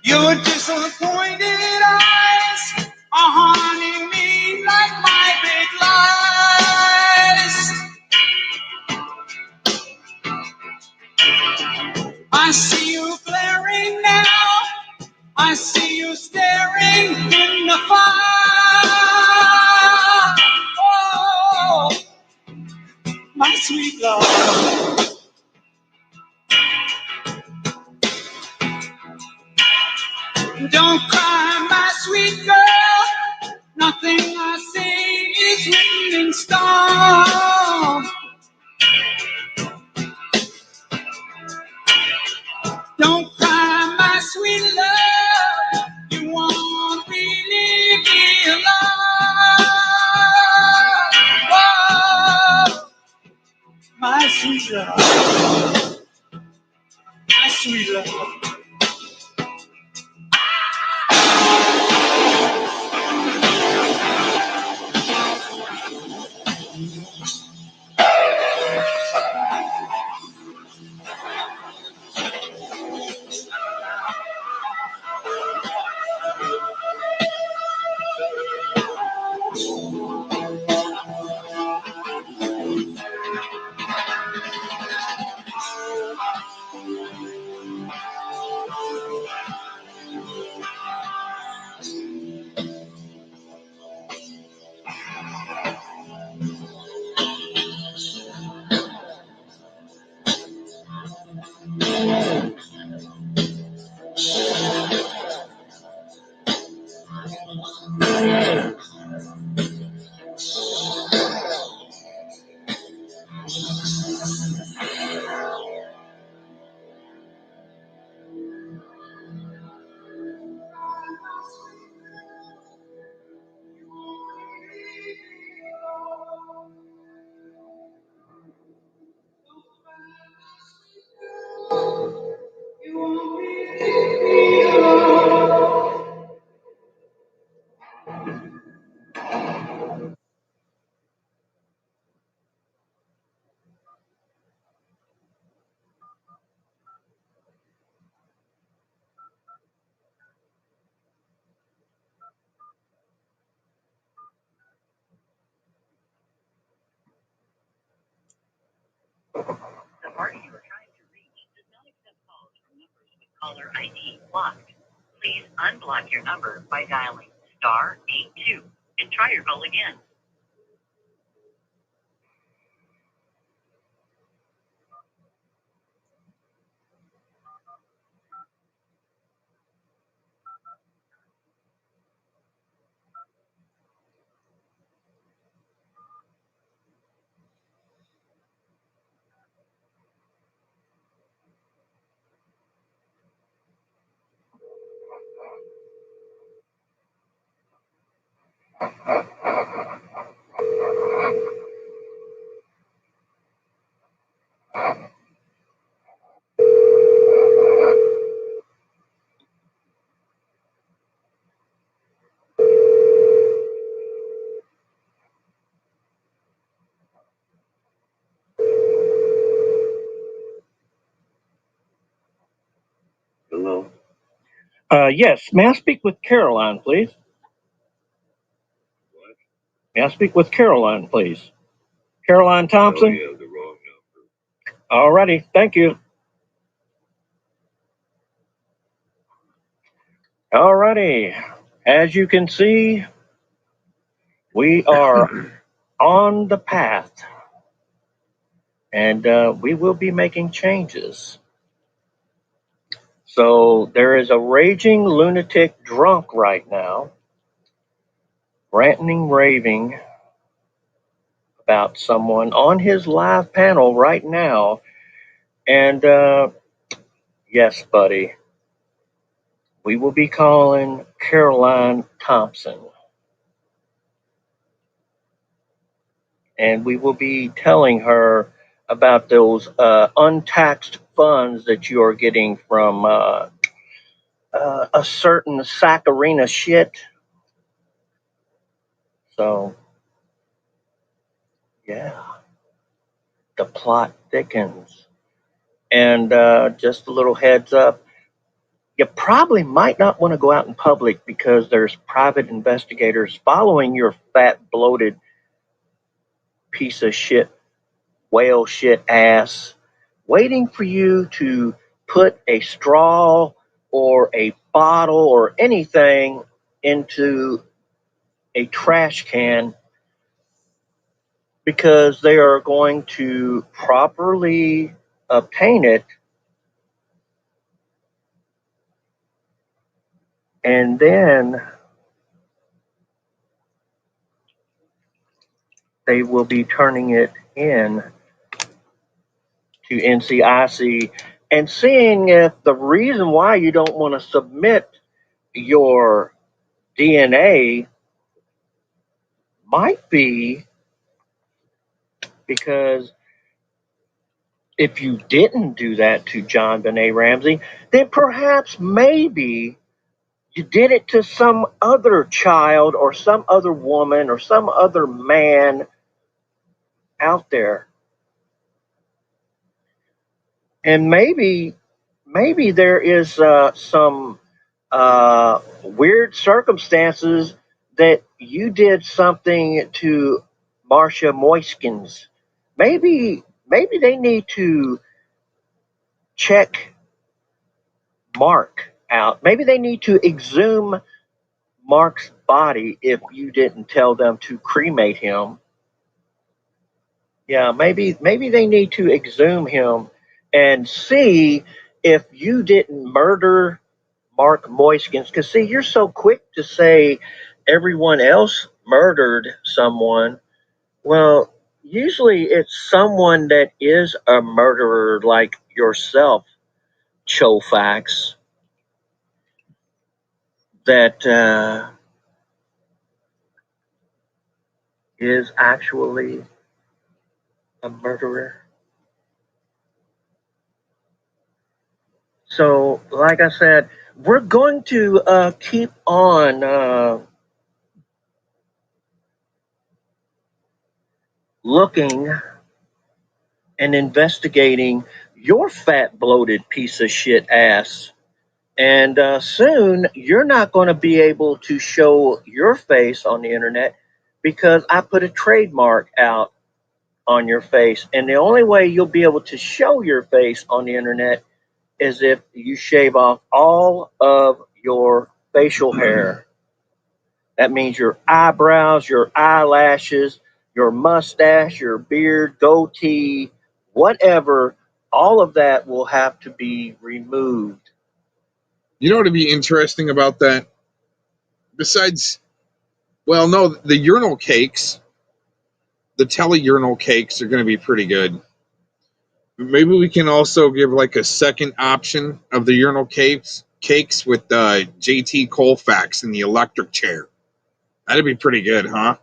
Your disappointed eyes are haunting me like my big lies. I see you glaring now. I see you staring in the fire. Oh, my sweet love. Don't cry, my sweet girl. Nothing I say is written in stone. Don't cry, my sweet love. You won't leave me alone. Whoa, my sweet love, my sweet love. The party you are trying to reach does not accept calls from numbers with caller ID blocked. Please unblock your number by dialing *82 and try your call again. Hello? Yes. May I speak with Caroline, please? What? May I speak with Caroline, please? Caroline Thompson? Oh, yeah, the wrong number. All righty. Thank you. All righty. As you can see, we are on the path, and we will be making changes. So there is a raging lunatic drunk right now, ranting, raving about someone on his live panel right now. And yes, buddy, we will be calling Caroline Thompson. And we will be telling her about those untaxed funds that you are getting from a certain saccharina shit. So, yeah, the plot thickens. And just a little heads up, you probably might not want to go out in public because there's private investigators following your fat, bloated piece of shit, whale shit ass, waiting for you to put a straw or a bottle or anything into a trash can, because they are going to properly obtain it, and then they will be turning it in to NCIC and seeing if the reason why you don't want to submit your DNA might be because if you didn't do that to John Benet Ramsey, then perhaps maybe you did it to some other child or some other woman or some other man out there. And maybe there is some weird circumstances that you did something to Marcia Moiskins. Maybe they need to check Mark out. Maybe they need to exhume Mark's body if you didn't tell them to cremate him. Yeah, maybe they need to exhume him and see if you didn't murder Mark Moiskins. Because see, you're so quick to say everyone else murdered someone. Well, usually it's someone that is a murderer like yourself, Chofax, that is actually a murderer. So, like I said, we're going to keep on looking and investigating your fat, bloated piece of shit ass. And soon you're not going to be able to show your face on the internet because I put a trademark out on your face. And the only way you'll be able to show your face on the internet is if you shave off all of your facial hair. That means your eyebrows, your eyelashes, your mustache, your beard, goatee, whatever, all of that will have to be removed. You know what would be interesting about that? Besides, well, no, the urinal cakes, the tele-urinal cakes are going to be pretty good. Maybe we can also give like a second option of the urinal cakes with JT Colfax in the electric chair. That'd be pretty good, huh?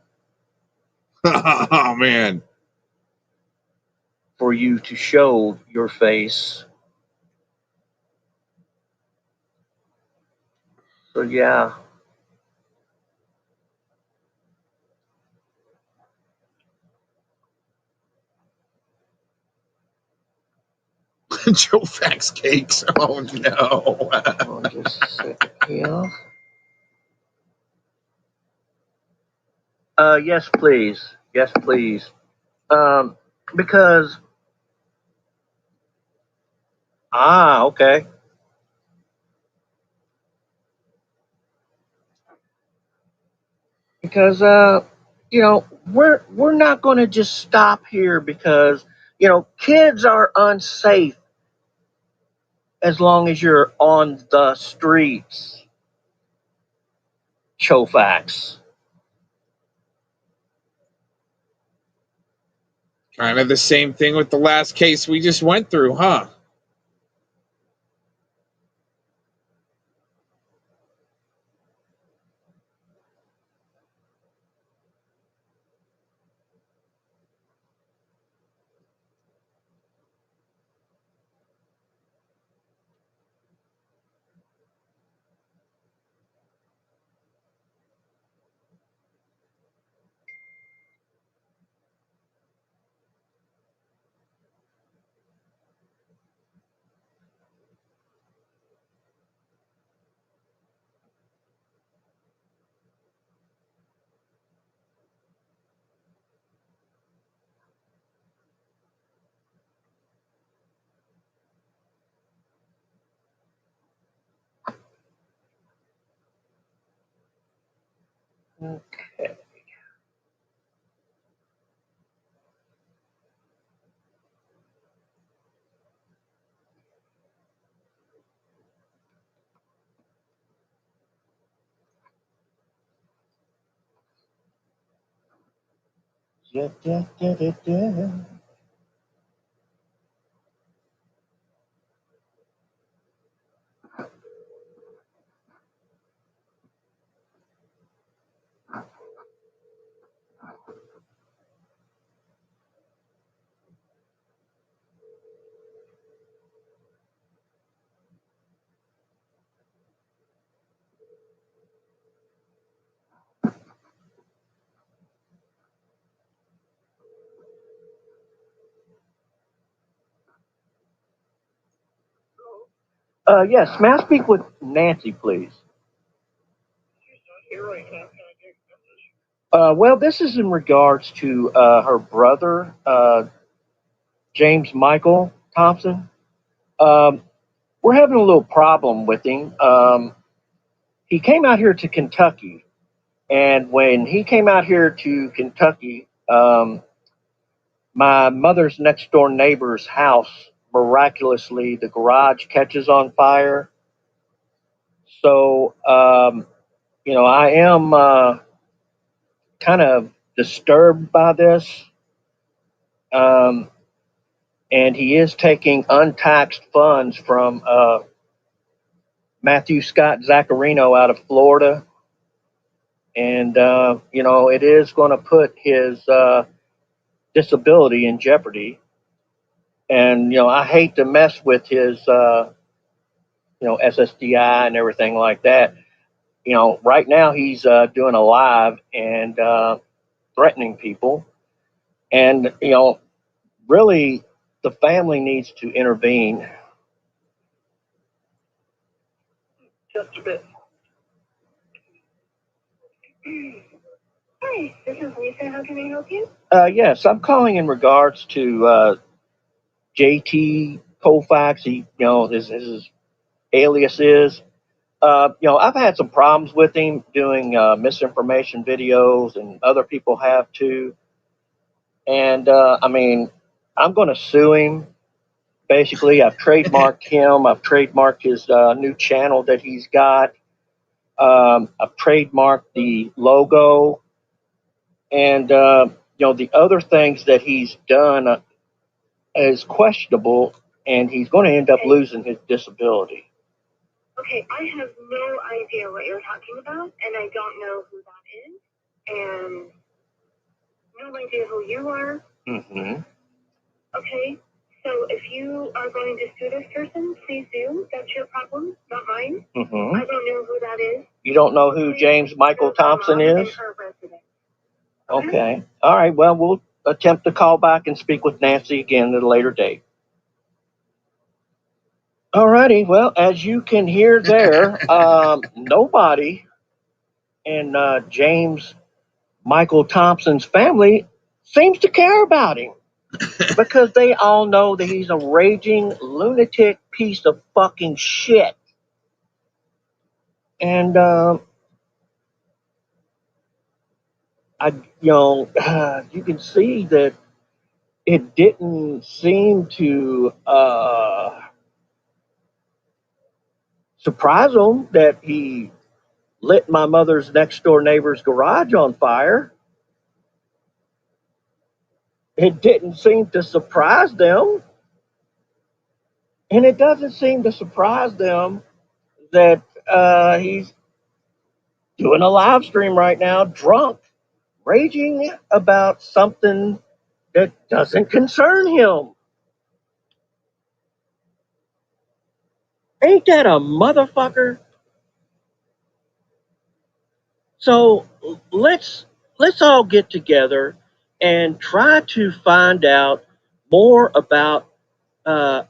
Oh man. For you to show your face. So, yeah. Joe Fax cakes. Oh no. Hold on just a second here. Yes, please. Yes, please. Um, because, okay. Because, we're not going to just stop here because, kids are unsafe as long as you're on the streets. Chofax. Kind of the same thing with the last case we just went through, huh? Okay. Da, da, da, da, da. Yes, may I speak with Nancy, please? Well, this is in regards to her brother, James Michael Thompson. Um, we're having a little problem with him. He came out here to Kentucky, and when he came out here to Kentucky, my mother's next door neighbor's house, miraculously, the garage catches on fire. So, I am kind of disturbed by this. Um, and he is taking untaxed funds from Matthew Scott Zaccarino out of Florida. And, it is going to put his disability in jeopardy. And, I hate to mess with his, SSDI and everything like that. Right now he's doing a live and threatening people. And, really, the family needs to intervene. Just a bit. Hi, this is Lisa. How can I help you? Yes, I'm calling in regards to JT Colfax. He, his alias is. I've had some problems with him doing misinformation videos, and other people have too. And I'm going to sue him. Basically, I've trademarked him. I've trademarked his new channel that he's got. I've trademarked the logo, and the other things that he's done is questionable, and he's going to end up losing his disability. Okay, I have no idea what you're talking about, and I don't know who that is, and no idea who you are. Mm-hmm. Okay, so if you are going to sue this person, please do. That's your problem, not mine. Mm-hmm. I don't know who that is. You don't know who James Michael Thompson is? Okay. All right. Well, we'll attempt to call back and speak with Nancy again at a later date. All righty. Well, as you can hear there, nobody in James Michael Thompson's family seems to care about him because they all know that he's a raging lunatic piece of fucking shit. And you can see that it didn't seem to surprise him that he lit my mother's next door neighbor's garage on fire. It didn't seem to surprise them. And it doesn't seem to surprise them that he's doing a live stream right now, drunk, raging about something that doesn't concern him. Ain't that a motherfucker? So let's all get together and try to find out more about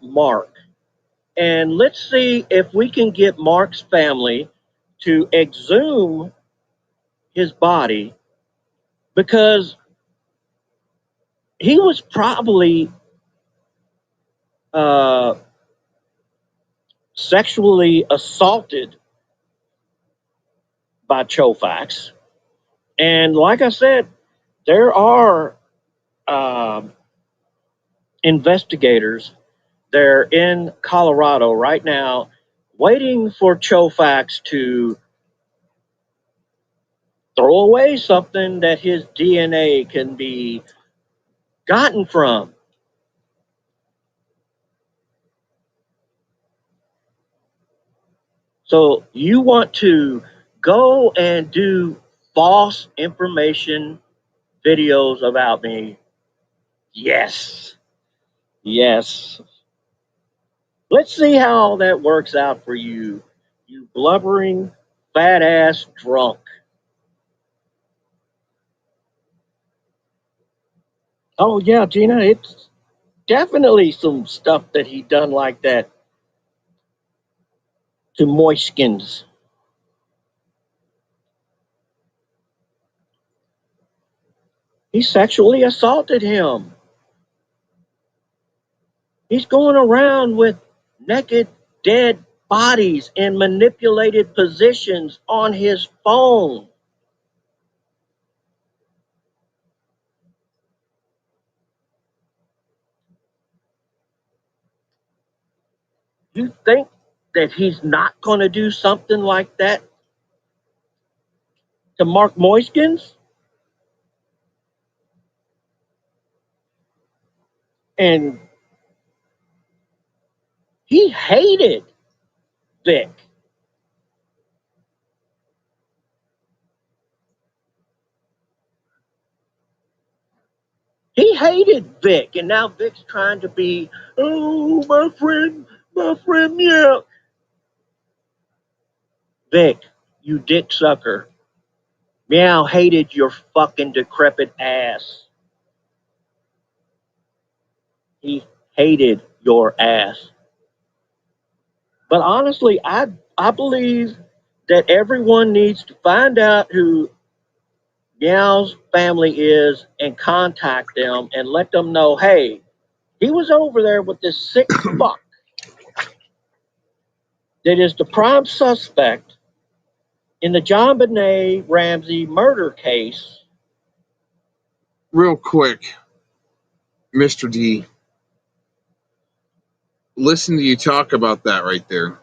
Mark. And let's see if we can get Mark's family to exhume his body, because he was probably sexually assaulted by Chofax. And like I said, there are investigators there in Colorado right now waiting for Chofax to throw away something that his DNA can be gotten from. So you want to go and do false information videos about me? Yes. Yes. Let's see how all that works out for you, you blubbering, fat ass drunk. Oh, yeah, Gina, it's definitely some stuff that he done like that. to Moiskins. He sexually assaulted him. He's going around with naked, dead bodies in manipulated positions on his phone. You think that he's not going to do something like that to Mark Moiskins? And he hated Vic. He hated Vic, and now Vic's trying to be, oh, my friend, yeah. Vic, you dick sucker. Meow hated your fucking decrepit ass. He hated your ass. But honestly, I believe that everyone needs to find out who Meow's family is and contact them and let them know, hey, he was over there with this sick fuck that is the prime suspect in the John Benet Ramsey murder case. Real quick, Mr. D, listen to you talk about that right there.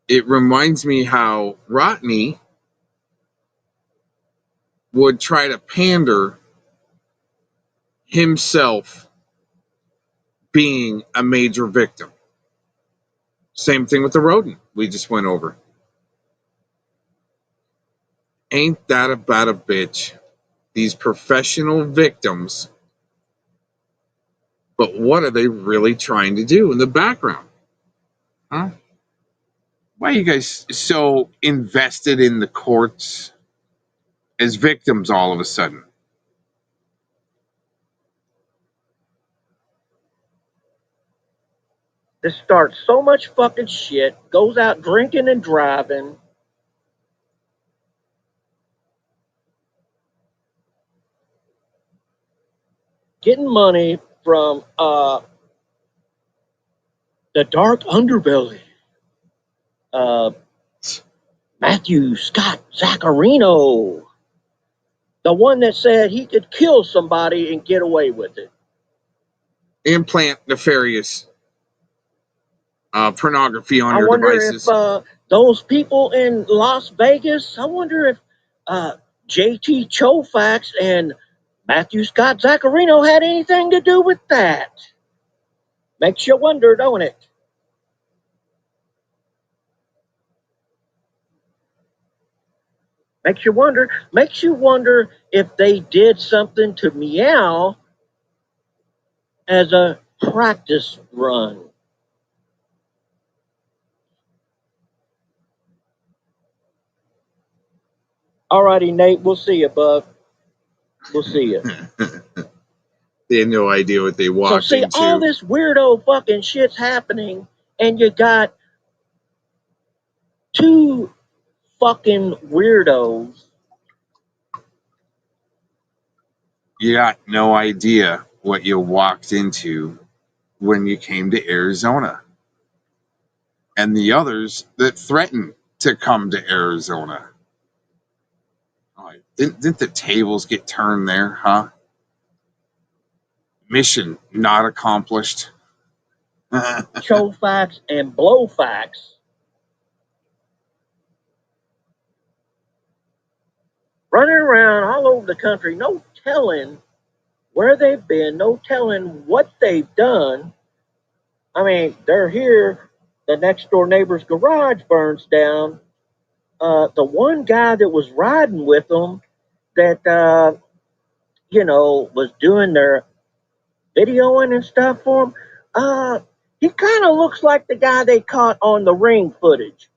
It reminds me how Rodney would try to pander himself being a major victim. Same thing with the rodent we just went over. Ain't that about a bitch? These professional victims, but what are they really trying to do in the background? Huh? Why are you guys so invested in the courts as victims all of a sudden? This starts so much fucking shit, goes out drinking and driving, getting money from the dark underbelly. Matthew Scott Zaccarino, the one that said he could kill somebody and get away with it. Implant nefarious pornography on your devices. I wonder if those people in Las Vegas, I wonder if JT Chofax and Matthew Scott Zaccarino had anything to do with that. Makes you wonder, don't it? Makes you wonder if they did something to Meow as a practice run. Alrighty, Nate, we'll see you, bud. We'll see you. They had no idea what they walked So see, into. all this weirdo fucking shit's happening, and you got two fucking weirdos. You got no idea what you walked into when you came to Arizona. And the others that threatened to come to Arizona. Didn't the tables get turned there, huh? Mission not accomplished. Chofax and Blowfax. Running around all over the country, no telling where they've been, no telling what they've done. I mean, they're here, the next door neighbor's garage burns down. The one guy that was riding with them that, was doing their videoing and stuff for them, he kind of looks like the guy they caught on the ring footage.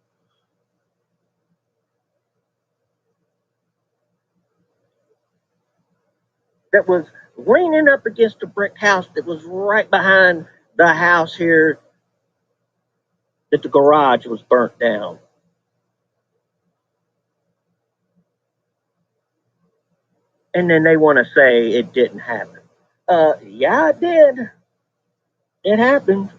That was leaning up against a brick house that was right behind the house here that the garage was burnt down. And then they want to say it didn't happen. Yeah, it did. It happened.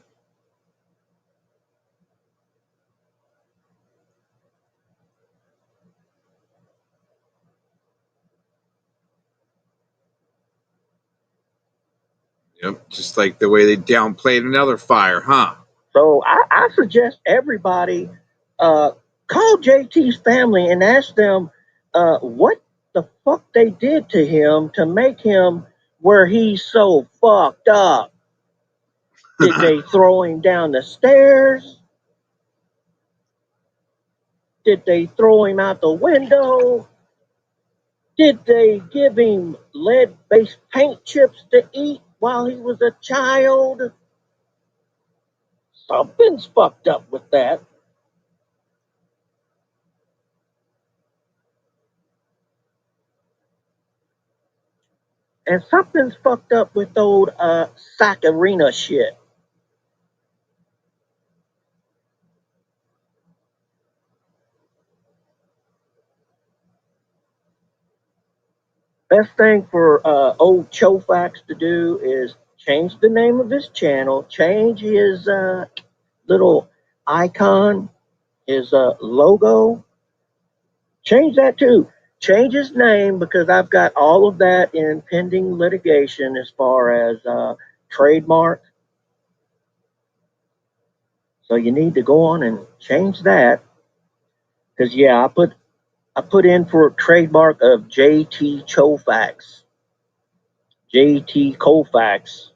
Yep, just like the way they downplayed another fire, huh? So I suggest everybody call JT's family and ask them what the fuck they did to him to make him where he's so fucked up. Did they throw him down the stairs? Did they throw him out the window? Did they give him lead-based paint chips to eat while he was a child? Something's fucked up with that. And something's fucked up with old Saccharina shit. Best thing for old Chofax to do is change the name of his channel, change his little icon, his logo, change that too. Change his name because I've got all of that in pending litigation as far as trademark. So you need to go on and change that. Because yeah, I put in for a trademark of JT Chofax, JT Colfax,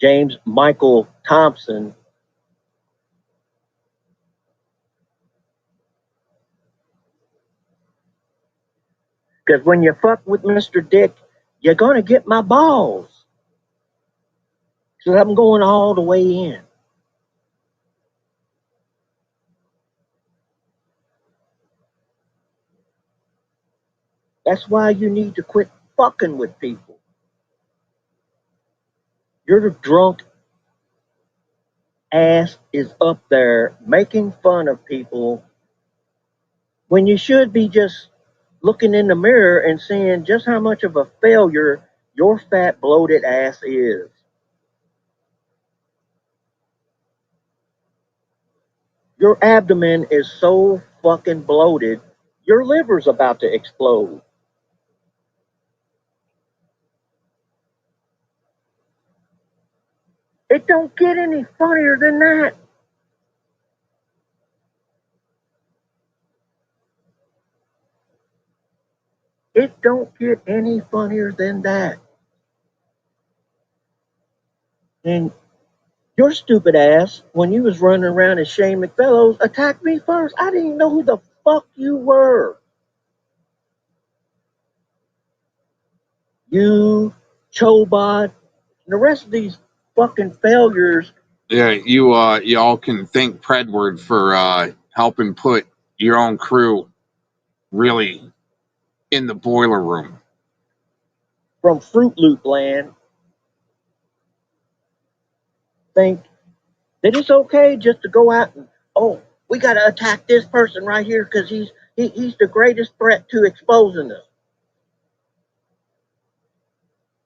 James Michael Thompson. Because when you fuck with Mr. Dick, you're going to get my balls. So I'm going all the way in. That's why you need to quit fucking with people. Your drunk ass is up there making fun of people when you should be just looking in the mirror and seeing just how much of a failure your fat, bloated ass is. Your abdomen is so fucking bloated, your liver's about to explode. It don't get any funnier than that. It don't get any funnier than that. And your stupid ass, when you was running around as Shane McFellows, attacked me first. I didn't even know who the fuck you were. You, Chobot, and the rest of these fucking failures. Yeah, you all can thank Predward for helping put your own crew really in the boiler room. From Fruit Loop Land think that it's okay just to go out and, oh, we got to attack this person right here because he's the greatest threat to exposing us.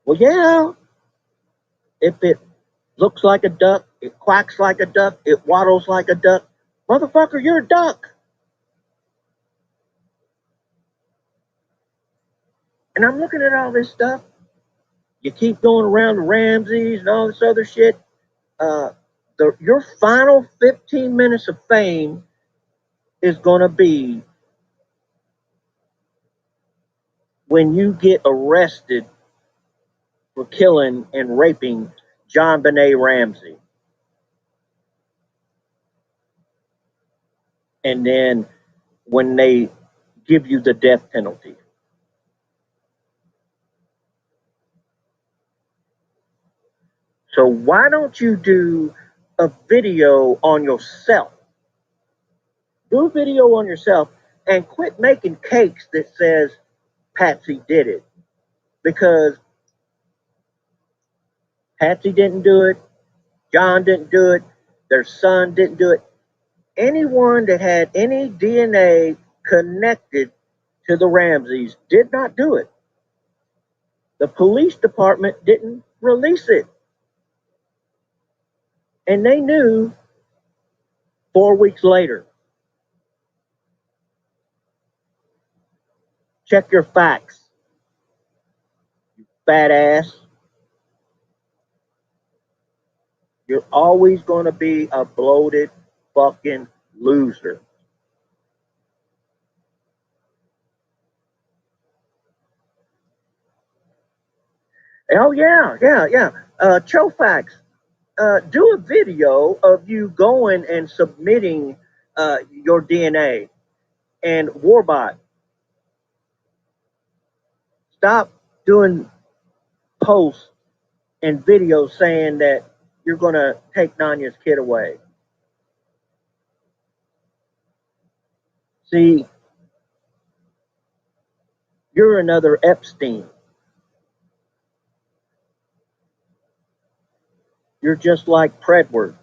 Well, yeah, if it looks like a duck, it quacks like a duck, it waddles like a duck, motherfucker, you're a duck. And I'm looking at all this stuff. You keep going around the Ramses and all this other shit. Your final 15 minutes of fame is going to be when you get arrested for killing and raping John Benet Ramsey. And then when they give you the death penalty. So why don't you do a video on yourself? Do a video on yourself and quit making cakes that says Patsy did it. Because Patsy didn't do it. John didn't do it. Their son didn't do it. Anyone that had any DNA connected to the Ramseys did not do it. The police department didn't release it. And they knew 4 weeks later. Check your facts, you fat ass. You're always going to be a bloated fucking loser. Oh, yeah. Chofax, do a video of you going and submitting your DNA. And Warbot, stop doing posts and videos saying that you're going to take Nanya's kid away. See, you're another Epstein. You're just like Predward.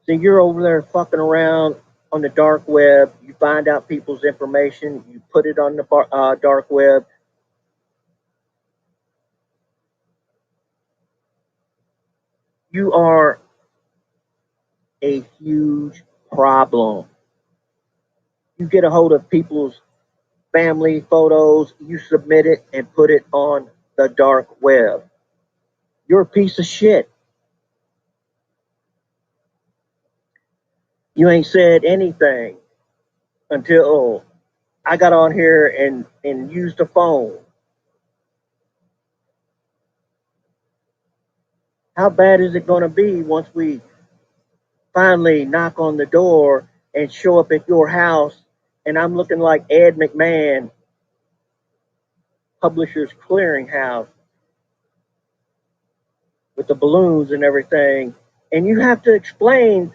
See, you're over there fucking around on the dark web. You find out people's information. You put it on the dark web. You are a huge problem. You get a hold of people's family photos, you submit it and put it on the dark web. You're a piece of shit. You ain't said anything until I got on here and used the phone. How bad is it going to be once we finally knock on the door and show up at your house and I'm looking like Ed McMahon, Publishers Clearinghouse, with the balloons and everything, and you have to explain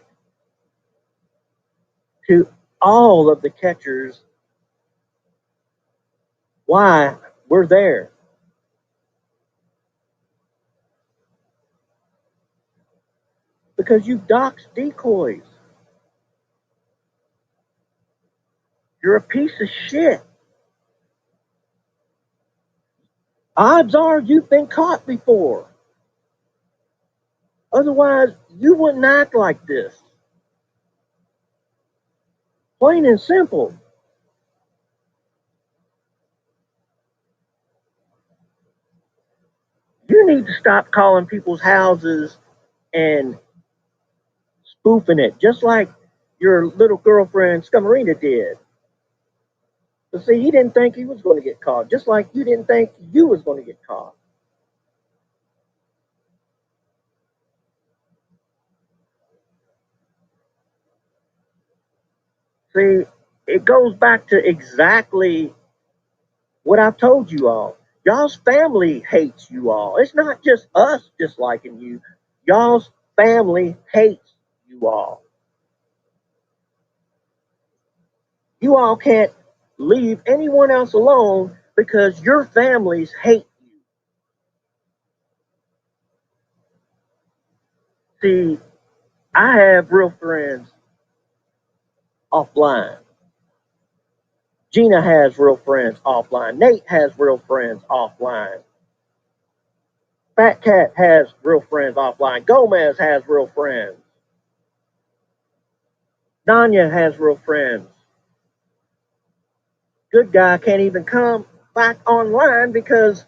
to all of the catchers why we're there. Because you dox decoys. You're a piece of shit. Odds are you've been caught before. Otherwise, you wouldn't act like this. Plain and simple. You need to stop calling people's houses and spoofing it, just like your little girlfriend Scamarina did. But see, he didn't think he was going to get caught, just like you didn't think you was going to get caught. See, it goes back to exactly what I've told you all. Y'all's family hates you all. It's not just us disliking you. Y'all's family hates you all. You all can't leave anyone else alone because your families hate you. See, I have real friends offline. Gina has real friends offline. Nate has real friends offline. Fat Cat has real friends offline. Gomez has real friends. Nanya has real friends. Good guy can't even come back online because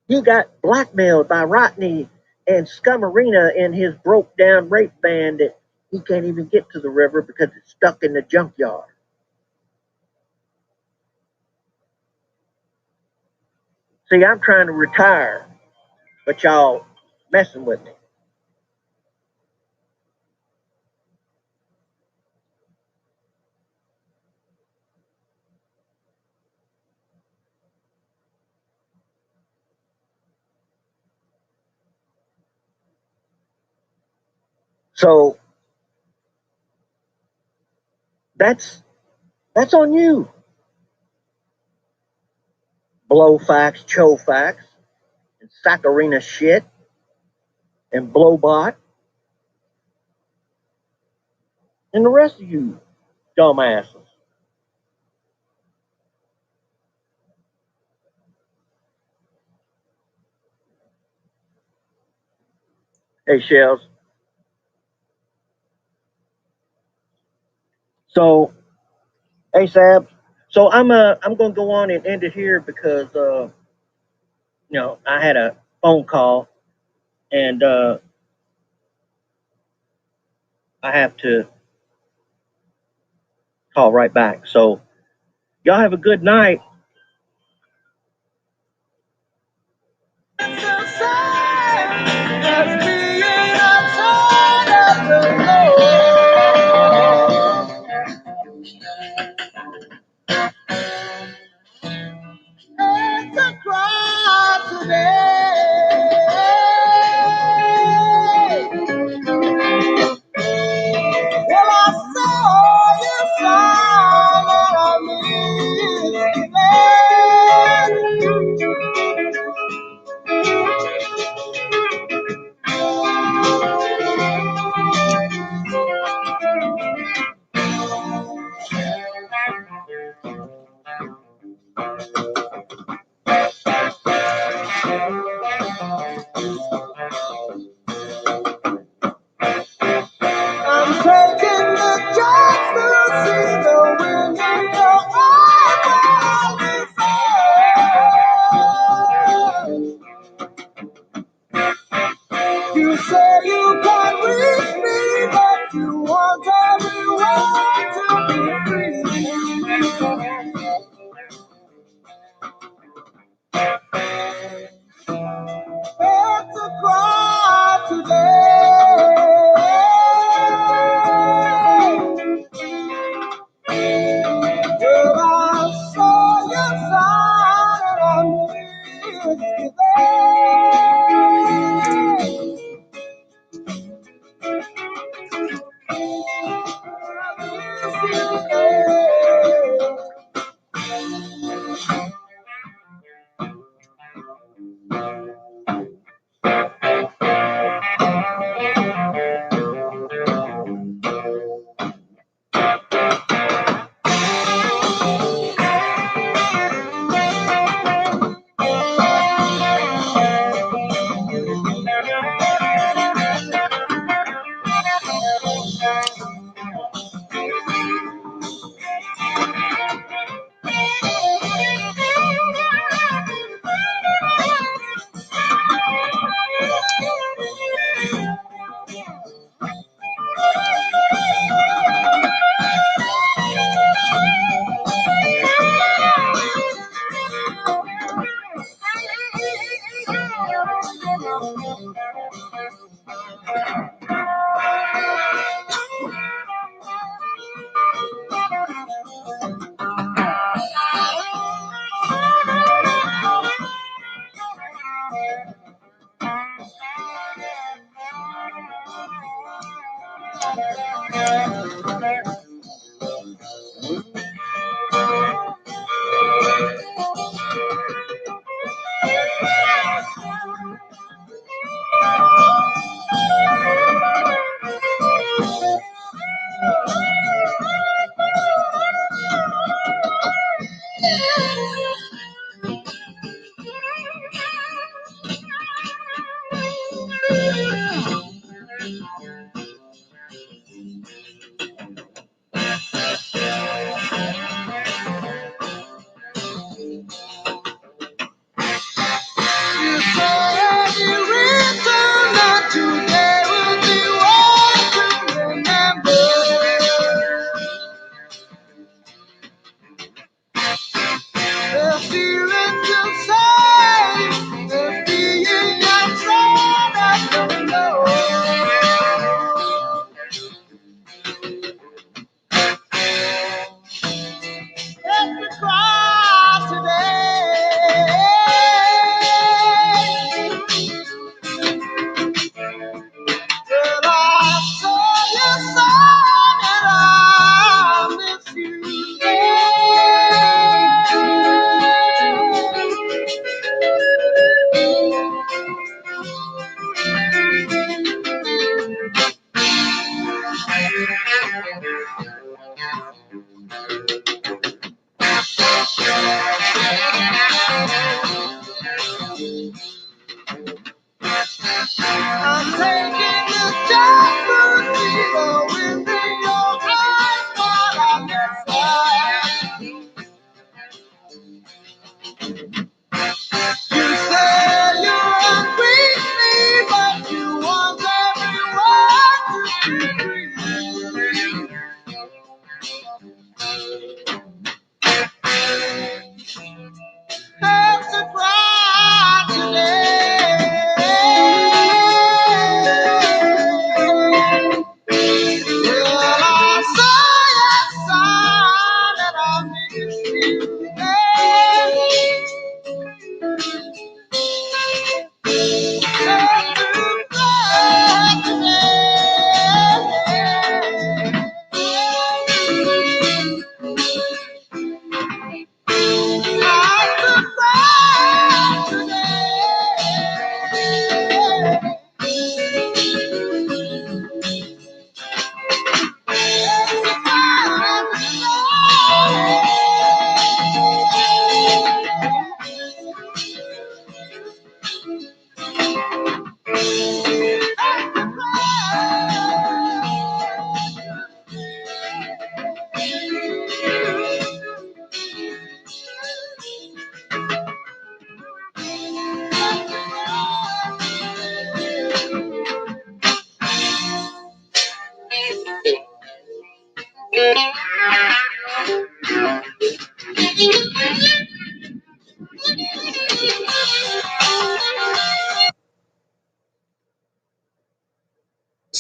he got blackmailed by Rodney and Scamarina and his broke down rape band that he can't even get to the river because it's stuck in the junkyard. See, I'm trying to retire, but y'all messing with me. So that's on you. Blowfax, Chofax, and Saccharina shit. and Blowbot, and the rest of you dumbasses. Hey, Shells. So, ASAP. So I'm gonna go on and end it here because I had a phone call and I have to call right back. So y'all have a good night. You say you can't reach me, but you want everyone to be free. It's a cry today. Till I saw your side and I miss you there.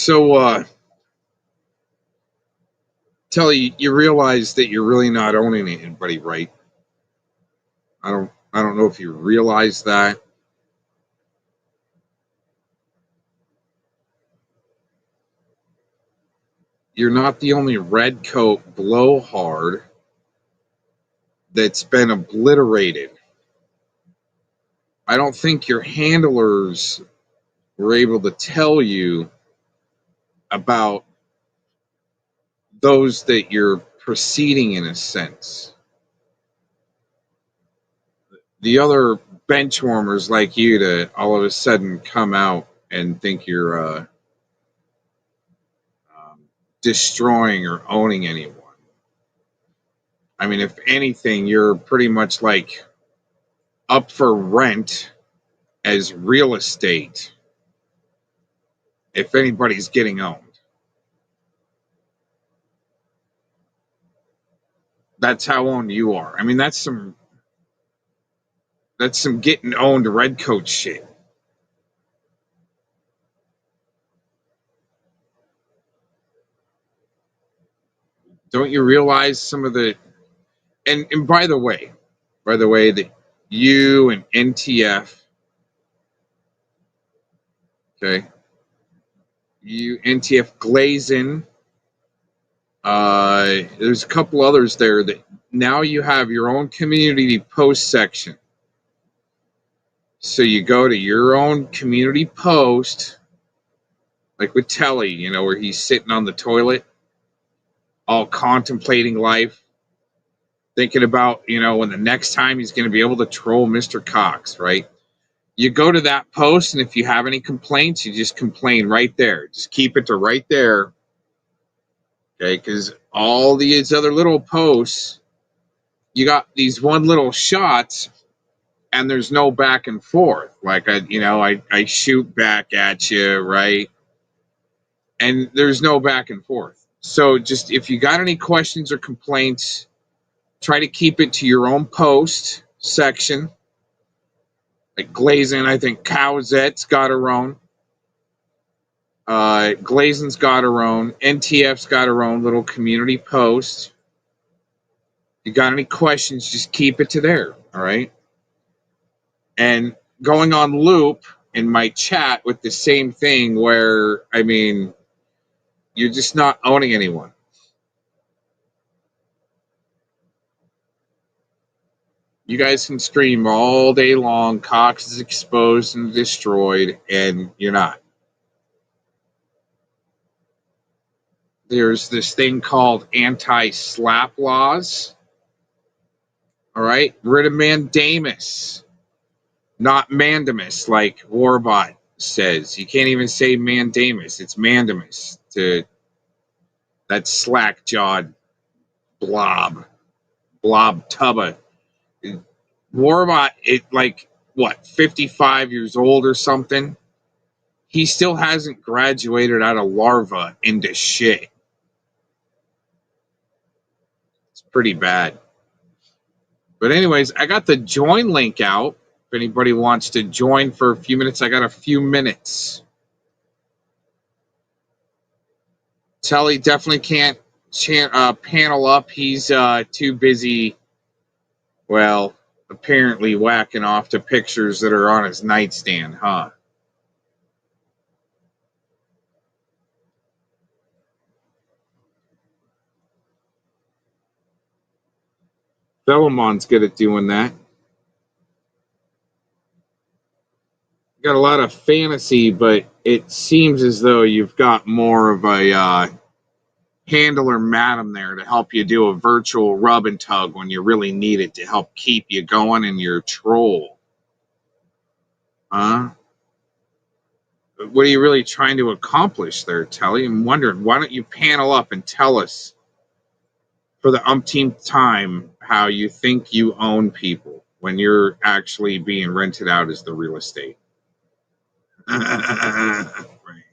So, Telly, you realize that you're really not owning anybody, right? I don't know if you realize that. You're not the only redcoat blowhard that's been obliterated. I don't think your handlers were able to tell you about those that you're preceding in a sense. The other bench warmers like you to all of a sudden come out and think you're destroying or owning anyone. I mean, if anything, you're pretty much like up for rent as real estate if anybody's getting owned. That's how owned you are. I mean, that's some getting owned redcoat shit. Don't you realize some of the and by the way, that you and NTF, okay, you NTF Glazin, there's a couple others there that now you have your own community post section. So you go to your own community post, like with Telly, you know, where he's sitting on the toilet, all contemplating life, thinking about, you know, when the next time he's going to be able to troll Mr. Cox, right? You go to that post, and if you have any complaints, you just complain right there. Just keep it to right there, okay? Because all these other little posts, you got these one little shots, and there's no back and forth. Like, I shoot back at you, right? And there's no back and forth. So just if you got any questions or complaints, try to keep it to your own post section. Like Glazin, I think Cowzet's got her own. Glazen's got her own. NTF's got her own little community post. If you got any questions, just keep it to there, all right? And going on loop in my chat with the same thing where, I mean, you're just not owning anyone. You guys can scream all day long, Cox is exposed and destroyed, and you're not. There's this thing called anti-slap laws. All right, writ of mandamus, not mandamus like Warbot says. You can't even say mandamus. It's mandamus to that slack-jawed blob tubba. Warbot, it like what, 55 years old or something. He still hasn't graduated out of larva into shit. It's pretty bad. But anyways, I got the join link out. If anybody wants to join for a few minutes, I got a few minutes. Telly definitely can't panel up. He's too busy, well, apparently whacking off to pictures that are on his nightstand, huh? Philemon's good at doing that. Got a lot of fantasy, but it seems as though you've got more of a handler madam there to help you do a virtual rub and tug when you really need it to help keep you going in your troll. Huh? What are you really trying to accomplish there, Telly? I'm wondering, why don't you panel up and tell us for the umpteenth time how you think you own people when you're actually being rented out as the real estate? Right.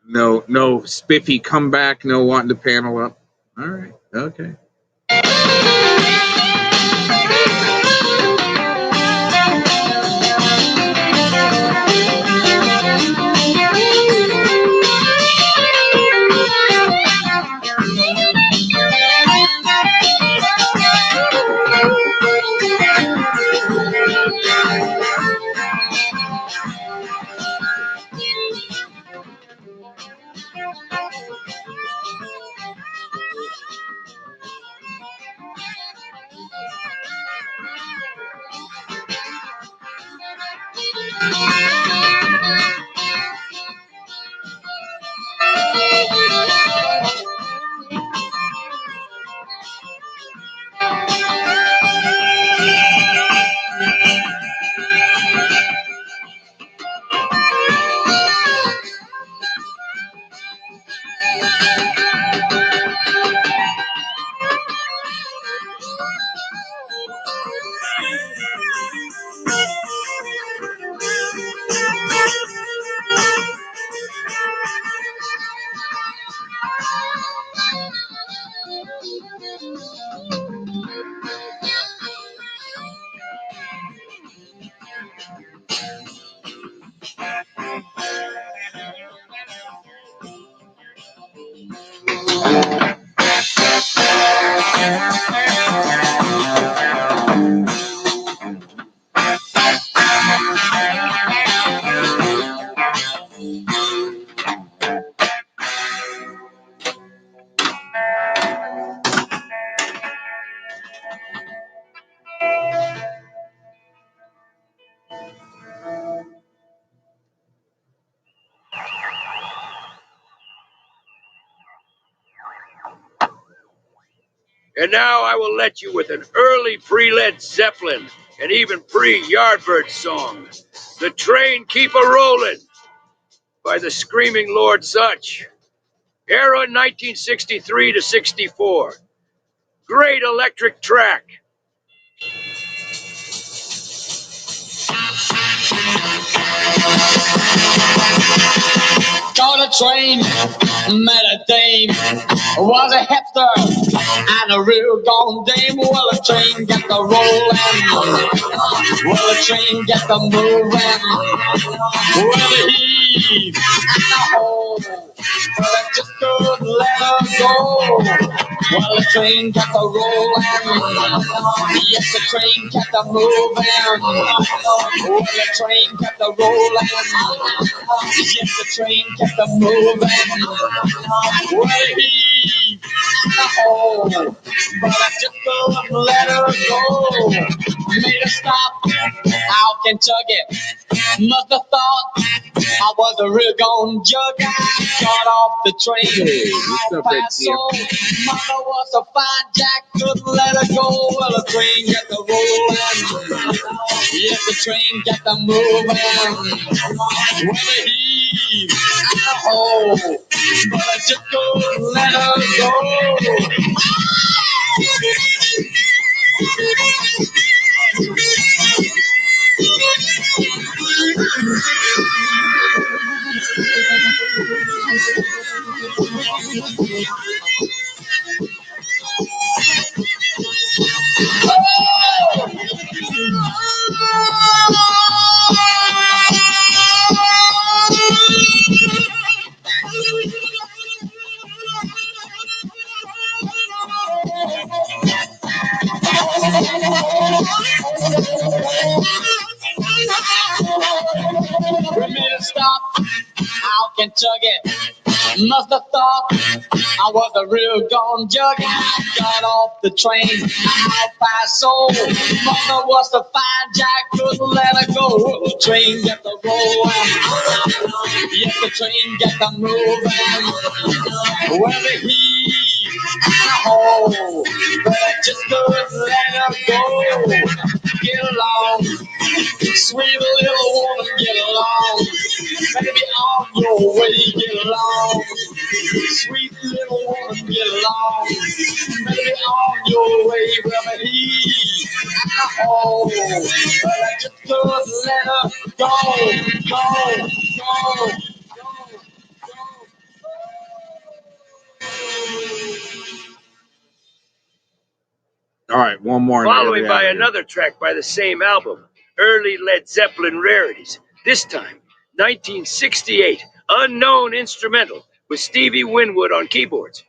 No spiffy comeback, no wanting to panel up. All right, okay. And now I will let you with an early pre-Led Zeppelin and even pre-Yardbird song. The Train Keep A-Rollin' by the Screaming Lord Sutch. Era 1963 to 64. Great electric track. On a train, met a dame, was a hipster and a real gone dame. Well, a train get the rolling, well, a train get the moving, well, the heave and the hole, but I just couldn't let her go. Well, the train kept a rolling, yes, the train kept a moving, well, the train kept a rolling, yes, the train kept a moving, well, the heave and the hole, but I just couldn't let her go. Made her stop out Kentucky. Must have thought I was a real gone jug. I got off the train. Hey, what's up, Ed So mama was a fine jack, couldn't let her go. Well, the train got the rolling. Yes, the train got the moving. Well, the heave and the hole, but I just couldn't let her go. We made a stop out Kentucky. Must have thought I was a real gone jug. I got off the train out by soul. Mama was a fine jack, couldn't let her go. The train got the rolling. Yes, the train got the moving. Well, the heave and a hole, but I just couldn't let her go. Get along, sweet little woman, get along. Baby, on your way, get along. Sweet little woman, get along. Baby, on your way, brother, he and the hole. But I just couldn't let her go. All right, one more. and we're gonna Following be by outta here. another track by the same album, Early Led Zeppelin Rarities. This time, 1968, Unknown Instrumental with Stevie Winwood on keyboards.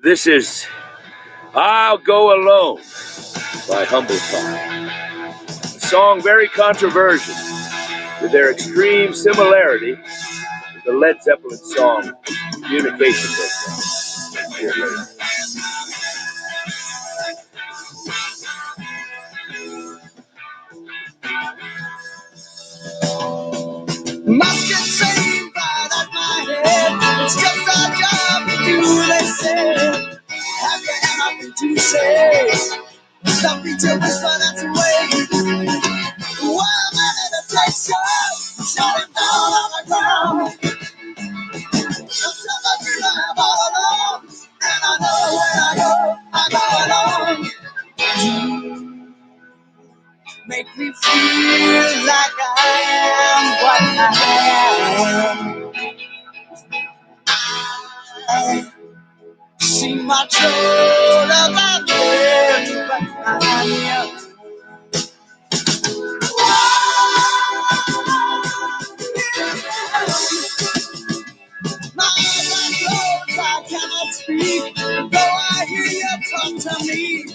This is I'll Go Alone by Humble Pie. A song very controversial with their extreme similarity to the Led Zeppelin song Communication Breakdown. Must get saved right out my head. It's just our job to do, they say. Have you anything to say? Stop me till whisper, that's the way. While I'm at the place, shut him down on the ground. Until I feel I'm all alone. And I know when I go alone. Make me feel like I am what I am. I see my trouble about them, but I am. My eyes are closed, I cannot speak. Though I hear you talk to me.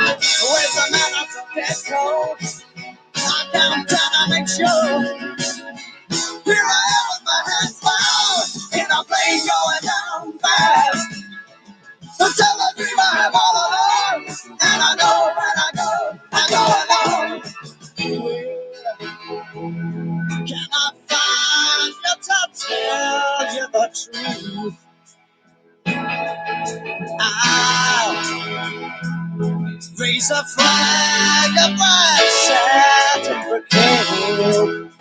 Where's the man on the dead coat? I count down, I make sure. Here I am with my hands bound in a plane going down fast. Until I dream I'm all alone, and I know when I go alone. Can I find you to tell you the truth? I'll raise a flag of white satin brocade.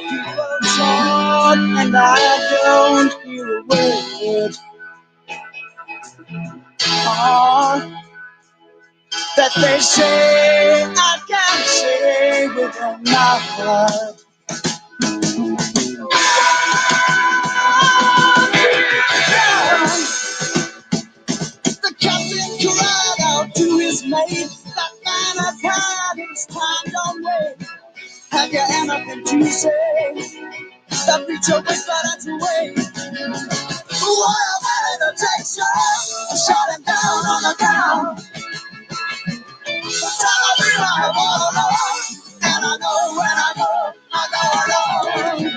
People talk and I don't hear a word. All that they say I can't say within my heart. The captain cried out to his mate, that man has had his time, don't wait. Have you anything to say? The preacher whispered that's away. Why am I in a Texas? Shut him down on the ground. Tell me I'm all alone. And I know when I go alone.